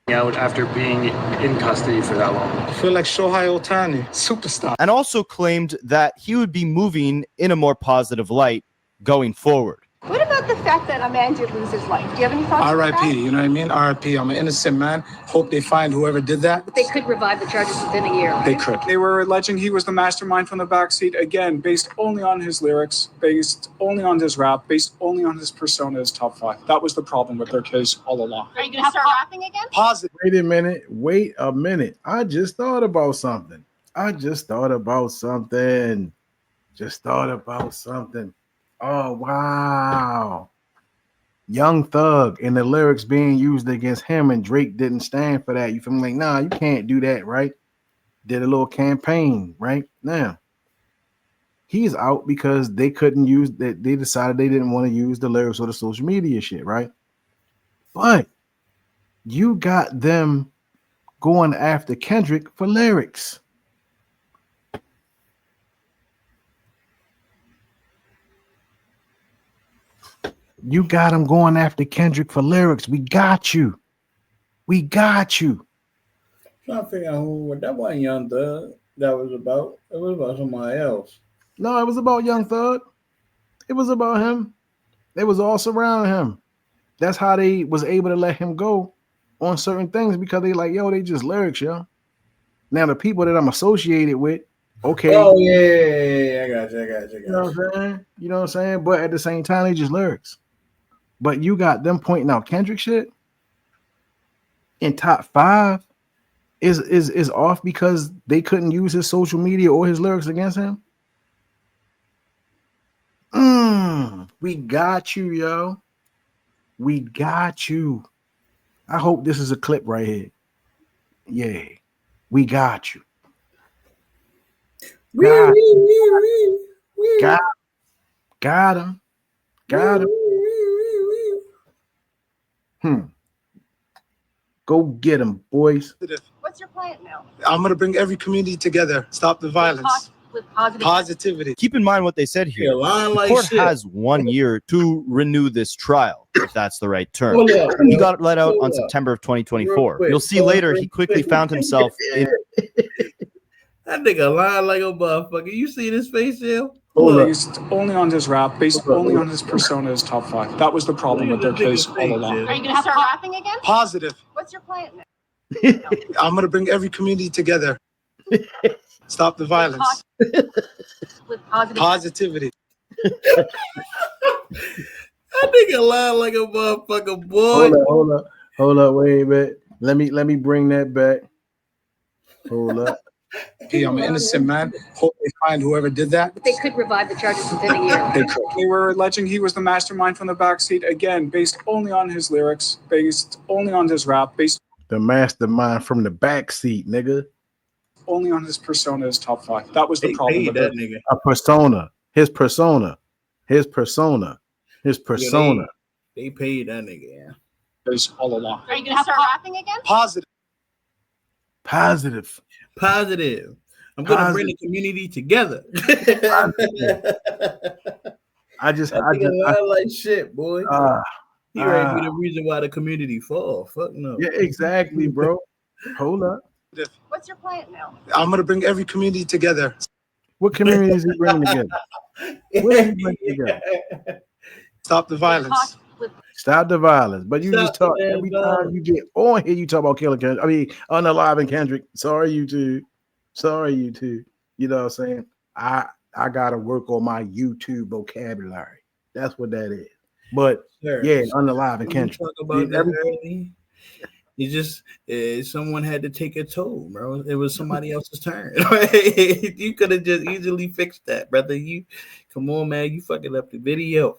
[SPEAKER 16] Out after being in custody for that long.
[SPEAKER 7] I feel like Shohei Ohtani, superstar.
[SPEAKER 5] And also claimed that he would be moving in a more positive light going forward.
[SPEAKER 17] What about about the fact that a man did lose his life? Do you have any thoughts?
[SPEAKER 16] R.I.P. You know what I mean? R.I.P. I'm an innocent man. Hope they find whoever did that.
[SPEAKER 17] But they could revive the charges within a year.
[SPEAKER 16] They could.
[SPEAKER 18] They were alleging he was the mastermind from the backseat, again, based only on his lyrics, based only on his rap, based only on his persona as top 5. That was the problem with their case all along.
[SPEAKER 17] Are you going to start rapping again?
[SPEAKER 18] Positive.
[SPEAKER 3] Wait a minute. Wait a minute. I just thought about something. Just thought about something. Oh, wow. Young Thug and the lyrics being used against him, and Drake didn't stand for that. You feel me? Like, nah, you can't do that, right? Did a little campaign, right? Now, he's out because they couldn't use that. They decided they didn't want to use the lyrics or the social media shit, right? But you got them going after Kendrick for lyrics. You got him going after Kendrick for lyrics. We got you. We got you.
[SPEAKER 12] Trying to figure out who that wasn't Young Thug that was about. It was about somebody else.
[SPEAKER 3] No, it was about Young Thug. It was about him. They was all surrounding him. That's how they was able to let him go on certain things, because they like, yo, they just lyrics, yo. Now the people that I'm associated with, okay.
[SPEAKER 12] Oh yeah, I got you.
[SPEAKER 3] You know what I'm saying? You know what I'm saying? But at the same time, they just lyrics. But you got them pointing out Kendrick shit in top 5 is off because they couldn't use his social media or his lyrics against him. We got you, yo. We got you. I hope this is a clip right here. Yeah, we got you. Got him. Go get him, boys.
[SPEAKER 17] What's your plan now?
[SPEAKER 16] I'm going to bring every community together. Stop the violence.
[SPEAKER 17] With
[SPEAKER 16] Positivity.
[SPEAKER 5] Keep in mind what they said here. The
[SPEAKER 12] like
[SPEAKER 5] court
[SPEAKER 12] shit.
[SPEAKER 5] has 1 year to renew this trial, if that's the right term.
[SPEAKER 12] Hold up,
[SPEAKER 5] He got let out
[SPEAKER 12] hold
[SPEAKER 5] on
[SPEAKER 12] up.
[SPEAKER 5] September of 2024.
[SPEAKER 12] Real quick,
[SPEAKER 5] You'll see
[SPEAKER 12] hold
[SPEAKER 5] later
[SPEAKER 12] up,
[SPEAKER 5] he quickly
[SPEAKER 12] quick.
[SPEAKER 5] found himself in.
[SPEAKER 12] That nigga lying like a motherfucker. You see this face, yo?
[SPEAKER 18] Based only on his rap, based only on his persona as top 5. That was the problem with their case all along.
[SPEAKER 17] Are you going to start rapping again?
[SPEAKER 16] Positive.
[SPEAKER 17] What's your plan now?
[SPEAKER 16] I'm going to bring every community together. Stop the violence.
[SPEAKER 17] With
[SPEAKER 16] Positivity.
[SPEAKER 12] That nigga lying like a motherfucker, boy.
[SPEAKER 3] Hold up, wait a minute. Let me bring that back. Hold up.
[SPEAKER 16] Hey, I'm an innocent man. Hope they find whoever did that.
[SPEAKER 17] But they could revive the charges within a year.
[SPEAKER 16] They could.
[SPEAKER 18] They were alleging he was the mastermind from the backseat, again, based only on his lyrics, based only on his rap, based
[SPEAKER 3] The mastermind from the backseat, nigga.
[SPEAKER 18] only on his persona as top 5. That was the
[SPEAKER 12] They
[SPEAKER 18] problem
[SPEAKER 12] paid
[SPEAKER 18] with
[SPEAKER 12] that
[SPEAKER 18] it.
[SPEAKER 12] nigga.
[SPEAKER 3] A persona. His persona.
[SPEAKER 12] They paid that nigga, yeah.
[SPEAKER 16] Case all along.
[SPEAKER 17] Are you going to start rapping again?
[SPEAKER 16] Positive.
[SPEAKER 3] Positive.
[SPEAKER 12] I'm gonna bring the community together.
[SPEAKER 3] I just
[SPEAKER 12] like shit, boy. He ready to be the
[SPEAKER 3] Ah.
[SPEAKER 12] reason why the community fall. Fuck no.
[SPEAKER 3] Yeah, exactly, bro. Hold up.
[SPEAKER 17] What's your plan now?
[SPEAKER 16] I'm going to bring every community together.
[SPEAKER 3] What community is he bringing together? What is he bringing together?
[SPEAKER 16] Stop the violence.
[SPEAKER 3] Stop the violence. But you
[SPEAKER 12] Stop
[SPEAKER 3] just talk
[SPEAKER 12] the damn
[SPEAKER 3] every
[SPEAKER 12] violence.
[SPEAKER 3] time you get on here, you talk about killing Kendrick. I mean, unaliving Kendrick. Sorry, you two. You know what I'm saying? I gotta work on my YouTube vocabulary. That's what that is. But
[SPEAKER 12] Sure.
[SPEAKER 3] yeah, unaliving
[SPEAKER 12] We
[SPEAKER 3] Kendrick.
[SPEAKER 12] talk about that early. It just someone had to take a toll, bro. It was somebody else's turn. You could have just easily fixed that, brother. You come on, man. You fucking up the video.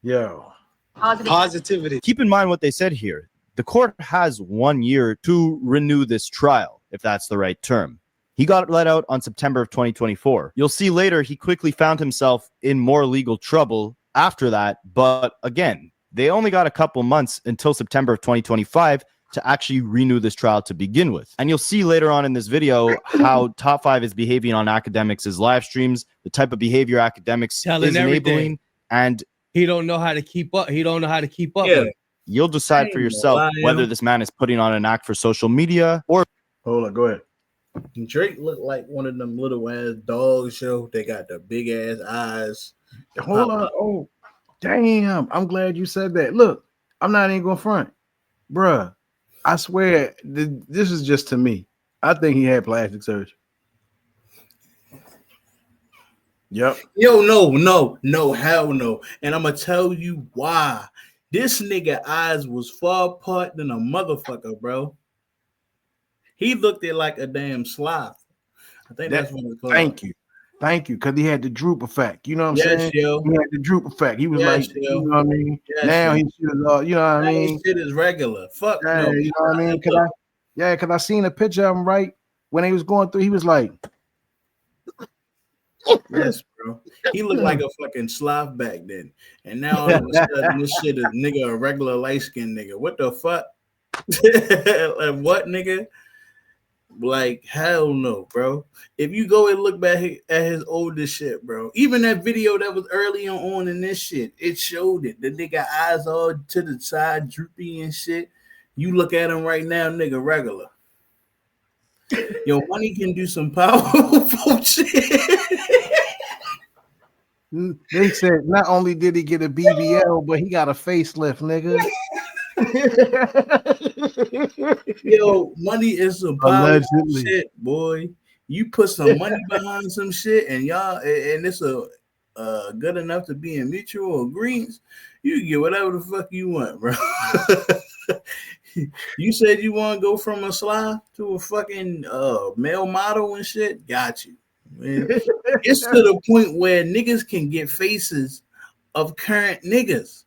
[SPEAKER 3] Yo.
[SPEAKER 16] Positivity.
[SPEAKER 5] Keep in mind what they said here. The court has 1 year to renew this trial, if that's the right term. He got let out on September of 2024. You'll see later he quickly found himself in more legal trouble after that. But again, they only got a couple months until September of 2025 to actually renew this trial to begin with. And you'll see later on in this video how Top 5 is behaving on Akademiks' live streams, the type of behavior Akademiks
[SPEAKER 4] Telling
[SPEAKER 5] is
[SPEAKER 4] everything.
[SPEAKER 5] enabling, and
[SPEAKER 4] he don't know how to keep up. He don't know how to keep up.
[SPEAKER 5] Yeah.
[SPEAKER 4] with it.
[SPEAKER 5] You'll decide for yourself whether this man is putting on an act for social media or.
[SPEAKER 3] Hold on, go ahead.
[SPEAKER 12] Drake looked like one of them little ass dogs, yo. They got the big ass eyes.
[SPEAKER 3] Hold on. Damn, I'm glad you said that. Look, I'm not even going to front. Bruh, I swear, this is just to me. I think he had plastic surgery. Yep.
[SPEAKER 12] Yo, no, hell no. And I'm gonna tell you why. This nigga eyes was far apart than a motherfucker, bro. He looked at like a damn sloth. I think that's what it's called.
[SPEAKER 3] Thank you, because he had the droop effect. You know what I'm
[SPEAKER 12] Yes,
[SPEAKER 3] saying?
[SPEAKER 12] yo.
[SPEAKER 3] He had the droop effect. He was
[SPEAKER 12] Yes,
[SPEAKER 3] like,
[SPEAKER 12] yo.
[SPEAKER 3] you know what I mean?
[SPEAKER 12] Yes,
[SPEAKER 3] now
[SPEAKER 12] yo.
[SPEAKER 3] he shit is all, you know what I
[SPEAKER 12] Now
[SPEAKER 3] mean?
[SPEAKER 12] his shit is regular. Fuck
[SPEAKER 3] Yeah,
[SPEAKER 12] no.
[SPEAKER 3] you know what I mean? Because I seen a picture of him right when he was going through. He was like,
[SPEAKER 12] yes, bro. He looked like a fucking sloth back then. And now all of a sudden, this shit is nigga a regular light skinned nigga. What the fuck? Like, what, nigga? Like, hell no, bro. If you go and look back at his oldest shit, bro, even that video that was early on in this shit, it showed it. The nigga eyes all to the side, droopy and shit. You look at him right now, nigga, regular. Yo, money can do some powerful shit.
[SPEAKER 3] they said not only did he get a BBL, but he got a facelift, nigga.
[SPEAKER 12] Yo, money is some powerful shit, boy. You put some money behind some shit, and y'all, and it's a good enough to be in mutual agreements. You can get whatever the fuck you want, bro. You said you want to go from a sloth to a fucking male model and shit. Got you. Man. It's to the point where niggas can get faces of current niggas.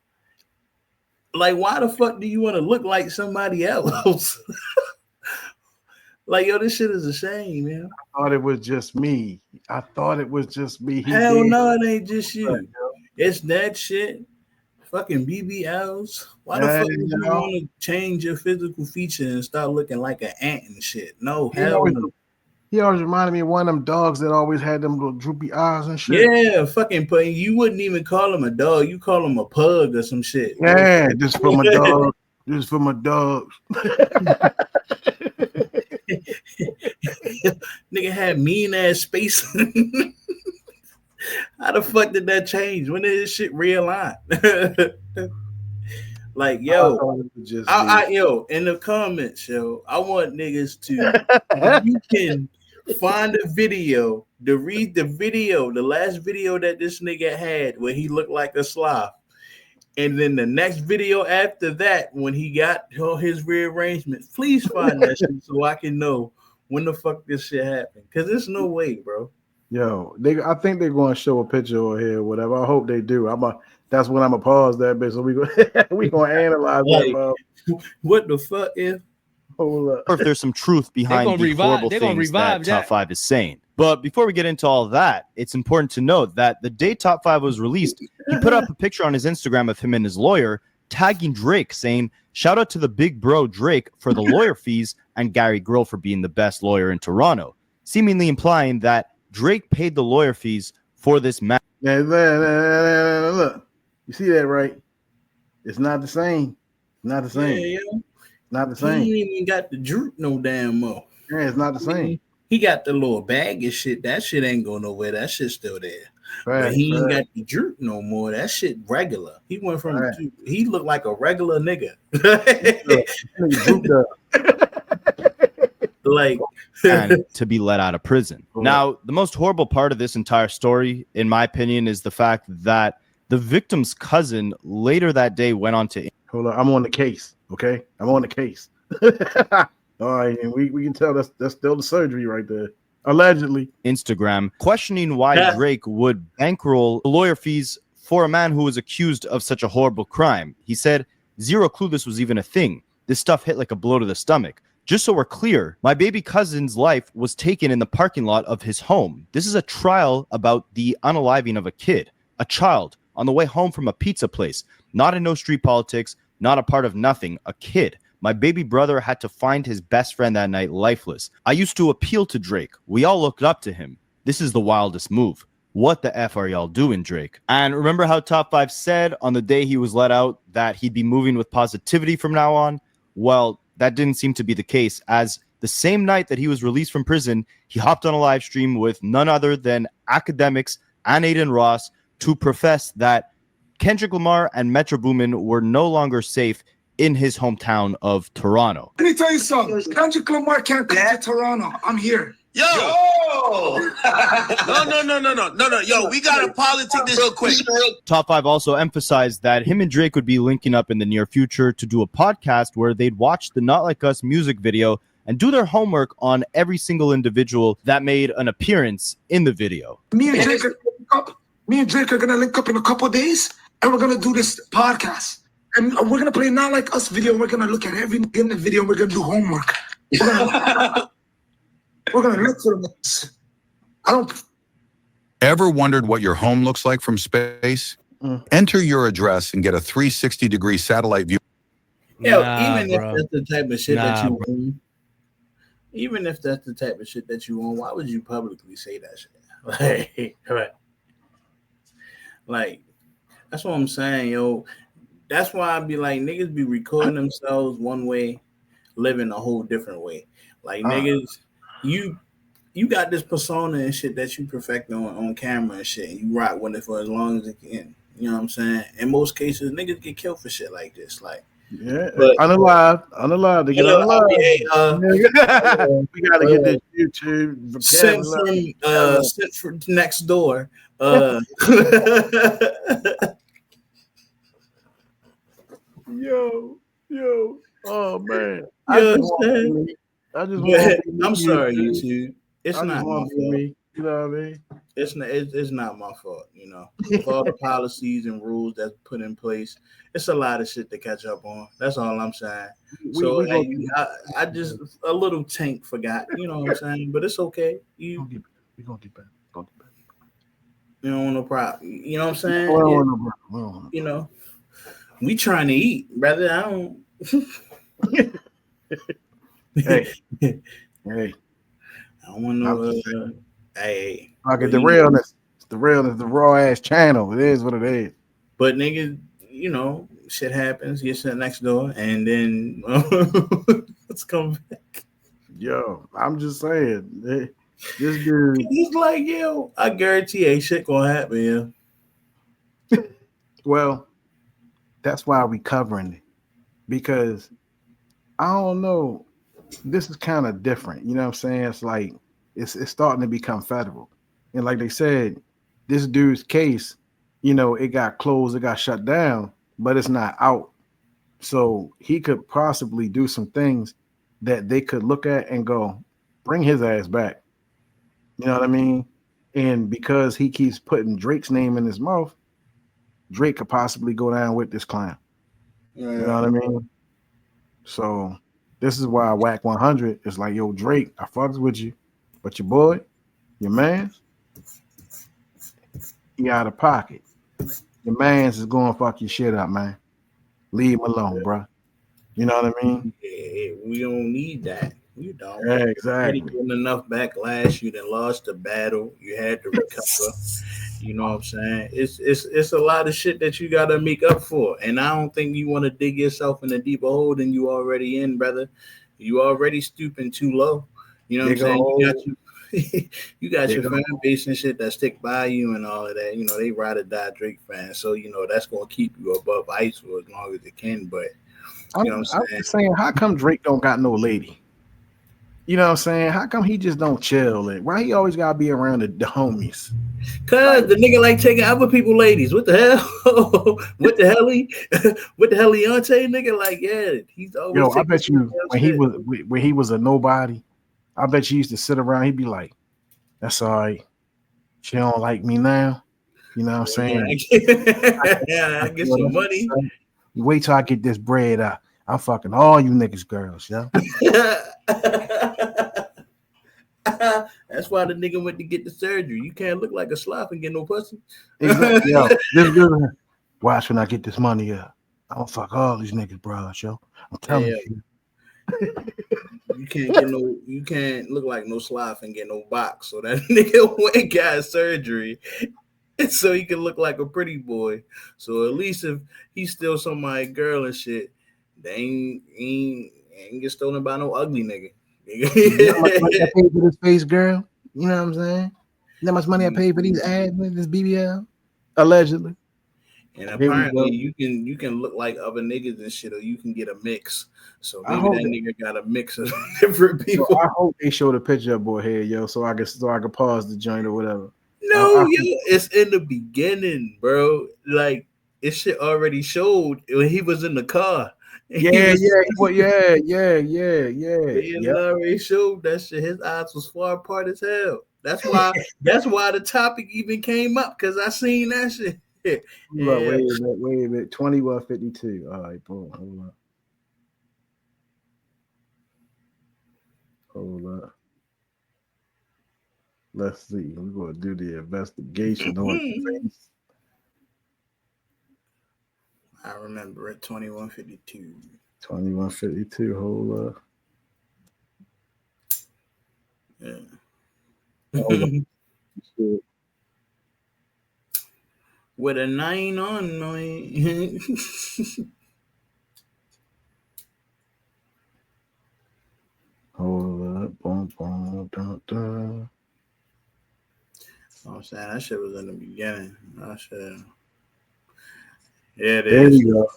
[SPEAKER 12] Like, why the fuck do you want to look like somebody else? Like, yo, this shit is a shame, man.
[SPEAKER 3] I thought it was just me. Hell
[SPEAKER 12] no, it ain't just you. It's that shit. Fucking BBLs. Why the fuck would you want to change your physical feature and start looking like an ant and shit? No, hell no.
[SPEAKER 3] He always reminded me of one of them dogs that always had them little droopy eyes and shit.
[SPEAKER 12] Yeah, fucking pug. You wouldn't even call him a dog. You call him a pug or some shit.
[SPEAKER 3] Yeah, this for my dog. This for my dogs.
[SPEAKER 12] Nigga had mean ass space. How the fuck did that change? When did this shit realign? Like, yo, yo, in the comments, yo, I want niggas to, if you can find a video, to read the video, the last video that this nigga had where he looked like a sloth. And then the next video after that, when he got his rearrangement, please find that shit so I can know when the fuck this shit happened. Because there's no way, bro.
[SPEAKER 3] Yo, I think they're going to show a picture over here or whatever. I hope they do. That's when I'm going to pause that bit. So we going to analyze that.
[SPEAKER 12] What the fuck is?
[SPEAKER 3] Hold up.
[SPEAKER 5] Or if there's some truth behind the horrible things that Top 5 is saying. But before we get into all that, it's important to note that the day Top 5 was released, he put up a picture on his Instagram of him and his lawyer, tagging Drake, saying, "Shout out to the big bro Drake for the lawyer fees and Gary Grill for being the best lawyer in Toronto," seemingly implying that Drake paid the lawyer fees for this match.
[SPEAKER 3] Yeah, look, you see that, right? It's not the same. Not the same.
[SPEAKER 12] Yeah.
[SPEAKER 3] Not the same.
[SPEAKER 12] He ain't even got the droop no damn more.
[SPEAKER 3] Yeah, it's not the same.
[SPEAKER 12] He got the little bag and shit. That shit ain't going nowhere. That shit's still there.
[SPEAKER 3] Right,
[SPEAKER 12] but he ain't got the droop no more. That shit regular. He went from he looked like a regular nigga. Like
[SPEAKER 5] and to be let out of prison. Now, the most horrible part of this entire story, in my opinion, is the fact that the victim's cousin later that day went on to.
[SPEAKER 3] Hold on, I'm on the case. Okay, I'm on the case. All right, and we can tell that's still the surgery right there. Allegedly.
[SPEAKER 5] Instagram questioning why Drake would bankroll lawyer fees for a man who was accused of such a horrible crime. He said, "Zero clue this was even a thing. This stuff hit like a blow to the stomach. Just so we're clear, my baby cousin's life was taken in the parking lot of his home. This is a trial about the unaliving of a kid, a child, on the way home from a pizza place. Not in no street politics, not a part of nothing, a kid. My baby brother had to find his best friend that night lifeless. I used to appeal to Drake. We all looked up to him. This is the wildest move. What the F are y'all doing, Drake?" And remember how Top 5 said on the day he was let out that he'd be moving with positivity from now on? Well, that didn't seem to be the case, as the same night that he was released from prison, he hopped on a live stream with none other than Akademiks and Aiden Ross to profess that Kendrick Lamar and Metro Boomin were no longer safe in his hometown of Toronto.
[SPEAKER 16] Let me tell you something. Kendrick Lamar can't come to Toronto. I'm here.
[SPEAKER 9] Yo! No. Yo, we gotta politic this real quick.
[SPEAKER 5] Top 5 also emphasized that him and Drake would be linking up in the near future to do a podcast where they'd watch the Not Like Us music video and do their homework on every single individual that made an appearance in the video.
[SPEAKER 16] Me and Drake are gonna link up in a couple of days, and we're gonna do this podcast. And we're gonna play Not Like Us video. We're gonna look at every in the video. We're gonna do homework. We're gonna look for this.
[SPEAKER 10] Ever wondered what your home looks like from space? Enter your address and get a 360-degree satellite view.
[SPEAKER 12] Yo, even if that's the type of shit that you own, even if that's the type of shit that you own, why would you publicly say that shit? Like, that's what I'm saying, yo. That's why I be like, niggas be recording themselves one way, living a whole different way. Like, niggas, you got this persona and shit that you perfect on camera and shit, and you rock with it for as long as it can. You know what I'm saying? In most cases, niggas get killed for shit like this. Like,
[SPEAKER 3] yeah, unalive to get unalive. We gotta get this YouTube
[SPEAKER 12] sent from next door.
[SPEAKER 3] Yo, oh man.
[SPEAKER 12] I'm
[SPEAKER 3] I'm
[SPEAKER 12] sorry, YouTube. It's not my fault.
[SPEAKER 3] You know what I mean?
[SPEAKER 12] It's not my fault, you know. With all the policies and rules that's put in place, it's a lot of shit to catch up on. That's all I'm saying. I just a little tank forgot, you know what I'm saying? But it's okay.
[SPEAKER 3] We're gonna get back.
[SPEAKER 12] You don't want no problem. You know what I'm saying? You know, we trying to eat, brother. I don't.
[SPEAKER 3] Hey.
[SPEAKER 12] I don't want no. Hey,
[SPEAKER 3] I get the realness. It's the realness, the raw ass channel. It is what it is.
[SPEAKER 12] But nigga, you know, shit happens. You sit next door, and then let's come back.
[SPEAKER 3] Yo, I'm just saying, this dude.
[SPEAKER 12] He's like, yo, I guarantee ain't shit gonna happen. Yeah.
[SPEAKER 3] Well, that's why we covering it, because I don't know. This is kind of different. You know what I'm saying? It's like it's starting to become federal. And like they said, this dude's case, you know, it got closed, it got shut down, but it's not out. So he could possibly do some things that they could look at and go, bring his ass back. You know what I mean? And because he keeps putting Drake's name in his mouth, Drake could possibly go down with this clown.
[SPEAKER 12] Yeah.
[SPEAKER 3] You know what I mean? So this is why Whack 100 is like, yo, Drake, I fucks with you, but your boy, your man, he out of pocket. Your man's is going to fuck your shit up, man. Leave him alone, bro. You know what I mean?
[SPEAKER 12] Yeah, we don't need that. You don't.
[SPEAKER 3] Yeah, exactly.
[SPEAKER 12] You getting enough backlash. You done lost the battle. You had to recover. You know what I'm saying? It's a lot of shit that you gotta make up for. And I don't think you want to dig yourself in a deeper hole than you already in, brother. You already stooping too low. You know what I'm saying? You got your fan base and shit that stick by you and all of that. You know, they ride or die Drake fans. So, you know, that's gonna keep you above ice for as long as it can. But you know what I'm
[SPEAKER 3] saying? How come Drake don't got no lady? You know what I'm saying? How come he just don't chill? Like, why he always gotta be around the homies?
[SPEAKER 12] Cause the nigga like taking other people ladies. What the hell? What the hell Leonte nigga? Like, yeah, he's always.
[SPEAKER 3] Yo, I bet you when he was a nobody, I bet you used to sit around. He'd be like, "That's all right. She don't like me now." You know what I'm saying?
[SPEAKER 12] Yeah, I get some money.
[SPEAKER 3] You wait till I get this bread out. I'm fucking all you niggas girls, yo.
[SPEAKER 12] That's why the nigga went to get the surgery. You can't look like a sloth and get no pussy.
[SPEAKER 3] Exactly. Yo, this good. Watch when I get this money up. I'm gonna fuck all these niggas, bro, yo. I'm telling you.
[SPEAKER 12] You can't look like no sloth and get no box. So that nigga went and got surgery. So he can look like a pretty boy. So at least if he's still somebody's girl and shit, they ain't get stolen by no ugly nigga.
[SPEAKER 3] You know how much money I paid for this face, girl? You know what I'm saying? You know how much money I paid for these ads with this BBL? Allegedly.
[SPEAKER 12] And
[SPEAKER 3] Here we
[SPEAKER 12] apparently
[SPEAKER 3] go.
[SPEAKER 12] you can look like other niggas and shit, or you can get a mix. So
[SPEAKER 3] I
[SPEAKER 12] maybe
[SPEAKER 3] hope
[SPEAKER 12] that
[SPEAKER 3] that-
[SPEAKER 12] nigga got a mix of different
[SPEAKER 3] So
[SPEAKER 12] people.
[SPEAKER 3] I hope they show the picture of boy head, yo, so I can pause the joint or whatever.
[SPEAKER 12] No, yo, it's in the beginning, bro. Like it shit already showed when he was in the car.
[SPEAKER 3] Yeah,
[SPEAKER 12] He
[SPEAKER 3] yeah.
[SPEAKER 12] already showed that shit. His eyes was far apart as hell. That's why the topic even came up, because I seen that shit.
[SPEAKER 3] Look, wait a minute. 2152. All right, boom. Hold up. Let's see. We're gonna do the investigation on the face.
[SPEAKER 12] I remember it. 2152.
[SPEAKER 3] 2152. Hold up.
[SPEAKER 12] Yeah.
[SPEAKER 3] Hold up.
[SPEAKER 12] With a 9 on me.
[SPEAKER 3] Hold up. Boom, boom, dun, dun.
[SPEAKER 12] I'm saying that shit was in the beginning. I said, yeah, it
[SPEAKER 3] There
[SPEAKER 12] is.
[SPEAKER 3] you go.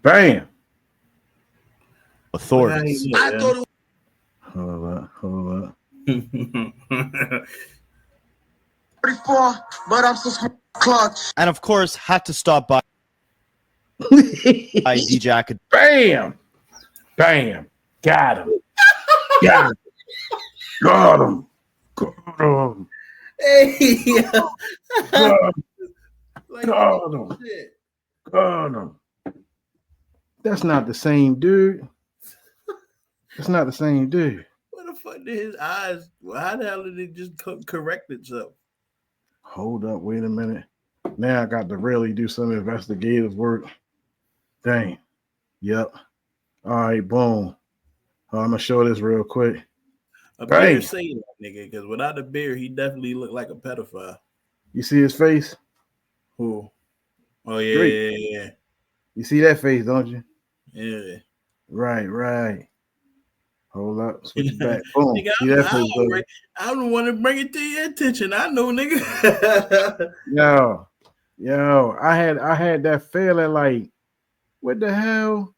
[SPEAKER 3] Bam.
[SPEAKER 5] Authorities.
[SPEAKER 12] I thought it
[SPEAKER 3] Hold up.
[SPEAKER 7] 44, but I'm so clutch.
[SPEAKER 5] And of course, had to stop by DJ Akademiks.
[SPEAKER 3] Bam. Got him. Got him.
[SPEAKER 12] Hey,
[SPEAKER 3] Got him. That's not the same dude. That's not the same dude.
[SPEAKER 12] what the fuck did his eyes? How the hell did it just correct itself?
[SPEAKER 3] Hold up, wait a minute. Now I got to really do some investigative work. Dang. Yep. All right, boom. I'm gonna show this real quick.
[SPEAKER 12] A
[SPEAKER 3] Bang.
[SPEAKER 12] beard say that nigga, because without a beard, he definitely looked like a pedophile.
[SPEAKER 3] You see his face?
[SPEAKER 12] Who? Oh yeah,
[SPEAKER 3] Drake.
[SPEAKER 12] yeah.
[SPEAKER 3] You see that face, don't you?
[SPEAKER 12] Yeah.
[SPEAKER 3] Right. Hold up, switch it back. Boom.
[SPEAKER 12] Nigga,
[SPEAKER 3] See that face,
[SPEAKER 12] I don't want to bring it to your attention. I know, nigga.
[SPEAKER 3] Yo, I had that feeling like, what the hell?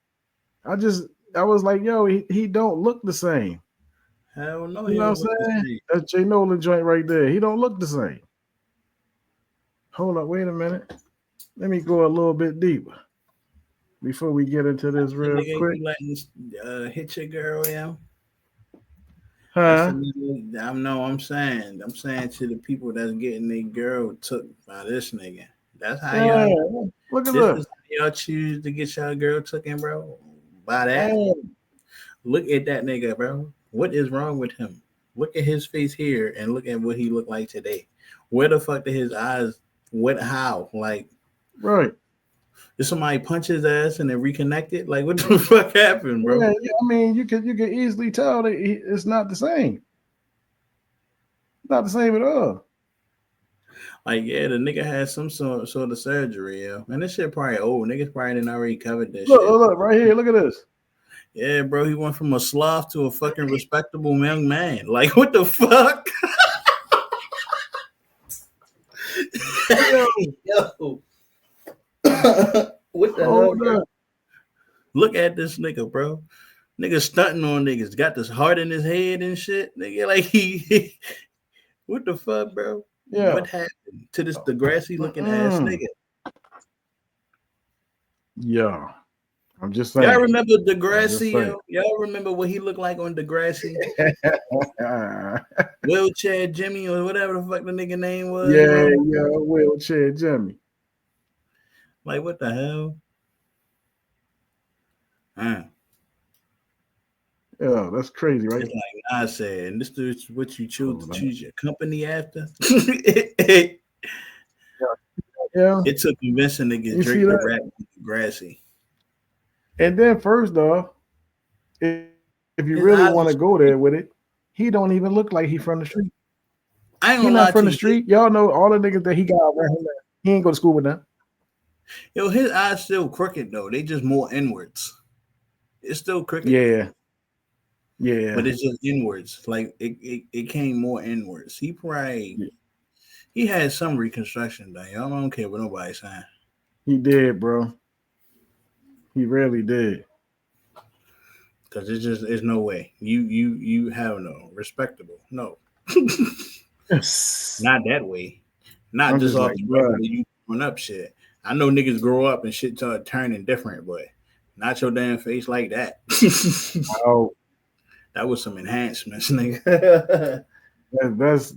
[SPEAKER 3] I was like, yo, he don't look the same.
[SPEAKER 12] Hell no.
[SPEAKER 3] You know what I'm saying? That's Jay Nolan joint right there. He don't look the same. Hold up, wait a minute. Let me go a little bit deeper before we get into this real
[SPEAKER 12] Nigga,
[SPEAKER 3] quick.
[SPEAKER 12] you letting hit your girl, yeah?
[SPEAKER 3] Huh?
[SPEAKER 12] I'm saying to the people that's getting their girl took by this nigga. That's how y'all
[SPEAKER 3] Look at
[SPEAKER 12] this
[SPEAKER 3] this.
[SPEAKER 12] is how y'all choose to get y'all girl taken, bro. By that.
[SPEAKER 3] Damn.
[SPEAKER 12] Look at that nigga, bro. What is wrong with him? Look at his face here and look at what he looked like today. Where the fuck did his eyes? How? Like,
[SPEAKER 3] right.
[SPEAKER 12] Did somebody punch his ass and then reconnect it? Like, what the fuck happened, bro?
[SPEAKER 3] Yeah, I mean, you could easily tell that it's not the same. Not the same at all.
[SPEAKER 12] Like, yeah, the nigga had some sort of surgery, yeah. Man, this shit probably old. Niggas probably didn't already covered this shit.
[SPEAKER 3] Look, right here. Look at this.
[SPEAKER 12] Yeah, bro, he went from a sloth to a fucking respectable young man. Like, what the fuck? Yo. What the hell, bro? Look at this nigga, bro. Nigga stunting on niggas. Got this heart in his head and shit. Nigga, like he what the fuck, bro?
[SPEAKER 3] Yeah.
[SPEAKER 12] What happened to this Degrassi looking ass nigga?
[SPEAKER 3] Yeah. I'm just saying.
[SPEAKER 12] Y'all remember Degrassi, yo? Y'all remember what he looked like on Degrassi? Wheelchair Jimmy or whatever the fuck the nigga name was.
[SPEAKER 3] Yeah, Wheelchair Jimmy.
[SPEAKER 12] Like, what the hell?
[SPEAKER 3] Yeah, that's crazy, right?
[SPEAKER 12] It's like I said, and this is what you choose to choose your company after.
[SPEAKER 3] Yeah.
[SPEAKER 12] It took convincing to get Drake to rap Degrassi.
[SPEAKER 3] And then first off, if you really want to go there with it, he don't even look like he from the street.
[SPEAKER 12] I ain't
[SPEAKER 3] he
[SPEAKER 12] gonna
[SPEAKER 3] not
[SPEAKER 12] lie
[SPEAKER 3] from
[SPEAKER 12] to
[SPEAKER 3] the
[SPEAKER 12] you.
[SPEAKER 3] street. Y'all know all the niggas that he got around him. He ain't go to school with them.
[SPEAKER 12] Yo, his eyes still crooked though. They just more inwards. It's still crooked.
[SPEAKER 3] Yeah.
[SPEAKER 12] But it's just inwards. Like it came more inwards. He probably He had some reconstruction done. I don't care what nobody's saying.
[SPEAKER 3] He did, bro. He really did.
[SPEAKER 12] Because there's no way. You have no respectable. No. Not that way. Not just off the regular you growing up shit. I know niggas grow up and shit start turning different, but not your damn face like that.
[SPEAKER 3] Oh,
[SPEAKER 12] that was some enhancements, nigga.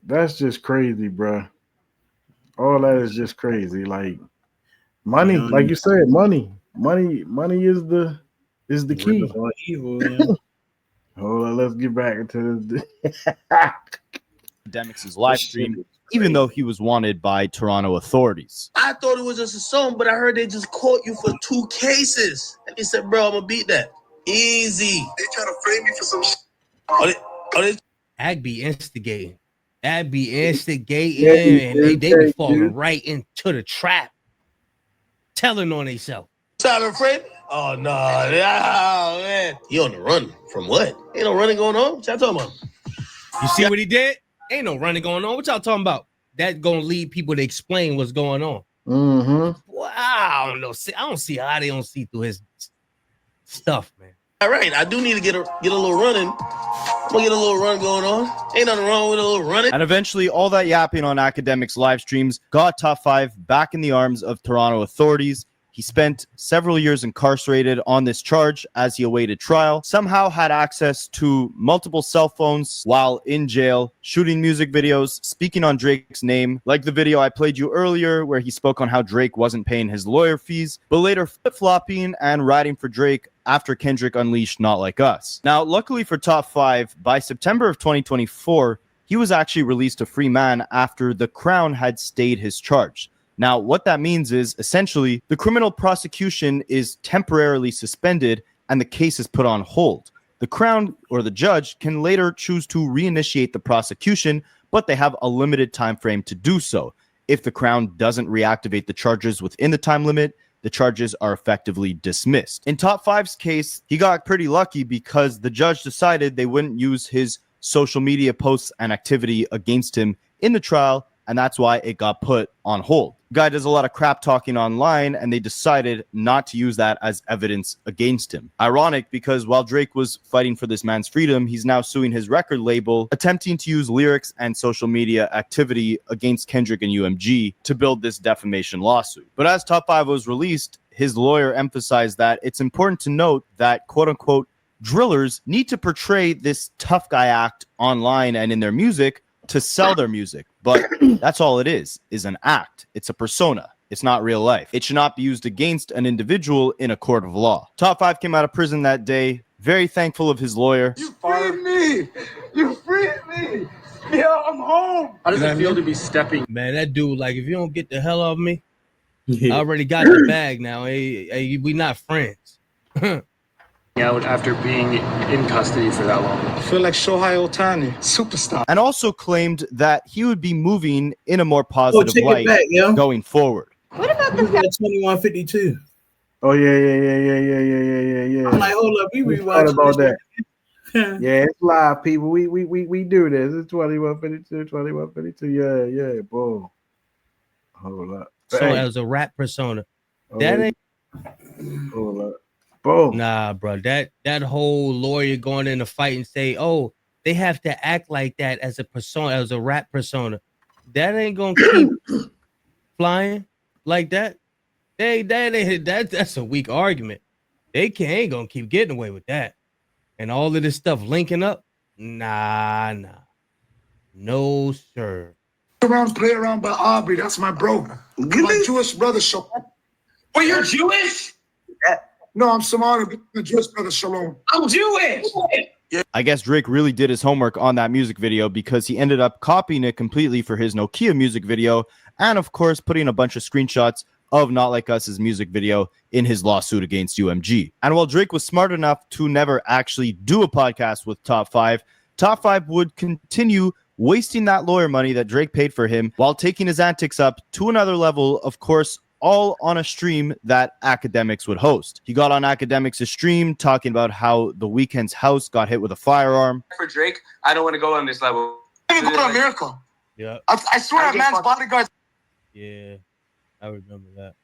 [SPEAKER 3] that's just crazy, bro. All that is just crazy. Like money, like you said, money is the key.
[SPEAKER 12] Evil, yeah.
[SPEAKER 3] Hold on, let's get back into this.
[SPEAKER 5] Akademiks' live stream, even though he was wanted by Toronto authorities.
[SPEAKER 9] I thought it was just a song, but I heard they just caught you for 2 cases. And he said, bro, I'm gonna beat that. Easy.
[SPEAKER 16] They trying to frame me for some shit.
[SPEAKER 4] Ag be instigating. Ag be instigating, and they be falling right into the trap. Telling on themselves.
[SPEAKER 9] Silent friend? Oh, no. Oh, man. He on the run. From what? Ain't no running going on. What y'all talking about?
[SPEAKER 4] You see what he did? Ain't no running going on. What y'all talking about? That gonna lead people to explain what's going on.
[SPEAKER 3] Mm-hmm.
[SPEAKER 4] Well, I don't know. I don't see how they don't see through his stuff, man.
[SPEAKER 9] All right, I do need to get a little running. I'm gonna get a little run going on. Ain't nothing wrong with a little running.
[SPEAKER 5] And eventually, all that yapping on Akademiks' live streams got Top 5 back in the arms of Toronto authorities. He spent several years incarcerated on this charge as he awaited trial, somehow had access to multiple cell phones while in jail, shooting music videos, speaking on Drake's name, like the video I played you earlier where he spoke on how Drake wasn't paying his lawyer fees, but later flip-flopping and riding for Drake after Kendrick unleashed Not Like Us. Now, luckily for Top 5, by September of 2024, he was actually released a free man after the Crown had stayed his charge. Now, what that means is, essentially, the criminal prosecution is temporarily suspended and the case is put on hold. The Crown or the judge can later choose to reinitiate the prosecution, but they have a limited time frame to do so. If the Crown doesn't reactivate the charges within the time limit, the charges are effectively dismissed. In Top 5's case, he got pretty lucky because the judge decided they wouldn't use his social media posts and activity against him in the trial, and that's why it got put on hold. Guy does a lot of crap talking online, and they decided not to use that as evidence against him. Ironic, because while Drake was fighting for this man's freedom, he's now suing his record label, attempting to use lyrics and social media activity against Kendrick and UMG to build this defamation lawsuit. But as Top 5 was released, his lawyer emphasized that it's important to note that, quote-unquote, drillers need to portray this tough guy act online and in their music to sell their music, but that's all it is an act. It's a persona. It's not real life. It should not be used against an individual in a court of law. Top 5 came out of prison that day, very thankful of his lawyer.
[SPEAKER 16] You freed me! You freed me! Yeah, I'm home!
[SPEAKER 4] How does it feel to be stepping? Man, that dude, like, if you don't get the hell off me, I already got the bag now. Hey, we not friends.
[SPEAKER 18] Out after being in custody for that long.
[SPEAKER 16] I feel like Shohei Ohtani, superstar.
[SPEAKER 5] And also claimed that he would be moving in a more positive light going forward.
[SPEAKER 12] What about the 2152?
[SPEAKER 3] Oh yeah.
[SPEAKER 12] I'm like, hold up, we
[SPEAKER 3] rewatched about that. Yeah, it's live, people. We do this. It's 2152. Yeah, boom. Hold up.
[SPEAKER 4] So as a rap persona, that ain't.
[SPEAKER 3] Hold up. Boom.
[SPEAKER 4] Nah, bro. That whole lawyer going in a fight and say, "Oh, they have to act like that as a persona, as a rap persona." That ain't gonna keep flying like that. That's a weak argument. They ain't gonna keep getting away with that. And all of this stuff linking up. Nah. No, sir.
[SPEAKER 16] Play around by Aubrey. That's my bro. My Jewish brother. Wait, you're Jewish? No, I'm Somali. My Jewish brother. Shalom. I'm Jewish.
[SPEAKER 5] I guess Drake really did his homework on that music video because he ended up copying it completely for his Nokia music video, and of course putting a bunch of screenshots of Not Like Us's music video in his lawsuit against UMG. And while Drake was smart enough to never actually do a podcast with Top 5, Top 5 would continue wasting that lawyer money that Drake paid for him while taking his antics up to another level, of course, all on a stream that Akademiks would host. He got on Akademiks' stream talking about how The Weeknd's house got hit with a firearm.
[SPEAKER 19] For Drake, I don't want to go on this level.
[SPEAKER 16] I didn't go to America.
[SPEAKER 4] Yeah.
[SPEAKER 16] I swear, a man's bodyguard.
[SPEAKER 4] Yeah, I remember that.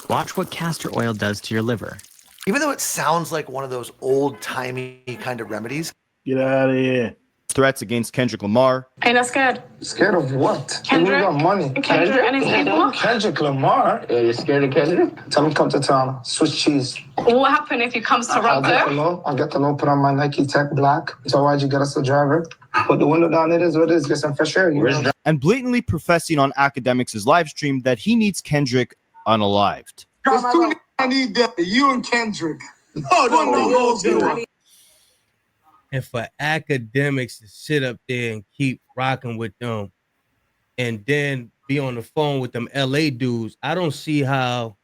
[SPEAKER 19] Watch what castor oil does to your liver.
[SPEAKER 20] Even though it sounds like one of those old-timey kind of remedies.
[SPEAKER 3] Get out of here.
[SPEAKER 5] Threats against Kendrick Lamar.
[SPEAKER 17] Ain't that scared?
[SPEAKER 16] Scared of what?
[SPEAKER 17] Kendrick?
[SPEAKER 16] We got money.
[SPEAKER 17] Kendrick and his people?
[SPEAKER 16] Kendrick Lamar? Yeah, you're scared of Kendrick? Tell him come to town. Swiss cheese.
[SPEAKER 17] What happened if he comes to run there?
[SPEAKER 16] I'll get the loan, put on my Nike Tech Black. So why'd you get us a driver? Put the window down, it is what it is. Get some fresh air.
[SPEAKER 5] And blatantly professing on Akademiks' live stream that he needs Kendrick unalived.
[SPEAKER 16] There's two niggas I need that. You and Kendrick. No.
[SPEAKER 4] And for Akademiks to sit up there and keep rocking with them and then be on the phone with them LA dudes, I don't see how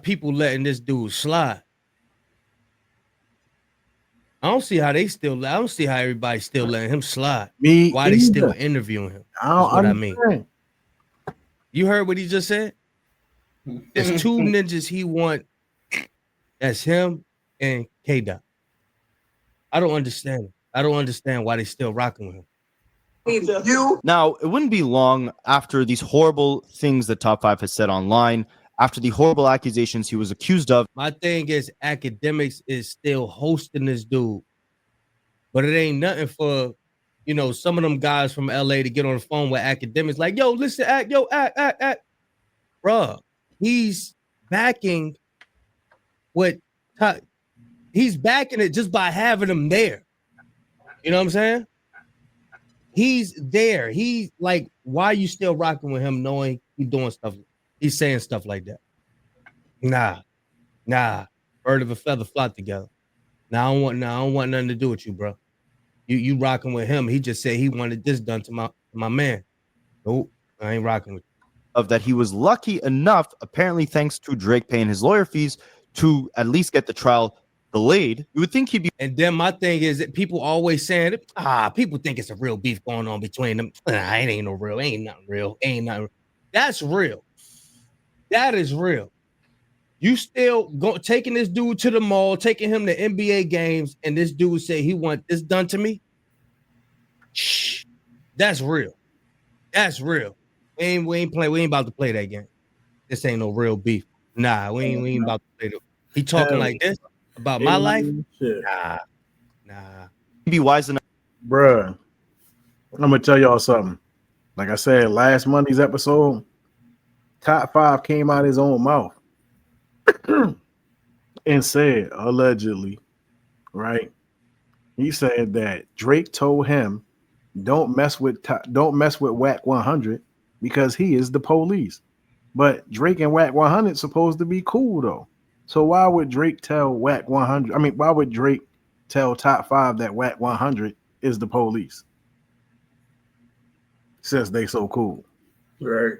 [SPEAKER 4] people letting this dude slide. I don't see how everybody's still letting him slide. Why they still interviewing him? That's what I mean. You heard what he just said? There's two ninjas he want. That's him and K-Dot. I don't understand it. I don't understand why they still rocking with him.
[SPEAKER 5] Now, it wouldn't be long after these horrible things that Top 5 has said online, after the horrible accusations he was accused of.
[SPEAKER 4] My thing is Akademiks is still hosting this dude. But it ain't nothing for, some of them guys from LA to get on the phone with Akademiks like, yo, listen, act. Bruh, he's backing he's backing it just by having him there. You know what I'm saying? He's there. He's like, why are you still rocking with him knowing he's doing stuff? He's saying stuff like that. Nah. Bird of a feather flock together. Now I don't want nothing to do with you, bro. You rocking with him. He just said he wanted this done to my man. Nope, I ain't rocking with you.
[SPEAKER 5] Of that he was lucky enough, apparently thanks to Drake paying his lawyer fees, to at least get the trial delayed. You would think he'd be.
[SPEAKER 4] And then my thing is that people always saying, people think it's a real beef going on between them. It ain't no real. Ain't nothing real. Ain't nothing. That's real. That is real. You still taking this dude to the mall, taking him to NBA games, and this dude say he want this done to me? Shh. That's real. That's real. We ain't about to play that game. This ain't no real beef. Nah, we ain't about to play that. He talking like this about my life? Nah.
[SPEAKER 5] Be wise enough.
[SPEAKER 3] Bruh, I'm gonna tell y'all something. Like I said, last Monday's episode, Top 5 came out his own mouth and said, allegedly, right? He said that Drake told him, don't mess with Whack 100 because he is the police. But Drake and Whack 100 supposed to be cool though. So why would Drake tell Whack 100? I mean, why would Drake tell Top 5 that Whack 100 is the police? Since they so cool.
[SPEAKER 12] Right.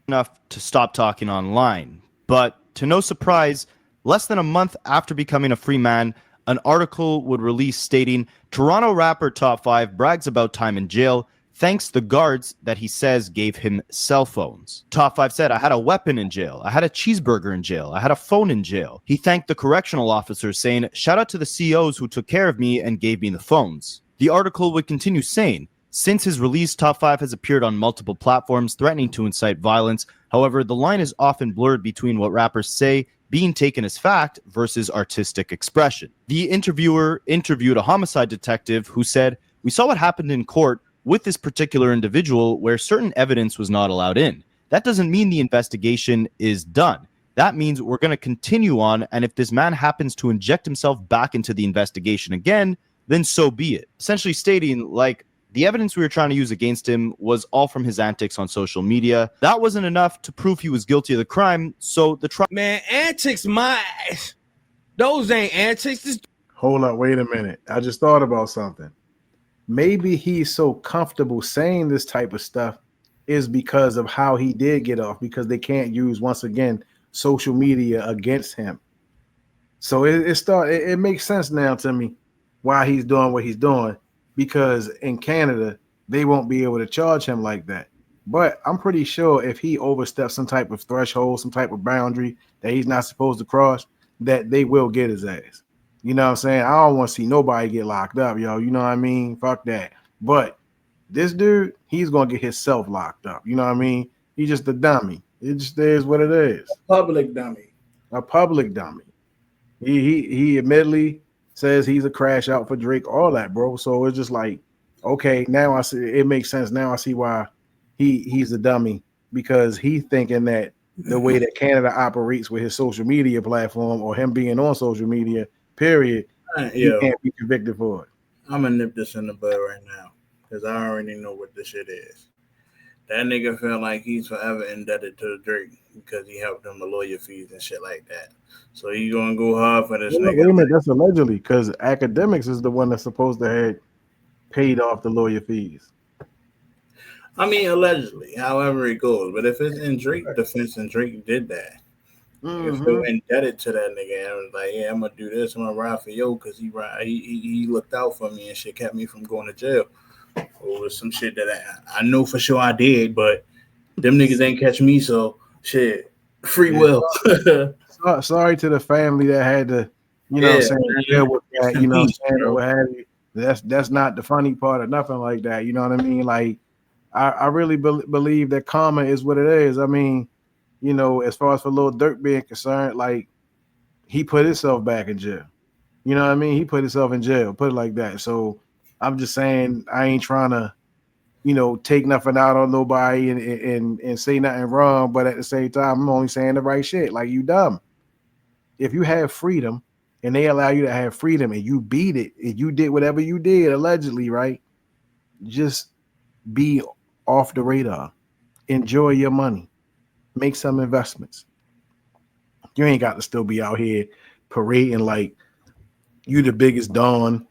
[SPEAKER 5] Enough to stop talking online. But to no surprise, less than a month after becoming a free man, an article would release stating Toronto rapper Top 5 brags about time in jail thanks the guards that he says gave him cell phones. Top 5 said, I had a weapon in jail. I had a cheeseburger in jail. I had a phone in jail. He thanked the correctional officers saying, shout out to the COs who took care of me and gave me the phones. The article would continue saying, since his release, Top 5 has appeared on multiple platforms threatening to incite violence. However, the line is often blurred between what rappers say being taken as fact versus artistic expression. The interviewer interviewed a homicide detective who said, we saw what happened in court with this particular individual where certain evidence was not allowed in. That doesn't mean the investigation is done. That means we're going to continue on, and if this man happens to inject himself back into the investigation again, then so be it. Essentially stating, like, the evidence we were trying to use against him was all from his antics on social media. That wasn't enough to prove he was guilty of the crime, so the trial...
[SPEAKER 4] Man, antics, those ain't antics.
[SPEAKER 3] Hold up, wait a minute. I just thought about something. Maybe he's so comfortable saying this type of stuff is because of how he did get off, because they can't use, once again, social media against him. So it makes sense now to me why he's doing what he's doing, because in Canada, they won't be able to charge him like that. But I'm pretty sure if he oversteps some type of threshold, some type of boundary that he's not supposed to cross, that they will get his ass. You know what I'm saying? I don't want to see nobody get locked up, yo. You know what I mean? Fuck that. But this dude, he's gonna get himself locked up. You know what I mean? He's just a dummy. It just is what it is.
[SPEAKER 12] Public dummy.
[SPEAKER 3] A public dummy. He admittedly says he's a crash out for Drake, all that, bro. So it's just like, okay, now I see it makes sense. Now I see why he's a dummy, because he's thinking that the way that Canada operates with his social media platform, or him being on social media, period, he can't be convicted for it.
[SPEAKER 12] I'm gonna nip this in the bud right now because I already know what this shit is. That nigga feel like he's forever indebted to Drake because he helped him with lawyer fees and shit like that. So he gonna go hard for this nigga.
[SPEAKER 3] Wait a minute, that's allegedly, because Akademiks is the one that's supposed to have paid off the lawyer fees.
[SPEAKER 12] I mean, allegedly, however it goes. But if it's in Drake's defense and Drake did that, you feel indebted to that nigga and was like, yeah, I'm gonna do this, I'm gonna ride for yo because he looked out for me and shit, kept me from going to jail. Or some shit that I know for sure I did, but them niggas ain't catch me, so shit, free will.
[SPEAKER 3] Sorry to the family that had to, you know what I'm saying, deal with that, you know what I'm saying, what have you. That's not the funny part or nothing like that, you know what I mean? Like, I really believe that karma is what it is. I mean, you know, as far as for Lil Durk being concerned, like, he put himself back in jail. You know what I mean? He put himself in jail, put it like that. So I'm just saying, I ain't trying to, you know, take nothing out on nobody and say nothing wrong, but at the same time, I'm only saying the right shit. Like, you dumb. If you have freedom and they allow you to have freedom and you beat it, and you did whatever you did, allegedly, right? Just be off the radar. Enjoy your money. Make some investments. You ain't got to still be out here parading like you the biggest Don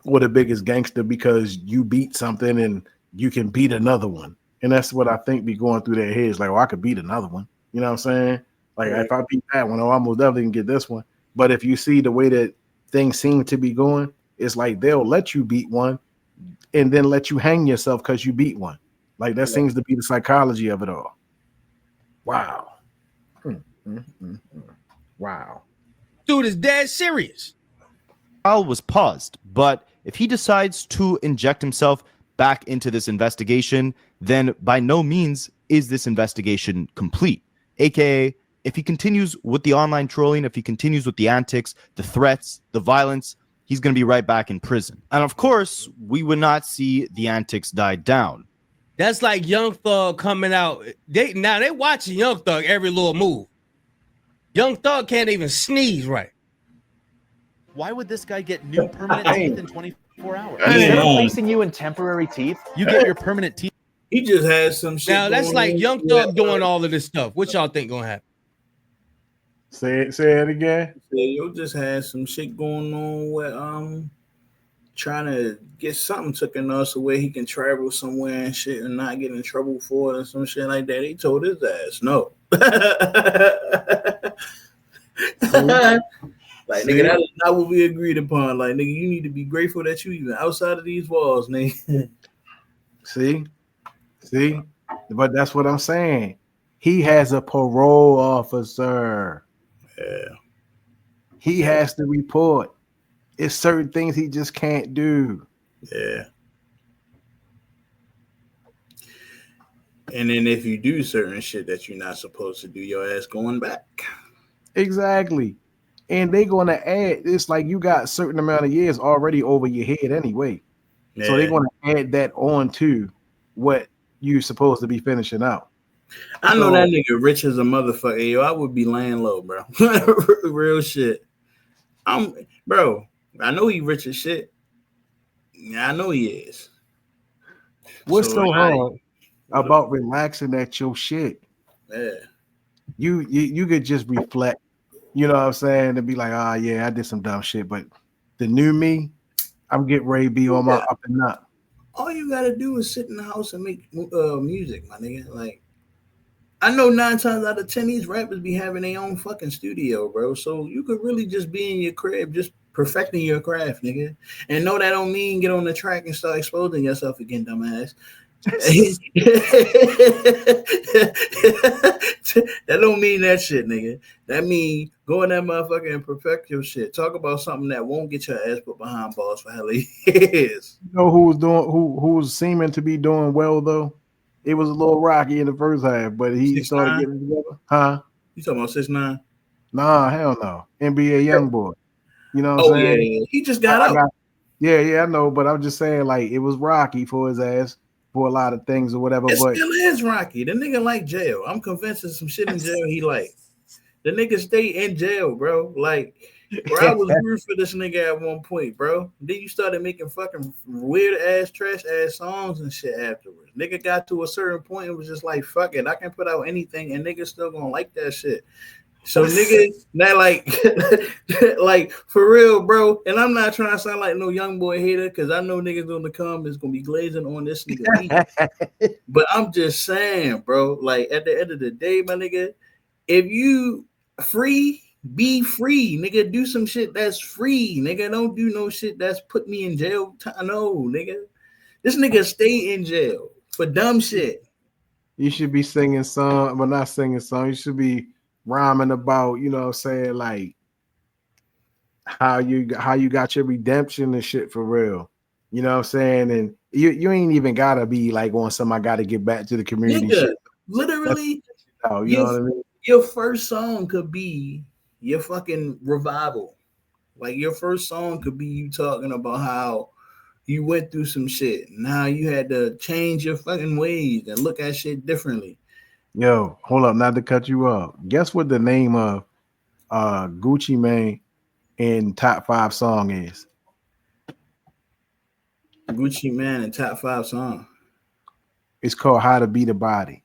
[SPEAKER 3] or the biggest gangster because you beat something and you can beat another one. And that's what I think be going through their heads. Like, oh, I could beat another one. You know what I'm saying? Like, if I beat that one, oh, I most definitely can get this one. But if you see the way that things seem to be going, it's like they'll let you beat one and then let you hang yourself because you beat one. Like, that seems to be the psychology of it all. Wow. Wow.
[SPEAKER 4] Dude is dead serious.
[SPEAKER 5] Trial was paused, but if he decides to inject himself back into this investigation, then by no means is this investigation complete. AKA, if he continues with the online trolling, if he continues with the antics, the threats, the violence, he's going to be right back in prison. And of course, we would not see the antics die down.
[SPEAKER 4] That's like Young Thug coming out. They watching Young Thug every little move. Young Thug can't even sneeze right.
[SPEAKER 21] Why would this guy get new permanent teeth in 24 hours?
[SPEAKER 12] Instead of
[SPEAKER 21] placing you in temporary teeth, you get your permanent teeth.
[SPEAKER 12] He just has some shit.
[SPEAKER 4] Now that's like Young Thug doing all of this stuff. What y'all think gonna happen?
[SPEAKER 3] Say it again.
[SPEAKER 12] You just had some shit going on with trying to get something taken off so where he can travel somewhere and shit and not get in trouble for it or some shit like that. He told his ass no. Like, nigga, that is not what we agreed upon. Like, nigga, you need to be grateful that you even outside of these walls, nigga.
[SPEAKER 3] See, but that's what I'm saying. He has a parole officer.
[SPEAKER 12] Yeah.
[SPEAKER 3] He has to report. It's certain things he just can't do.
[SPEAKER 12] Yeah. And then if you do certain shit that you're not supposed to do, your ass going back.
[SPEAKER 3] Exactly. And they're going to add, it's like you got a certain amount of years already over your head anyway. Yeah. So they're going to add that on to what you're supposed to be finishing out.
[SPEAKER 12] I know that nigga rich as a motherfucker. Yo, I would be laying low, bro. Real shit. Bro, I know he rich as shit. Yeah, I know he is.
[SPEAKER 3] What's so hard about relaxing at your shit?
[SPEAKER 12] Yeah.
[SPEAKER 3] You could just reflect. You know what I'm saying? And be like, yeah, I did some dumb shit. But the new me, I'm getting ready to be on my up and up.
[SPEAKER 12] All you got to do is sit in the house and make music, my nigga. Like, I know 9 times out of 10, these rappers be having their own fucking studio, bro. So you could really just be in your crib, just perfecting your craft, nigga. And no, that don't mean get on the track and start exposing yourself again, dumbass. That don't mean that shit, nigga. That mean go in that motherfucker and perfect your shit. Talk about something that won't get your ass put behind bars for hell years.
[SPEAKER 3] You know who was seeming to be doing well though? It was a little rocky in the first half, but he started
[SPEAKER 12] 6ix9ine?
[SPEAKER 3] getting together. Huh?
[SPEAKER 12] You talking about 6ix9ine?
[SPEAKER 3] Nah, hell no. NBA YoungBoy. You know what
[SPEAKER 12] Oh
[SPEAKER 3] I'm
[SPEAKER 12] yeah,
[SPEAKER 3] saying?
[SPEAKER 12] he just got out.
[SPEAKER 3] Yeah, I know, but I'm just saying, like, it was rocky for his ass for a lot of things or whatever.
[SPEAKER 12] It
[SPEAKER 3] But
[SPEAKER 12] still is rocky. The nigga like jail. I'm convinced there's some shit in jail he like. The nigga stay in jail, bro. Like, bro, I was rooting for this nigga at one point, bro. Then you started making fucking weird ass, trash ass songs and shit afterwards. Nigga got to a certain point and was just like, fuck it, I can put out anything and niggas still gonna like that shit. So nigga, now like, like for real, bro. And I'm not trying to sound like no young boy hater because I know niggas on the come is gonna be glazing on this nigga beat. But I'm just saying, bro. Like at the end of the day, my nigga, if you free, be free, nigga. Do some shit that's free, nigga. Don't do no shit that's put me in jail. No, nigga. This nigga stay in jail for dumb shit.
[SPEAKER 3] you should be singing song, but not singing song. You should be rhyming about, you know what I'm saying, like how you got your redemption and shit for real. You know what I'm saying? And you ain't even gotta be like on some I gotta get back to the community
[SPEAKER 12] Nigga,
[SPEAKER 3] shit.
[SPEAKER 12] literally,
[SPEAKER 3] You know what I mean?
[SPEAKER 12] Your first song could be your fucking revival. Like your first song could be you talking about how you went through some shit and how you had to change your fucking ways and look at shit differently.
[SPEAKER 3] Yo, hold up, not to cut you off. Guess what the name of Gucci Mane in top 5 song is?
[SPEAKER 12] Gucci Mane in top 5 song.
[SPEAKER 3] It's called How to Beat a Body.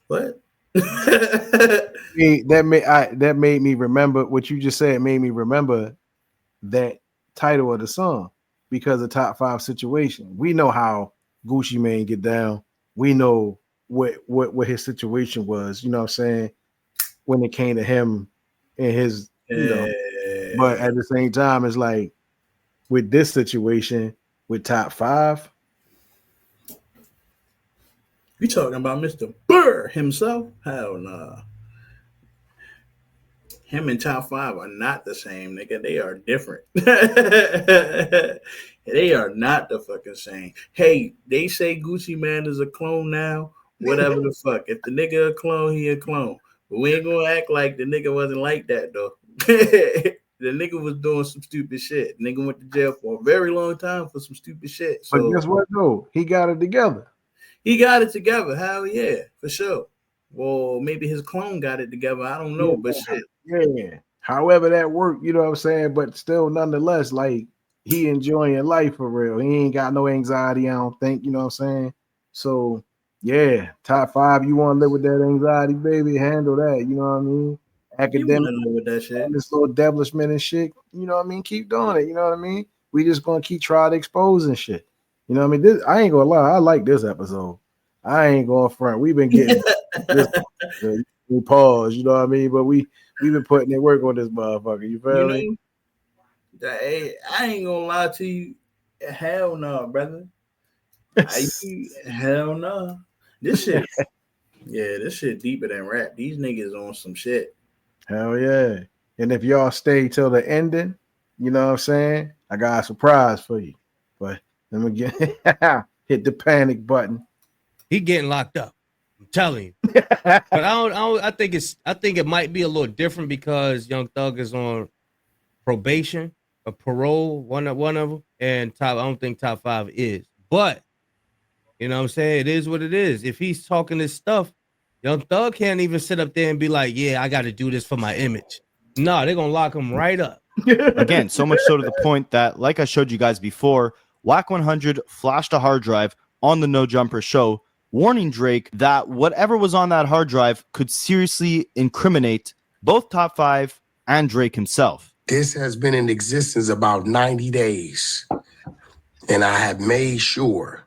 [SPEAKER 12] What?
[SPEAKER 3] that made me remember what you just said. Made me remember that title of the song because of top 5 situation. We know how Gucci Mane get down. We know what his situation was. You know what I'm saying? When it came to him and his, you know. But at the same time, it's like with this situation with top 5.
[SPEAKER 12] You talking about Mr. Burr himself? Hell nah. Him and top 5 are not the same, nigga. They are different. They are not the fucking same. Hey, they say Gucci Mane is a clone now. Whatever the fuck. If the nigga a clone, he a clone. But we ain't gonna act like the nigga wasn't like that though. The nigga was doing some stupid shit. Nigga went to jail for a very long time for some stupid shit. So
[SPEAKER 3] but guess what though? He got it together.
[SPEAKER 12] He got it together. Hell yeah, for sure. Well, maybe his clone got it together. I don't know, but shit.
[SPEAKER 3] Yeah. However that worked, you know what I'm saying? But still, nonetheless, like he enjoying life for real. He ain't got no anxiety, I don't think, you know what I'm saying? So yeah, top 5, you want to live with that anxiety, baby, handle that, you know what I mean? Academic
[SPEAKER 12] with that shit.
[SPEAKER 3] This little establishment and shit, you know what I mean? Keep doing it, you know what I mean? We just gonna keep trying to expose and shit. You know what I mean? This, I ain't gonna lie, I like this episode. I ain't going front. We've been getting this we pause, you know what I mean? But we've been putting in work on this motherfucker. You feel me?
[SPEAKER 12] I ain't gonna lie to you. Hell no, brother. Hell no. This shit, yeah, this shit deeper than rap. These niggas on some shit.
[SPEAKER 3] Hell yeah. And if y'all stay till the ending, you know what I'm saying? I got a surprise for you. But let me get hit the panic button.
[SPEAKER 4] He getting locked up. I'm telling you. But I think it might be a little different because Young Thug is on probation or parole, one of them, and I don't think top 5 is. But you know what I'm saying? It is what it is. If he's talking this stuff, Young Thug can't even sit up there and be like, yeah, I got to do this for my image. No, they're going to lock him right up.
[SPEAKER 5] Again, so much so to the point that, like I showed you guys before, Whack 100 flashed a hard drive on the No Jumper show, warning Drake that whatever was on that hard drive could seriously incriminate both top 5 and Drake himself.
[SPEAKER 11] This has been in existence about 90 days, and I have made sure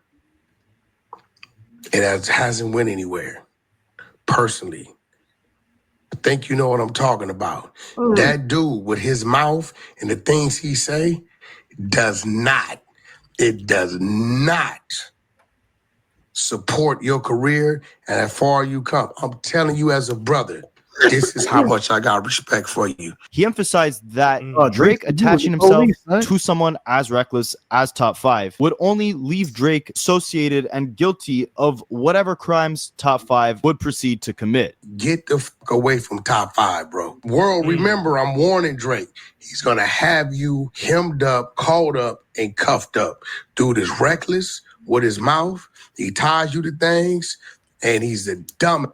[SPEAKER 11] it hasn't went anywhere, personally. I think you know what I'm talking about. That dude with his mouth and the things he say, does not, it does not support your career and how far you come. I'm telling you as a brother, this is how much I got respect for you.
[SPEAKER 5] He emphasized that
[SPEAKER 3] Oh,
[SPEAKER 5] Drake
[SPEAKER 3] Drake's
[SPEAKER 5] attaching
[SPEAKER 3] the
[SPEAKER 5] himself
[SPEAKER 3] police, son.
[SPEAKER 5] to someone as reckless as Top 5 would only leave Drake associated and guilty of whatever crimes Top 5 would proceed to commit.
[SPEAKER 11] Get the fuck away from Top 5, bro. World, remember, I'm warning Drake. He's gonna have you hemmed up, caught up, and cuffed up. Dude is reckless with his mouth. He ties you to things, and he's a dumb.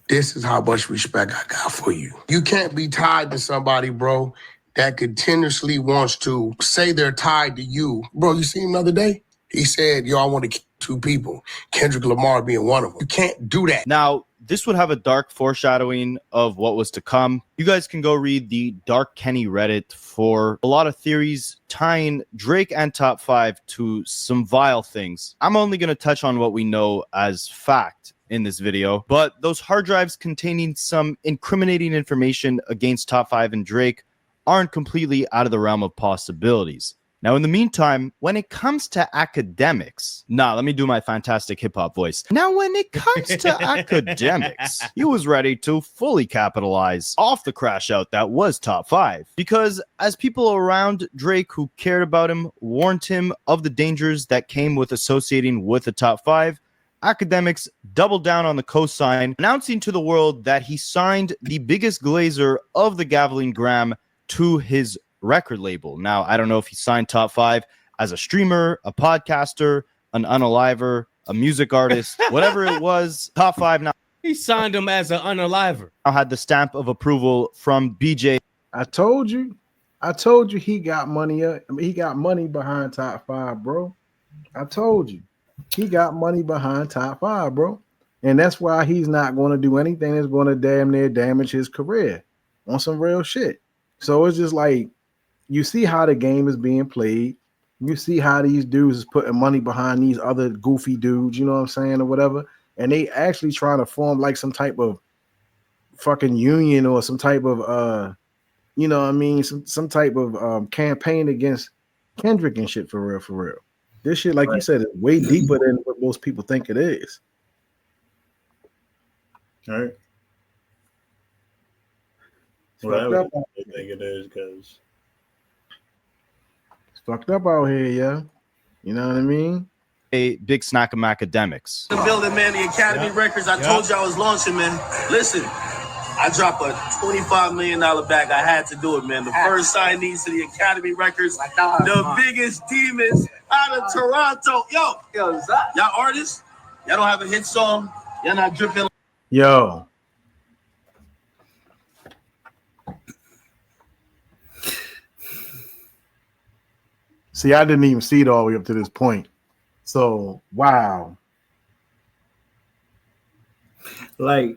[SPEAKER 11] This is how much respect I got for you. You can't be tied to somebody, bro, that continuously wants to say they're tied to you. Bro, you seen him the other day? He said, yo, I want to kill 2 people. Kendrick Lamar being one of them. You can't do that.
[SPEAKER 5] Now, this would have a dark foreshadowing of what was to come. You guys can go read the Dark Kenny Reddit for a lot of theories tying Drake and Top 5 to some vile things. I'm only going to touch on what we know as fact in this video, but those hard drives containing some incriminating information against Top 5 and Drake aren't completely out of the realm of possibilities. Now, in the meantime, when it comes to Akademiks, let me do my fantastic hip-hop voice. Now, when it comes to Akademiks, he was ready to fully capitalize off the crash out that was Top 5. Because as people around Drake who cared about him warned him of the dangers that came with associating with the Top 5, Akademiks doubled down on the cosign, announcing to the world that he signed the biggest glazer of the Gavilan Gram to his record label. Now, I don't know if he signed Top 5 as a streamer, a podcaster, an unaliver, a music artist, whatever it was. Top 5 now.
[SPEAKER 4] He signed him as an unaliver.
[SPEAKER 5] Now had the stamp of approval from BJ.
[SPEAKER 3] I told you he got money. He got money behind Top 5, bro. I told you. He got money behind Top 5, bro. And that's why he's not going to do anything that's going to damn near damage his career on some real shit. So it's just like, you see how the game is being played. You see how these dudes is putting money behind these other goofy dudes, you know what I'm saying, or whatever. And they actually trying to form like some type of fucking union or some type of, you know what I mean, some type of campaign against Kendrick and shit, for real. This shit, like you said, is way deeper than what most people think it is.
[SPEAKER 12] All right. Well, I think it is because
[SPEAKER 3] it's fucked up out here, yeah. You know what I mean?
[SPEAKER 5] A big snack of Akademiks.
[SPEAKER 9] The building, man, the Academy Records. I told you I was launching, man. Listen, I dropped a $25 million bag. I had to do it, man. The first signees to the Academy Records, the biggest demons out of Toronto. Yo, y'all artists, y'all don't have a hit song. Y'all not dripping.
[SPEAKER 3] Yo. See, I didn't even see it all the way up to this point. So, wow.
[SPEAKER 12] Like,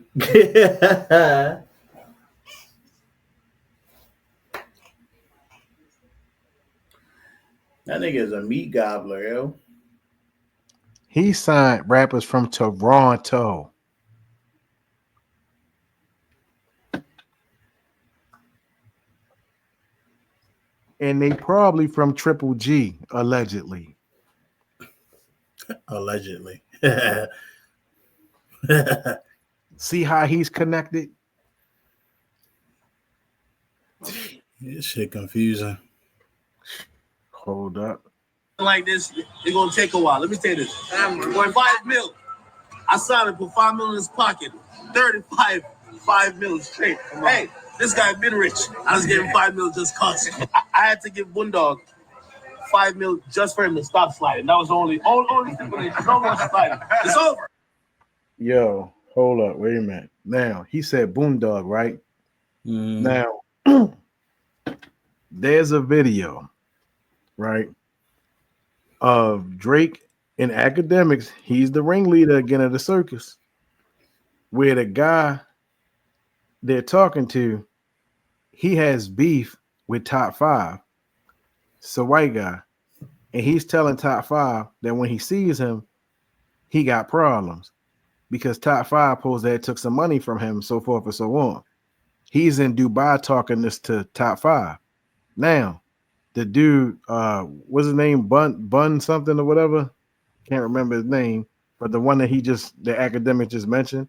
[SPEAKER 2] That nigga is a meat gobbler, yo.
[SPEAKER 3] He signed rappers from Toronto. And they probably from Triple G, allegedly.
[SPEAKER 12] Allegedly.
[SPEAKER 3] See how he's connected?
[SPEAKER 12] This shit confusing.
[SPEAKER 3] Hold up.
[SPEAKER 9] Like this, it's gonna take a while. Let me tell you this. For 5 mil, I signed him for 5 mil in his pocket. 5 mil straight. Hey, this guy been rich. I just gave him 5 mil just cause. I had to give Boondog 5 mil just for him to stop sliding. That was only stipulation. No more sliding. It's over.
[SPEAKER 3] Yo, hold up. Wait a minute. Now, he said Boondog, right? Now, there's a video, right, of Drake and Akademiks. He's the ringleader again of the circus, where the guy they're talking to, he has beef with Top 5. It's a white guy. And he's telling Top 5 that when he sees him, he got problems because Top 5 posed that took some money from him, so forth and so on. He's in Dubai talking this to Top 5. Now, the dude, what's his name? Bun something or whatever. Can't remember his name, but the one that the academic just mentioned,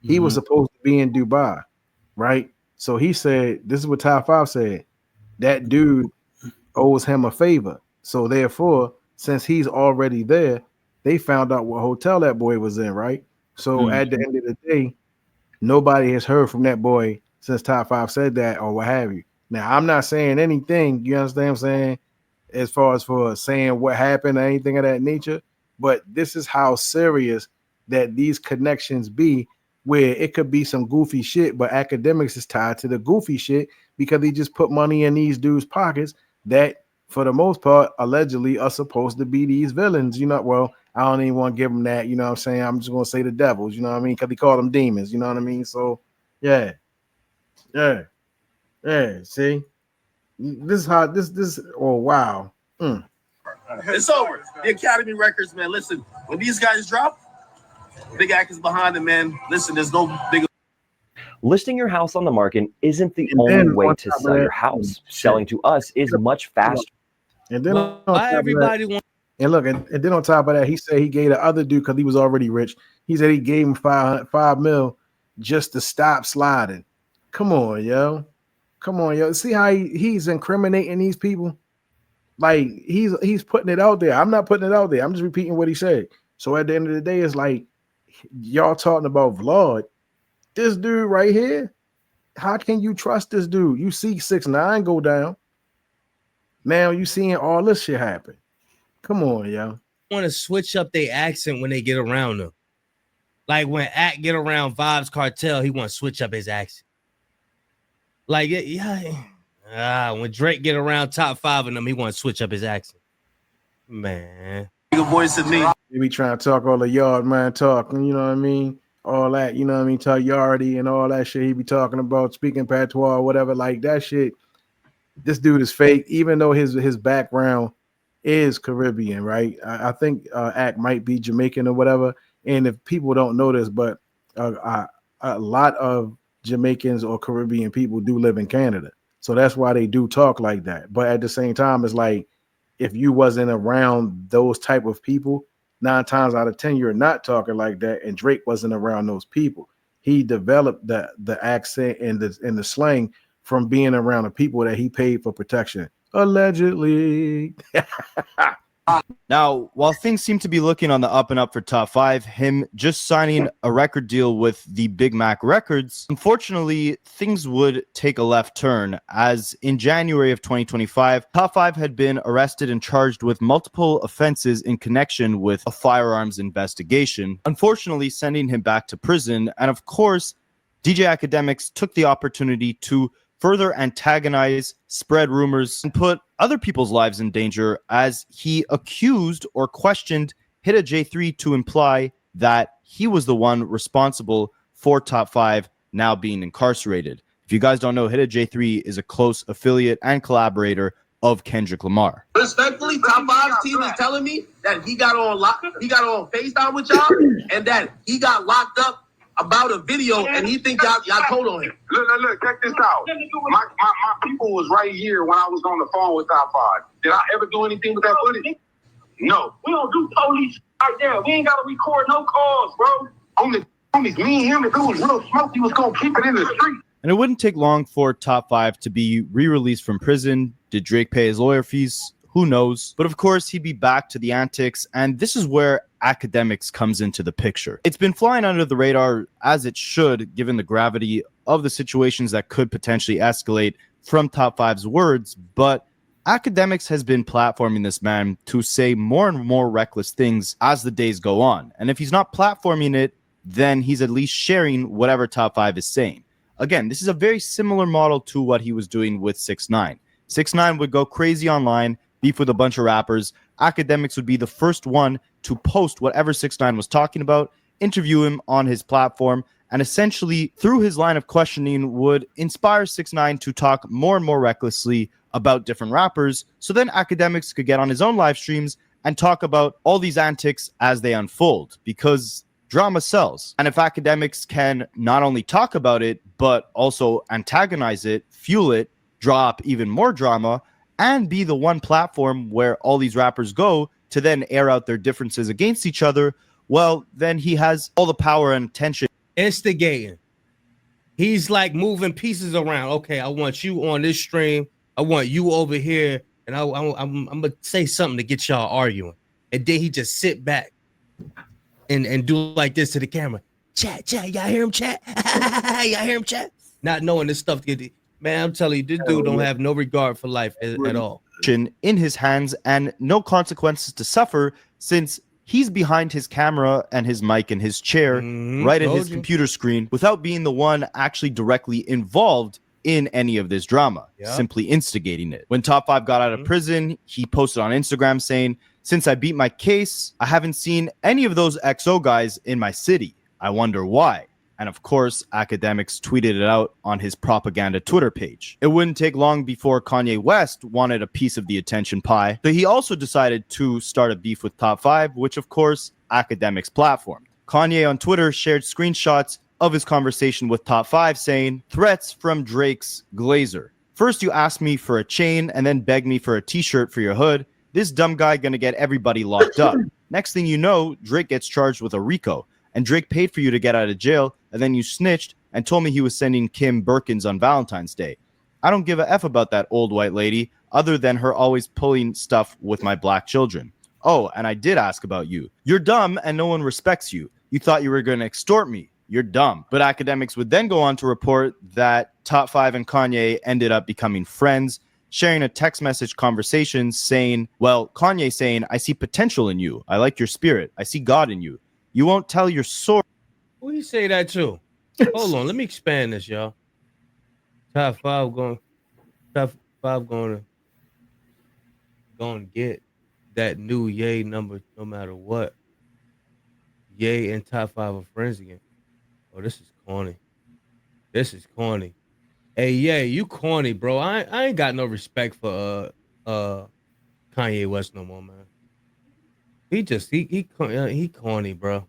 [SPEAKER 3] he was supposed to be in Dubai, right? So he said, this is what Top 5 said, that dude owes him a favor. So therefore, since he's already there, they found out what hotel that boy was in, right? So at the end of the day, nobody has heard from that boy since Top 5 said that or what have you. Now, I'm not saying anything, you understand what I'm saying, as far as for saying what happened or anything of that nature, but this is how serious that these connections be, where it could be some goofy shit, but Akademiks is tied to the goofy shit because he just put money in these dudes' pockets that, for the most part, allegedly are supposed to be these villains. You know, well, I don't even want to give them that. You know what I'm saying? I'm just going to say the devils. You know what I mean? Because he called them demons. You know what I mean? So, yeah. See, this is how this. Oh, wow.
[SPEAKER 9] It's over. The Academy Records, man. Listen, when these guys drop, Big Ack is behind them, man. Listen, there's no big.
[SPEAKER 1] Listing your house on the market isn't the only way to sell your house. Selling to us is much faster.
[SPEAKER 3] And then and then on top of that, he said he gave the other dude, because he was already rich, he said he gave him $5 million just to stop sliding. Come on, yo. See how he's incriminating these people? Like he's putting it out there. I'm not putting it out there. I'm just repeating what he said. So at the end of the day, it's like y'all talking about Vlad. This dude right here, how can you trust this dude? You see 6ix9ine go down. Now you seeing all this shit happen. Come on, yo.
[SPEAKER 4] Want to switch up their accent when they get around them. Like when Act get around Vibes Cartel, he want to switch up his accent. Like, when Drake get around Top 5 of them, he want to switch up his accent. Man.
[SPEAKER 9] Bigger voice than me.
[SPEAKER 3] They be trying to talk all the yard man talk, you know what I mean? All that, you know what I mean? Tell Yardy and all that shit he be talking about, speaking patois or whatever, like that shit. This dude is fake, even though his background is Caribbean, right? I think Act might be Jamaican or whatever. And if people don't know this, but a lot of Jamaicans or Caribbean people do live in Canada. So that's why they do talk like that. But at the same time, it's like, if you wasn't around those type of people, 9 times out of 10, you're not talking like that. And Drake wasn't around those people. He developed the accent and the slang from being around the people that he paid for protection. Allegedly.
[SPEAKER 5] Now, while things seem to be looking on the up and up for Top 5, him just signing a record deal with the Big Mac Records, unfortunately, things would take a left turn, as in January of 2025, Top 5 had been arrested and charged with multiple offenses in connection with a firearms investigation, unfortunately sending him back to prison. And of course, DJ Akademiks took the opportunity to further antagonize, spread rumors, and put other people's lives in danger, as he accused or questioned Hidda J3 to imply that he was the one responsible for Top 5 now being incarcerated. If you guys don't know, Hidda J3 is a close affiliate and collaborator of Kendrick Lamar.
[SPEAKER 9] Respectfully, Top 5 team is telling me that he got on FaceTime with y'all and that he got locked up about a video, and he think y'all told on him.
[SPEAKER 8] Look, check this out. My people was right here when I was on the phone with Top 5. Did I ever do anything with that footage? No. We don't do police right there. We ain't got to record no calls, bro. Only me and him, if it was real smoke, he was going to keep it in the street.
[SPEAKER 5] And it wouldn't take long for Top 5 to be re-released from prison. Did Drake pay his lawyer fees? Who knows? But of course, he'd be back to the antics, and this is where Akademiks comes into the picture. It's been flying under the radar, as it should, given the gravity of the situations that could potentially escalate from Top 5's words, but Akademiks has been platforming this man to say more and more reckless things as the days go on. And if he's not platforming it, then he's at least sharing whatever Top 5 is saying. Again, this is a very similar model to what he was doing with 6ix9ine. 6ix9ine would go crazy online, beef with a bunch of rappers. Akademiks would be the first one to post whatever 6ix9ine was talking about, interview him on his platform, and essentially, through his line of questioning, would inspire 6ix9ine to talk more and more recklessly about different rappers, so then Akademiks could get on his own live streams and talk about all these antics as they unfold, because drama sells. And if Akademiks can not only talk about it, but also antagonize it, fuel it, draw up even more drama, and be the one platform where all these rappers go to then air out their differences against each other, well, then he has all the power and attention.
[SPEAKER 4] Instigating. He's like moving pieces around. Okay, I want you on this stream. I want you over here. And I'm going to say something to get y'all arguing. And then he just sit back and do like this to the camera. Chat, y'all hear him chat? Y'all hear him chat? Not knowing this stuff. Man, I'm telling you, this dude don't have no regard for life at all.
[SPEAKER 5] In his hands and no consequences to suffer, since he's behind his camera and his mic and his chair, right at his computer screen, without being the one actually directly involved in any of this drama, simply instigating it. When Top 5 got out of prison, he posted on Instagram saying, "Since I beat my case, I haven't seen any of those XO guys in my city. I wonder why." And of course, Akademiks tweeted it out on his propaganda Twitter page. It wouldn't take long before Kanye West wanted a piece of the attention pie, so he also decided to start a beef with Top 5, which of course Akademiks platformed. Kanye on Twitter shared screenshots of his conversation with Top 5 saying, "Threats from Drake's Glazer. First you asked me for a chain and then begged me for a t-shirt for your hood. This dumb guy gonna get everybody locked up. Next thing you know, Drake gets charged with a RICO. And Drake paid for you to get out of jail, and then you snitched and told me he was sending Kim Birkins on Valentine's Day. I don't give a F about that old white lady, other than her always pulling stuff with my black children. Oh, and I did ask about you. You're dumb and no one respects you. You thought you were going to extort me. You're dumb." But Akademiks would then go on to report that Top 5 and Kanye ended up becoming friends, sharing a text message conversation saying, well, Kanye saying, "I see potential in you. I like your spirit. I see God in you. You won't tell your story."
[SPEAKER 4] Who you say that to? Hold on, let me expand this, y'all. Top 5 going to get that new Ye number no matter what. Ye and Top 5 are friends again. Oh, this is corny. This is corny. Hey, Ye, you corny, bro. I ain't got no respect for Kanye West no more, man. He corny, bro.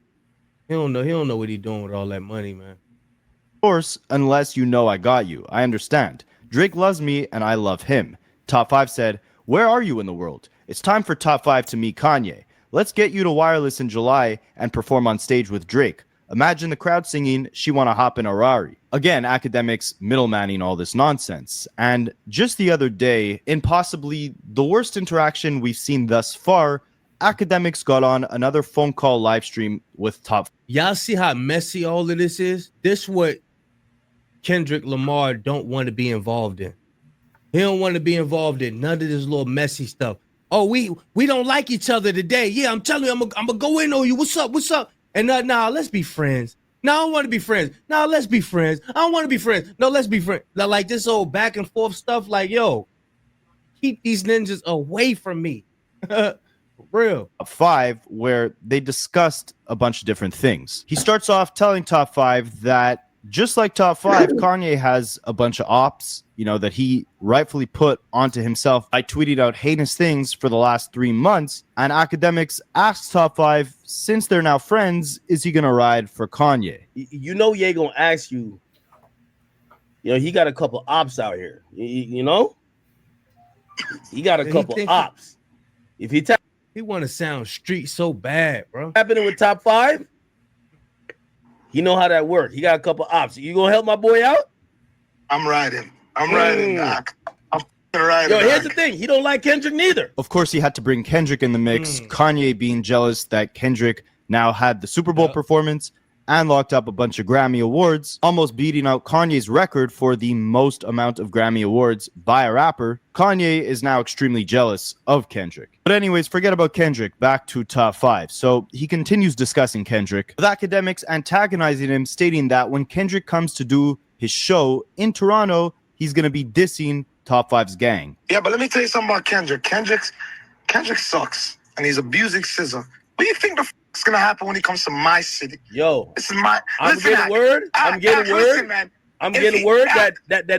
[SPEAKER 4] He don't know what he doing with all that money, man.
[SPEAKER 5] Of course, unless you know I got you. I understand. Drake loves me and I love him. Top 5 said, "Where are you in the world? It's time for Top 5 to meet Kanye. Let's get you to Wireless in July and perform on stage with Drake. Imagine the crowd singing, 'She Wanna Hop in a Rari.'" Again, Akademiks middlemaning all this nonsense. And just the other day, in possibly the worst interaction we've seen thus far, Akademiks got on another phone call live stream with Top.
[SPEAKER 4] Y'all see how messy all of this is? This what Kendrick Lamar don't want to be involved in. He don't want to be involved in none of this little messy stuff. Oh, we don't like each other today. Yeah, I'm telling you, I'm gonna go in on you. What's up? What's up? And nah, let's be friends. No, I don't want to be friends. No, let's be friends. I don't want to be friends. No, let's be friends. Like this old back and forth stuff. Like, yo, keep these ninjas away from me. Real.
[SPEAKER 5] 5, where they discussed a bunch of different things. He starts off telling Top 5 that just like Top 5, Kanye has a bunch of ops, that he rightfully put onto himself. I tweeted out heinous things for the last 3 months, and Akademiks asked Top 5, since they're now friends, is he going to ride for Kanye?
[SPEAKER 13] Ye going to ask you, he got a couple ops out here, He got a couple ops. If
[SPEAKER 4] he want to sound street so bad, bro.
[SPEAKER 13] Happening with Top 5? He know how that works. He got a couple ops. You gonna help my boy out?
[SPEAKER 16] I'm riding. Doc. I'm riding.
[SPEAKER 13] Yo, here's the thing. He don't like Kendrick neither.
[SPEAKER 5] Of course, he had to bring Kendrick in the mix. Kanye being jealous that Kendrick now had the Super Bowl performance and locked up a bunch of Grammy Awards, almost beating out Kanye's record for the most amount of Grammy Awards by a rapper. Kanye is now extremely jealous of Kendrick. But anyways, forget about Kendrick. Back to Top 5. So he continues discussing Kendrick, with Akademiks antagonizing him, stating that when Kendrick comes to do his show in Toronto, he's going to be dissing Top 5's gang.
[SPEAKER 16] Yeah, but let me tell you something about Kendrick. Kendrick sucks, and he's abusing SZA. What do you think the f***'s gonna happen when he comes to my city?
[SPEAKER 13] Yo,
[SPEAKER 16] this is my.
[SPEAKER 13] I'm getting word that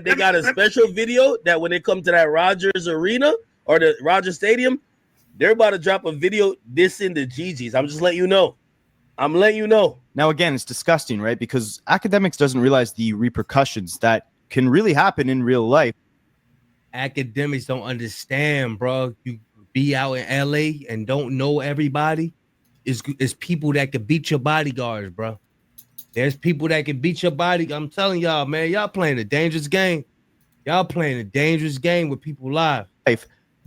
[SPEAKER 13] they got a special video that when they come to that Rogers Arena or the Rogers Stadium, they're about to drop a video dissing the Gigi's. I'm just letting you know.
[SPEAKER 5] Now, again, it's disgusting, right? Because Akademiks doesn't realize the repercussions that can really happen in real life.
[SPEAKER 4] Academics don't understand, bro. You be out in LA and don't know everybody. It's people that can beat your bodyguards, bro. There's people that can beat your body. I'm telling y'all, man, y'all playing a dangerous game. Y'all playing a dangerous game with people live.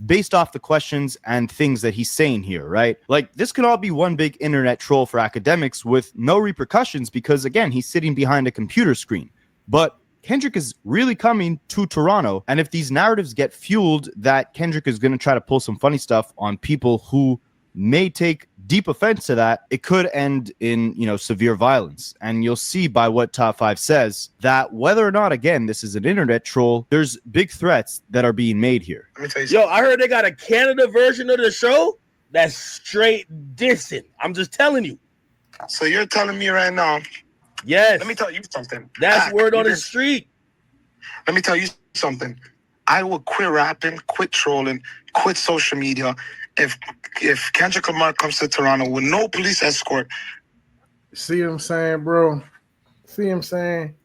[SPEAKER 5] Based off the questions and things that he's saying here, right? Like, this could all be one big internet troll for Akademiks with no repercussions because, again, he's sitting behind a computer screen. But Kendrick is really coming to Toronto, and if these narratives get fueled that Kendrick is going to try to pull some funny stuff on people who may take deep offense to that, it could end in, severe violence. And you'll see by what Top 5 says that whether or not, again, this is an internet troll, there's big threats that are being made here.
[SPEAKER 13] Yo, I heard they got a Canada version of the show that's straight dissing. I'm just telling you.
[SPEAKER 16] So you're telling me right now?
[SPEAKER 13] Yes.
[SPEAKER 16] Let me tell you something.
[SPEAKER 13] That's word on the street.
[SPEAKER 16] Let me tell you something. I will quit rapping, quit trolling, quit social media if Kendrick Lamar comes to Toronto with no police escort.
[SPEAKER 3] See what I'm saying, bro? See what I'm saying?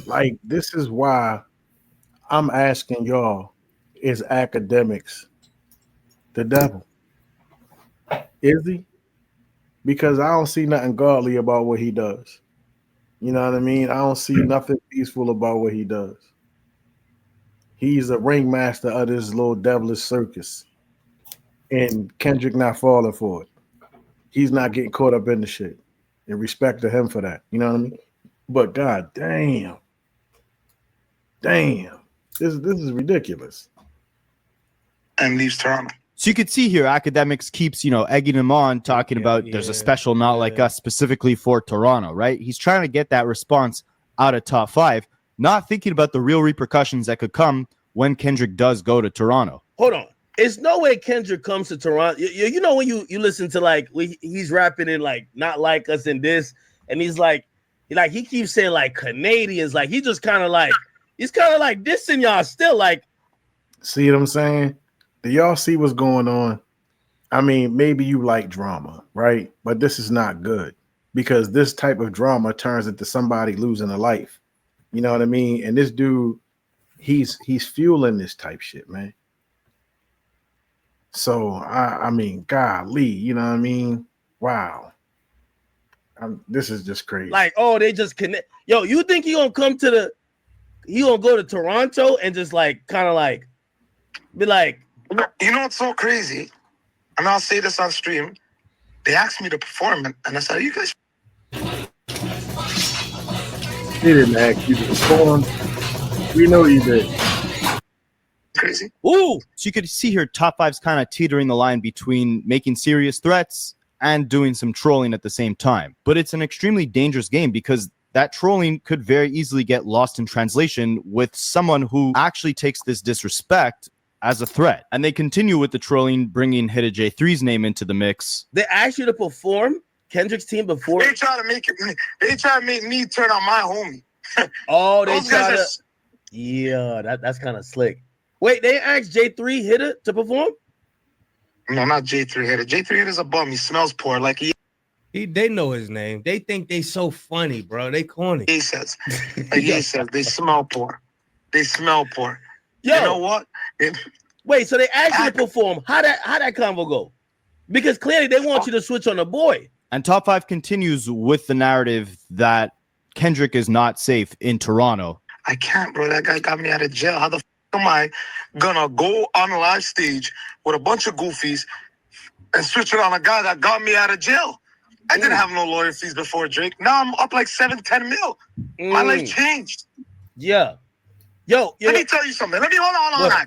[SPEAKER 3] Like, this is why I'm asking y'all, is Akademiks the devil? Is he? Because I don't see nothing godly about what he does. You know what I mean? I don't see nothing peaceful about what he does. He's a ringmaster of this little devilish circus. And Kendrick not falling for it. He's not getting caught up in the shit. And respect to him for that. You know what I mean? But god damn. Damn. This is ridiculous.
[SPEAKER 16] And leaves Toronto.
[SPEAKER 5] So you could see here, Akademiks keeps, egging him on, talking about there's a special Not Like Us specifically for Toronto, right? He's trying to get that response out of Top 5, not thinking about the real repercussions that could come when Kendrick does go to Toronto.
[SPEAKER 13] Hold on. It's no way Kendrick comes to Toronto. You know when you listen to like he's rapping in like Not Like Us and this, and he's like he keeps saying like Canadians, like he just kind of like he's kind of like dissing y'all still. Like,
[SPEAKER 3] see what I'm saying? Do y'all see what's going on? I mean, maybe you like drama, right? But this is not good because this type of drama turns into somebody losing a life. You know what I mean? And this dude, he's fueling this type shit, man. So I mean, golly, you know what I mean? Wow. This is just crazy.
[SPEAKER 13] Like, oh, they just connect. Yo, you think he gonna go to Toronto and just like kind of like be like,
[SPEAKER 16] you know what's so crazy? And I'll say this on stream. They asked me to perform it, and I said, "You guys."
[SPEAKER 3] He didn't ask you to perform. We know you did.
[SPEAKER 16] Crazy.
[SPEAKER 5] Ooh. So you could see here Top 5's kind of teetering the line between making serious threats and doing some trolling at the same time. But it's an extremely dangerous game because that trolling could very easily get lost in translation with someone who actually takes this disrespect as a threat. And they continue with the trolling, bringing Hidda J3's name into the mix.
[SPEAKER 13] They asked you to perform Kendrick's team before.
[SPEAKER 16] They try to make me turn on my homie.
[SPEAKER 13] Oh, they try to. Yeah, that's kind of slick. Wait, they asked J3 Hidda to perform?
[SPEAKER 16] No, not J3 Hidda. J3 Hidda's a bum. He smells poor. Like
[SPEAKER 4] they know his name. They think they so funny, bro. They corny.
[SPEAKER 16] He says, they smell poor. They smell poor.
[SPEAKER 13] Yo,
[SPEAKER 16] you know what?
[SPEAKER 13] Wait, so they asked you to perform. How that convo go? Because clearly they want you to switch on the boy.
[SPEAKER 5] And Top 5 continues with the narrative that Kendrick is not safe in Toronto.
[SPEAKER 16] I can't, bro. That guy got me out of jail. How the am I gonna go on a live stage with a bunch of goofies and switch it on a guy that got me out of jail? I didn't have no lawyer fees before Drake. Now I'm up like 7-10 mil. My life changed.
[SPEAKER 13] Yeah. Yo,
[SPEAKER 16] let me tell you something. Hold on.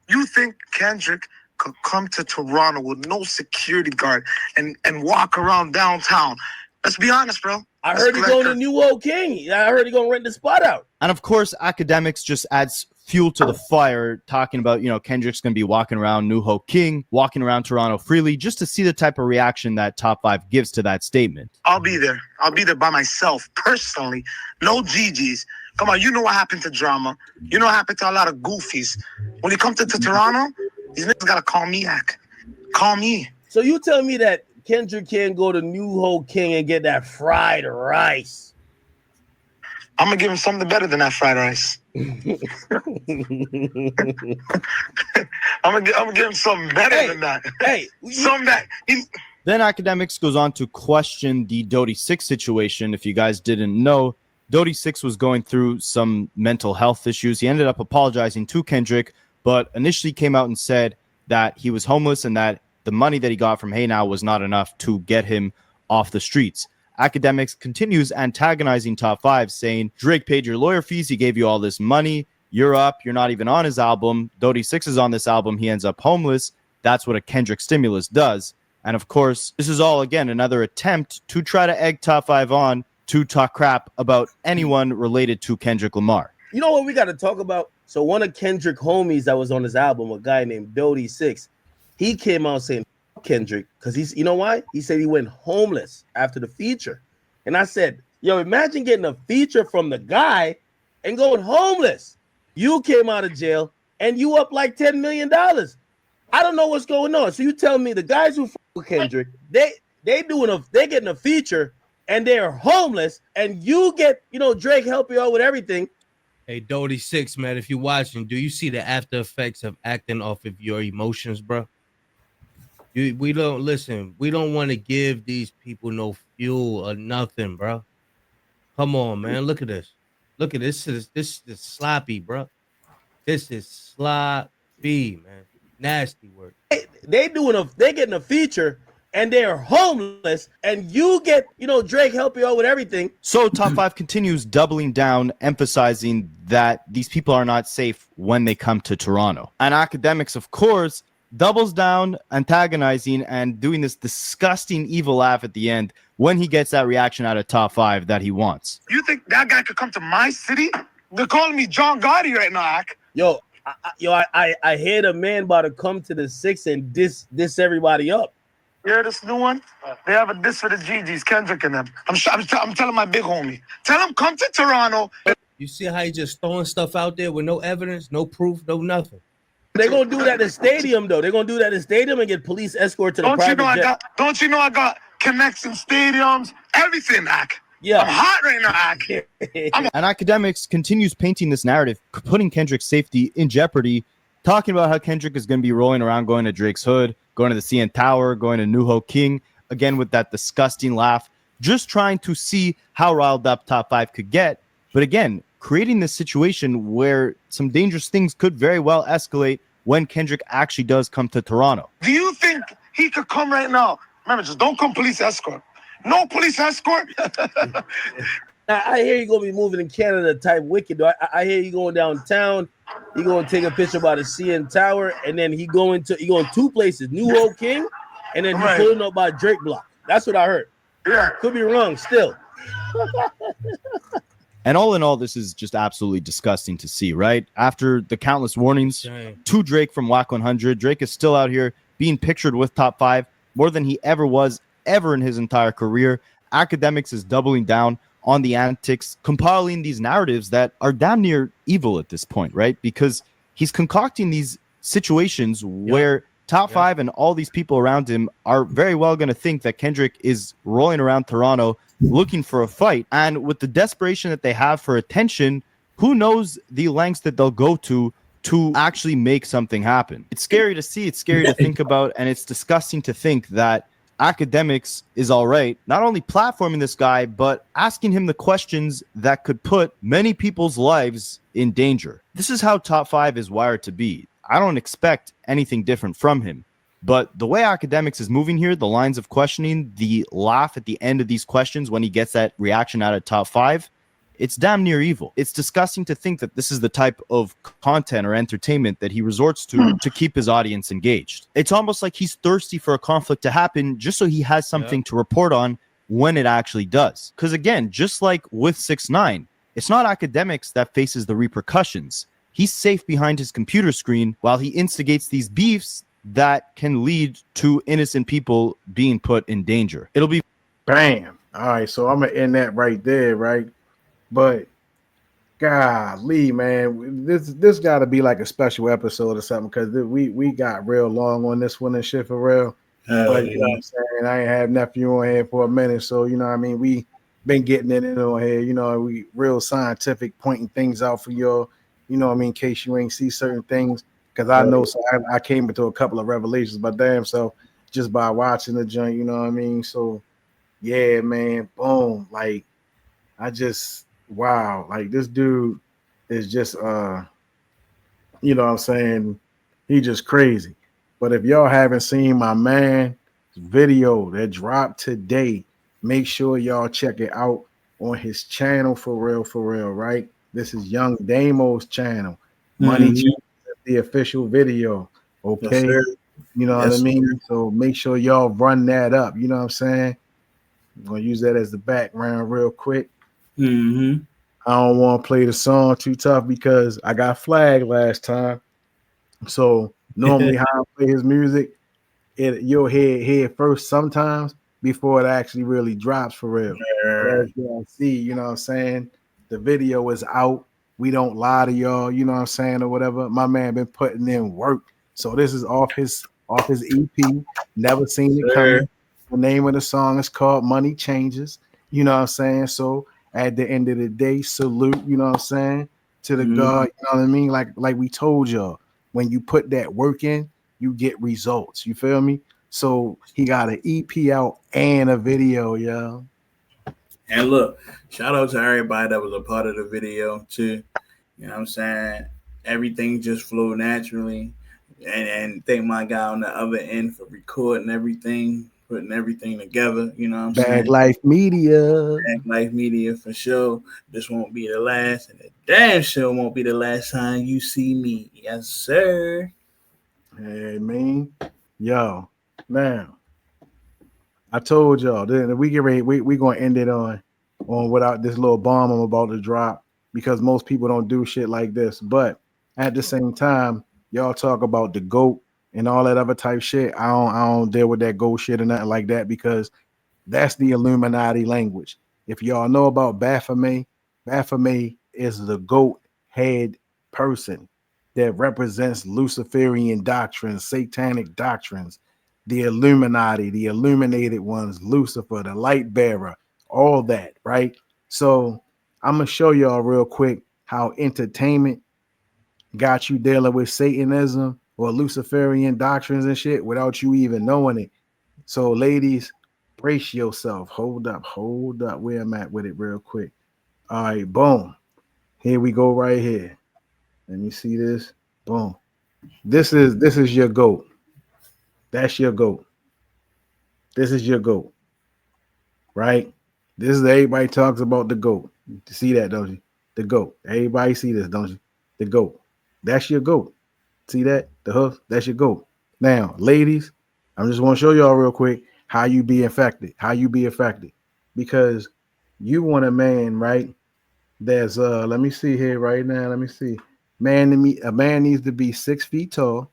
[SPEAKER 16] You think Kendrick could come to Toronto with no security guard and walk around downtown? Let's be honest, bro.
[SPEAKER 13] I heard he going to New Old King. I heard he gonna rent the spot out.
[SPEAKER 5] And of course, Akademiks just adds fuel to the fire, talking about, Kendrick's going to be walking around New Hope King, walking around Toronto freely, just to see the type of reaction that Top 5 gives to that statement.
[SPEAKER 16] I'll be there. I'll be there by myself, personally. No GGs. Come on, you know what happened to drama. You know what happened to a lot of goofies. When you come to Toronto, these niggas got to call me Ak. Call me.
[SPEAKER 13] So you tell me that Kendrick can go to New Hope King and get that fried rice?
[SPEAKER 16] I'm gonna give him something better than that fried rice. I'm gonna give him something better than that.
[SPEAKER 13] Hey,
[SPEAKER 16] something that
[SPEAKER 5] Then Akademiks goes on to question the Dodie 6 situation. If you guys didn't know, Dodie 6 was going through some mental health issues. He ended up apologizing to Kendrick, but initially came out and said that he was homeless and that the money that he got from Hey Now was not enough to get him off the streets. Akademiks continues antagonizing Top 5, saying, Drake paid your lawyer fees, he gave you all this money, you're up, you're not even on his album, Dodie 6 is on this album, he ends up homeless. That's what a Kendrick stimulus does. And of course, this is all, again, another attempt to try to egg Top 5 on to talk crap about anyone related to Kendrick Lamar.
[SPEAKER 13] You know what we got to talk about? So one of Kendrick homies that was on his album, a guy named Dodie 6, he came out saying Kendrick because he's, you know why? He said he went homeless after the feature. And I said, yo, imagine getting a feature from the guy and going homeless. You came out of jail and you up like $10 million. I don't know what's going on. So you tell me the guys who with Kendrick, they getting a feature and they're homeless, and you get, you know, Drake help you out with everything.
[SPEAKER 4] Hey, Dodie 6, man, if you're watching, do you see the after effects of acting off of your emotions, bro? We don't want to give these people no fuel or nothing, bro. Come on, man. Look at this. Look at this. This is sloppy, bro. This is sloppy, man. Nasty work.
[SPEAKER 13] They getting a feature and they're homeless, and you get, you know, Drake help you out with everything.
[SPEAKER 5] So Top 5 continues doubling down, emphasizing that these people are not safe when they come to Toronto. And Akademiks, of course, doubles down, antagonizing and doing this disgusting evil laugh at the end when he gets that reaction out of Top 5 that he wants.
[SPEAKER 16] You think that guy could come to my city? They're calling me John Gotti right now, Ak.
[SPEAKER 13] Yo, I hear the man about to come to the 6 and diss everybody up.
[SPEAKER 16] You hear this new one? They have a diss for the GGs, Kendrick and them. I'm telling my big homie. Tell him come to Toronto.
[SPEAKER 4] You see how he just throwing stuff out there with no evidence, no proof, no nothing.
[SPEAKER 13] They're gonna do that in stadium, though. They're gonna do that in stadium and get police escort to the private jet.
[SPEAKER 16] Don't you know I got connects in stadiums, everything, Ak.
[SPEAKER 13] Yeah,
[SPEAKER 16] I'm hot right now, Ak.
[SPEAKER 5] And Akademiks continues painting this narrative, putting Kendrick's safety in jeopardy, talking about how Kendrick is going to be rolling around, going to Drake's Hood, going to the CN Tower, going to New Hope King, again with that disgusting laugh, just trying to see how riled up Top 5 could get. But again, creating this situation where some dangerous things could very well escalate when Kendrick actually does come to Toronto.
[SPEAKER 16] Do you think he could come right now? Remember, just don't come police escort. No police escort.
[SPEAKER 13] I hear you gonna be moving in Canada type wicked. Though. I hear you going downtown. You gonna take a picture by the CN Tower, and then he going two places: New Hope King, and then he's pulling up by Drake Block. That's what I heard.
[SPEAKER 16] Yeah,
[SPEAKER 13] could be wrong still.
[SPEAKER 5] And all in all, this is just absolutely disgusting to see, right? After the countless warnings to Drake from WAC 100, Drake is still out here being pictured with Top 5 more than he ever was in his entire career. Akademiks is doubling down on the antics, compiling these narratives that are damn near evil at this point, right? Because he's concocting these situations where Top 5 and all these people around him are very well going to think that Kendrick is rolling around Toronto looking for a fight. And with the desperation that they have for attention, who knows the lengths that they'll go to actually make something happen. It's scary to see, it's scary to think about, and it's disgusting to think that Akademiks is all right, not only platforming this guy, but asking him the questions that could put many people's lives in danger. This is how Top 5 is wired to be. I don't expect anything different from him. But the way Akademiks is moving here, the lines of questioning, the laugh at the end of these questions when he gets that reaction out of Top 5, it's damn near evil. It's disgusting to think that this is the type of content or entertainment that he resorts to keep his audience engaged. It's almost like he's thirsty for a conflict to happen just so he has something to report on when it actually does. Because again, just like with 6ix9ine, it's not Akademiks that faces the repercussions. He's safe behind his computer screen while he instigates these beefs that can lead to innocent people being put in danger. It'll be
[SPEAKER 3] bam. All right, so I'm gonna end that right there, right? But golly, man, this got to be like a special episode or something, because we got real long on this one and shit for real. But you know what I'm saying, I ain't had nephew on here for a minute, so you know what I mean, we been getting it in on here. You know, we real scientific, pointing things out for y'all. You know what I mean? In case you ain't see certain things, because I know so I came into a couple of revelations by damn self just by watching the joint. You know what I mean? So yeah, man, boom. Like I just wow, like this dude is just you know what I'm saying? He just crazy. But if y'all haven't seen my man video that dropped today, make sure y'all check it out on his channel for real, right? This is Young Damo's channel. Money Changes is the official video. Okay.
[SPEAKER 2] Yes,
[SPEAKER 3] You know what I mean? So make sure y'all run that up. You know what I'm saying? I'm gonna use that as the background real quick.
[SPEAKER 2] Mm-hmm.
[SPEAKER 3] I don't want to play the song too tough because I got flagged last time. So normally how I play his music, you'll hear it first sometimes before it actually really drops for real. As y'all see, you know what I'm saying? The video is out. We don't lie to y'all, you know what I'm saying, or whatever. My man been putting in work. So this is off his EP. Never seen it coming. The name of the song is called Money Changes. You know what I'm saying? So at the end of the day, salute, you know what I'm saying, to the God, you know what I mean? Like we told y'all, when you put that work in, you get results. You feel me? So he got an EP out and a video, yo.
[SPEAKER 2] And look, shout out to everybody that was a part of the video too. You know what I'm saying? Everything just flowed naturally. And thank my guy on the other end for recording everything, putting everything together. You know what I'm saying?
[SPEAKER 3] Bag Life Media.
[SPEAKER 2] Bag Life Media for sure. This won't be the last, and the damn sure won't be the last time you see me. Yes, sir.
[SPEAKER 3] Hey, man. Yo, now I told y'all then we get ready. We gonna end it on without this little bomb I'm about to drop because most people don't do shit like this. But at the same time, y'all talk about the GOAT and all that other type shit. I don't deal with that GOAT shit or nothing like that because that's the Illuminati language. If y'all know about Baphomet, Baphomet is the GOAT head person that represents Luciferian doctrines, satanic doctrines, the Illuminati, the illuminated ones, Lucifer, the light bearer, all that, right? So I'm gonna show y'all real quick how entertainment got you dealing with Satanism or Luciferian doctrines and shit without you even knowing it. So, ladies, brace yourself. Hold up. Where I'm at with it real quick. All right, boom. Here we go right here. Let me see this. Boom. This is your GOAT. That's your GOAT. This is your GOAT. Right? This is everybody talks about the GOAT. You see that, don't you? The GOAT. Everybody see this, don't you? The GOAT. That's your GOAT. See that? The hoof. That's your GOAT. Now, ladies, I'm just want to show y'all real quick how you be affected. How you be affected. Because you want a man, right? That's let me see here right now. Let me see. A man needs to be 6 feet tall,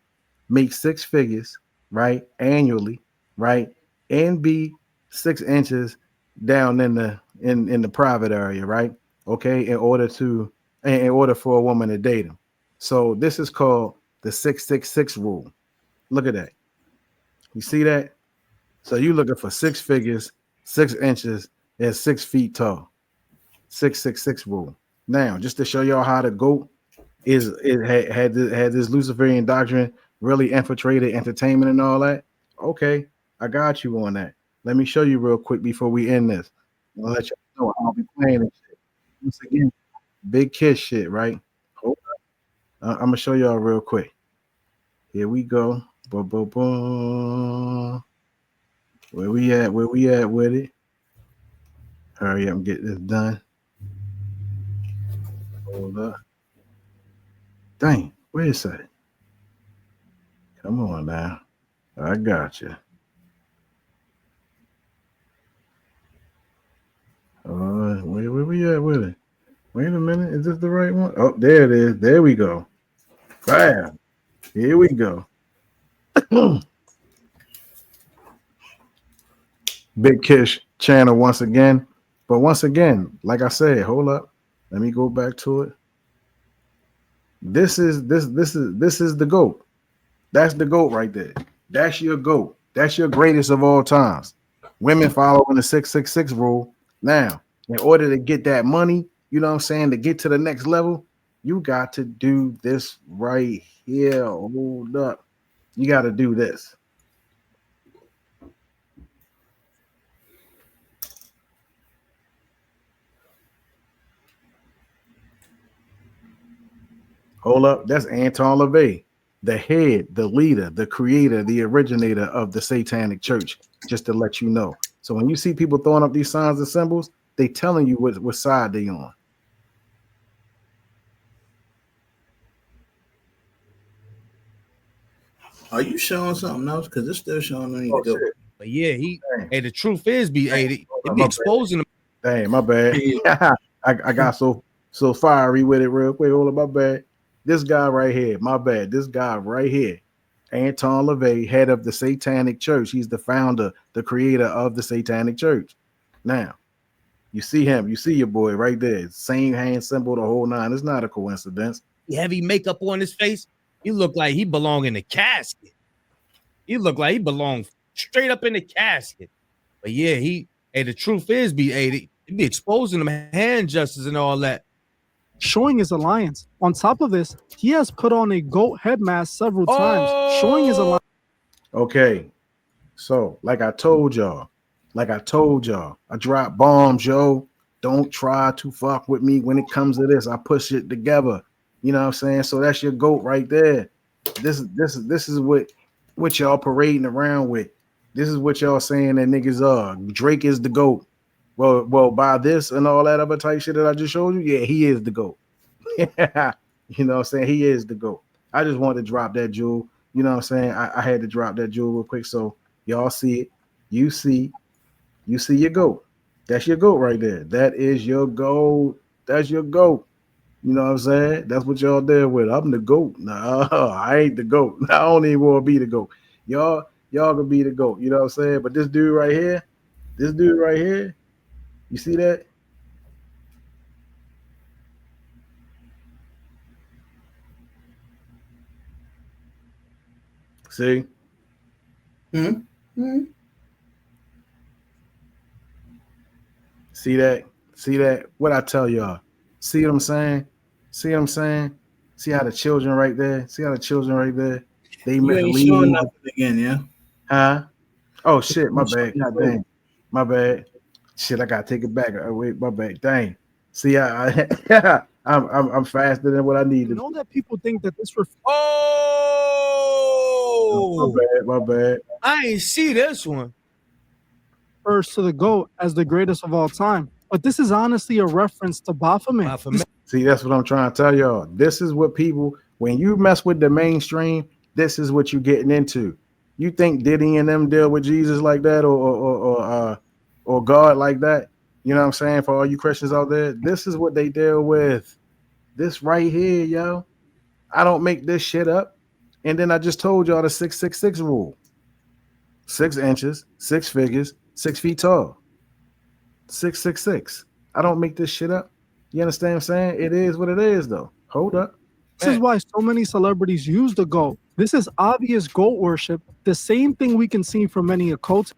[SPEAKER 3] make 6 figures, right? Annually, right? And be 6 inches down in the private area, right? Okay, in order for a woman to date him. So this is called the 666 rule. Look at that. You see that? So you looking for 6 figures, 6 inches, and 6 feet tall. 666 rule. Now, just to show y'all how the GOAT had this Luciferian doctrine really infiltrated entertainment and all that. Okay, I got you on that. Let me show you real quick before we end this. I'll let you know I'll be playing this shit. Once again, big kiss shit, right? Hold up. I'm gonna show y'all real quick. Here we go. Boom, boom, boom. Where we at with it? Hurry up and get this done. Hold up. Dang, where is that? Come on now. I got you. Where we at with it? Wait a minute. Is this the right one? Oh, there it is. There we go. Bam. Here we go. Big Kish channel once again. But once again, like I said, hold up. Let me go back to it. This is the GOAT. That's the GOAT right there. That's your GOAT. That's your greatest of all times. Women following the 666 rule. Now, In order to get that money, you know what I'm saying, to get to the next level, you got to do this right here. Hold up. You got to do this. Hold up. That's Anton LaVey, the head, the leader, the creator, the originator of the Satanic Church, just to let you know. So when you see people throwing up these signs and symbols, they telling you what side they on.
[SPEAKER 12] Are you showing something else? Because it's still showing on you go.
[SPEAKER 4] But yeah, hey, the truth is, it be exposing them.
[SPEAKER 3] Dang, my bad. I got so fiery with it real quick. Hold up, my bad. This guy right here, my bad. This guy right here, Anton LaVey, head of the Satanic Church. He's the founder, the creator of the Satanic Church. Now, you see him. You see your boy right there. Same hand symbol, the whole nine. It's not a coincidence.
[SPEAKER 4] Heavy makeup on his face. He look like he belong in the casket. He look like he belong straight up in the casket. But yeah, the truth is, he be exposing them hand gestures and all that.
[SPEAKER 14] Showing his alliance. On top of this, he has put on a goat head mask several times, showing his alliance.
[SPEAKER 3] Okay, so like I told y'all, I drop bombs, yo. Don't try to fuck with me when it comes to this. I push it together. You know what I'm saying? So that's your goat right there. This is what y'all parading around with. This is what y'all saying that niggas are. Drake is the GOAT. Well, by this and all that other type shit that I just showed you, yeah, he is the GOAT. You know what I'm saying? He is the GOAT. I just wanted to drop that jewel. You know what I'm saying? I had to drop that jewel real quick so y'all see it. You see your GOAT. That's your GOAT right there. That is your GOAT. That's your GOAT. You know what I'm saying? That's what y'all there with. I'm the GOAT. No, I ain't the GOAT. I don't even want to be the GOAT. Y'all can be the GOAT. You know what I'm saying? But this dude right here, you see that? See? See that? See that? What I tell y'all? See what I'm saying? See what I'm saying? See how the children right there? See how the children right there? They
[SPEAKER 12] You ain't showing nothing again, yeah?
[SPEAKER 3] Huh? Oh shit, my bad. God dang. My bad. Shit, I gotta take it back. Wait, my bad. Dang. See, I'm faster than what I need
[SPEAKER 14] You
[SPEAKER 3] to.
[SPEAKER 14] know that people think that this refers
[SPEAKER 3] My bad.
[SPEAKER 4] I ain't see this one.
[SPEAKER 14] to the GOAT as the greatest of all time. But this is honestly a reference to Baphomet.
[SPEAKER 3] See, that's what I'm trying to tell y'all. This is what people, when you mess with the mainstream, this is what you're getting into. You think Diddy and them deal with Jesus like that or God like that? You know what I'm saying? For all you Christians out there, this is what they deal with. This right here, yo. I don't make this shit up. And then I just told y'all the 666 rule. 6 inches, 6 figures, 6 feet tall. 666. I don't make this shit up. You understand what I'm saying? It is what it is, though. Hold up.
[SPEAKER 14] This is why so many celebrities use the GOAT. This is obvious GOAT worship, the same thing we can see from many occults.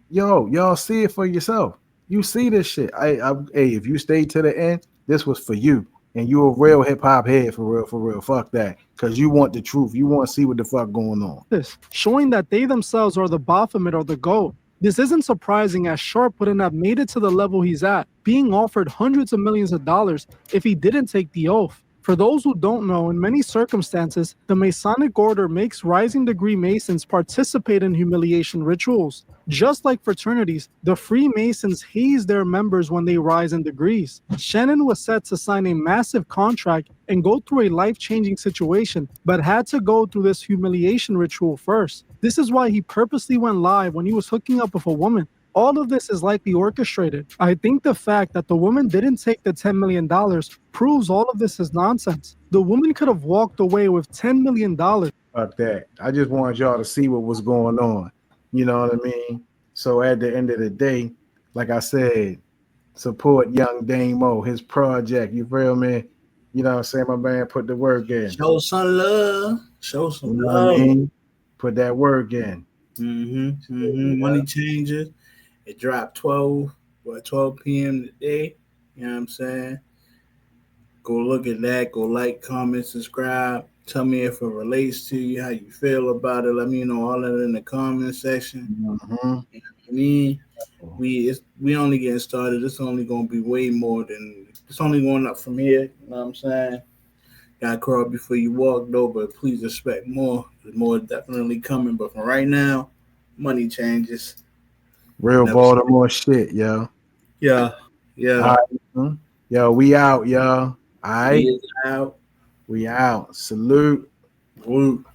[SPEAKER 3] Yo, y'all see it for yourself. You see this shit. Hey, if you stay to the end, this was for you. And you a real hip-hop head for real. Fuck that. Because you want the truth. You want to see what the fuck going on.
[SPEAKER 14] This, showing that they themselves are the Baphomet or the GOAT. This isn't surprising as Sharp wouldn't have made it to the level he's at, being offered hundreds of millions of dollars if he didn't take the oath. For those who don't know, in many circumstances, the Masonic Order makes rising degree Masons participate in humiliation rituals. Just like fraternities, the Freemasons haze their members when they rise in degrees. Shannon was set to sign a massive contract and go through a life-changing situation, but had to go through this humiliation ritual first. This is why he purposely went live when he was hooking up with a woman. All of this is likely orchestrated. I think the fact that the woman didn't take the $10 million proves all of this is nonsense. The woman could have walked away with $10 million.
[SPEAKER 3] Fuck that. I just wanted y'all to see what was going on. You know what I mean? So at the end of the day, like I said, support young Damo, his project. You feel me? You know what I'm saying? My man put the work in.
[SPEAKER 12] Show some love. Show some
[SPEAKER 3] You know
[SPEAKER 12] love.
[SPEAKER 3] what I mean? Put that work in.
[SPEAKER 12] Money changes. It dropped 12 12 p.m. today. You know what I'm saying? Go look at that. Go like, comment, subscribe. Tell me if it relates to you, how you feel about it. Let me know all that in the comment section. You know what I mean? We only getting started. It's only gonna be way more than it's only going up from here. You know what I'm saying? Gotta crawl before you walk though, but please expect more. There's more definitely coming. But for right now, money changes.
[SPEAKER 3] Real Baltimore shit, yo.
[SPEAKER 12] Yeah. Yeah.
[SPEAKER 3] All right. Yo, we out, yo. All right.
[SPEAKER 12] We is out.
[SPEAKER 3] We out. Salute.
[SPEAKER 12] Salute.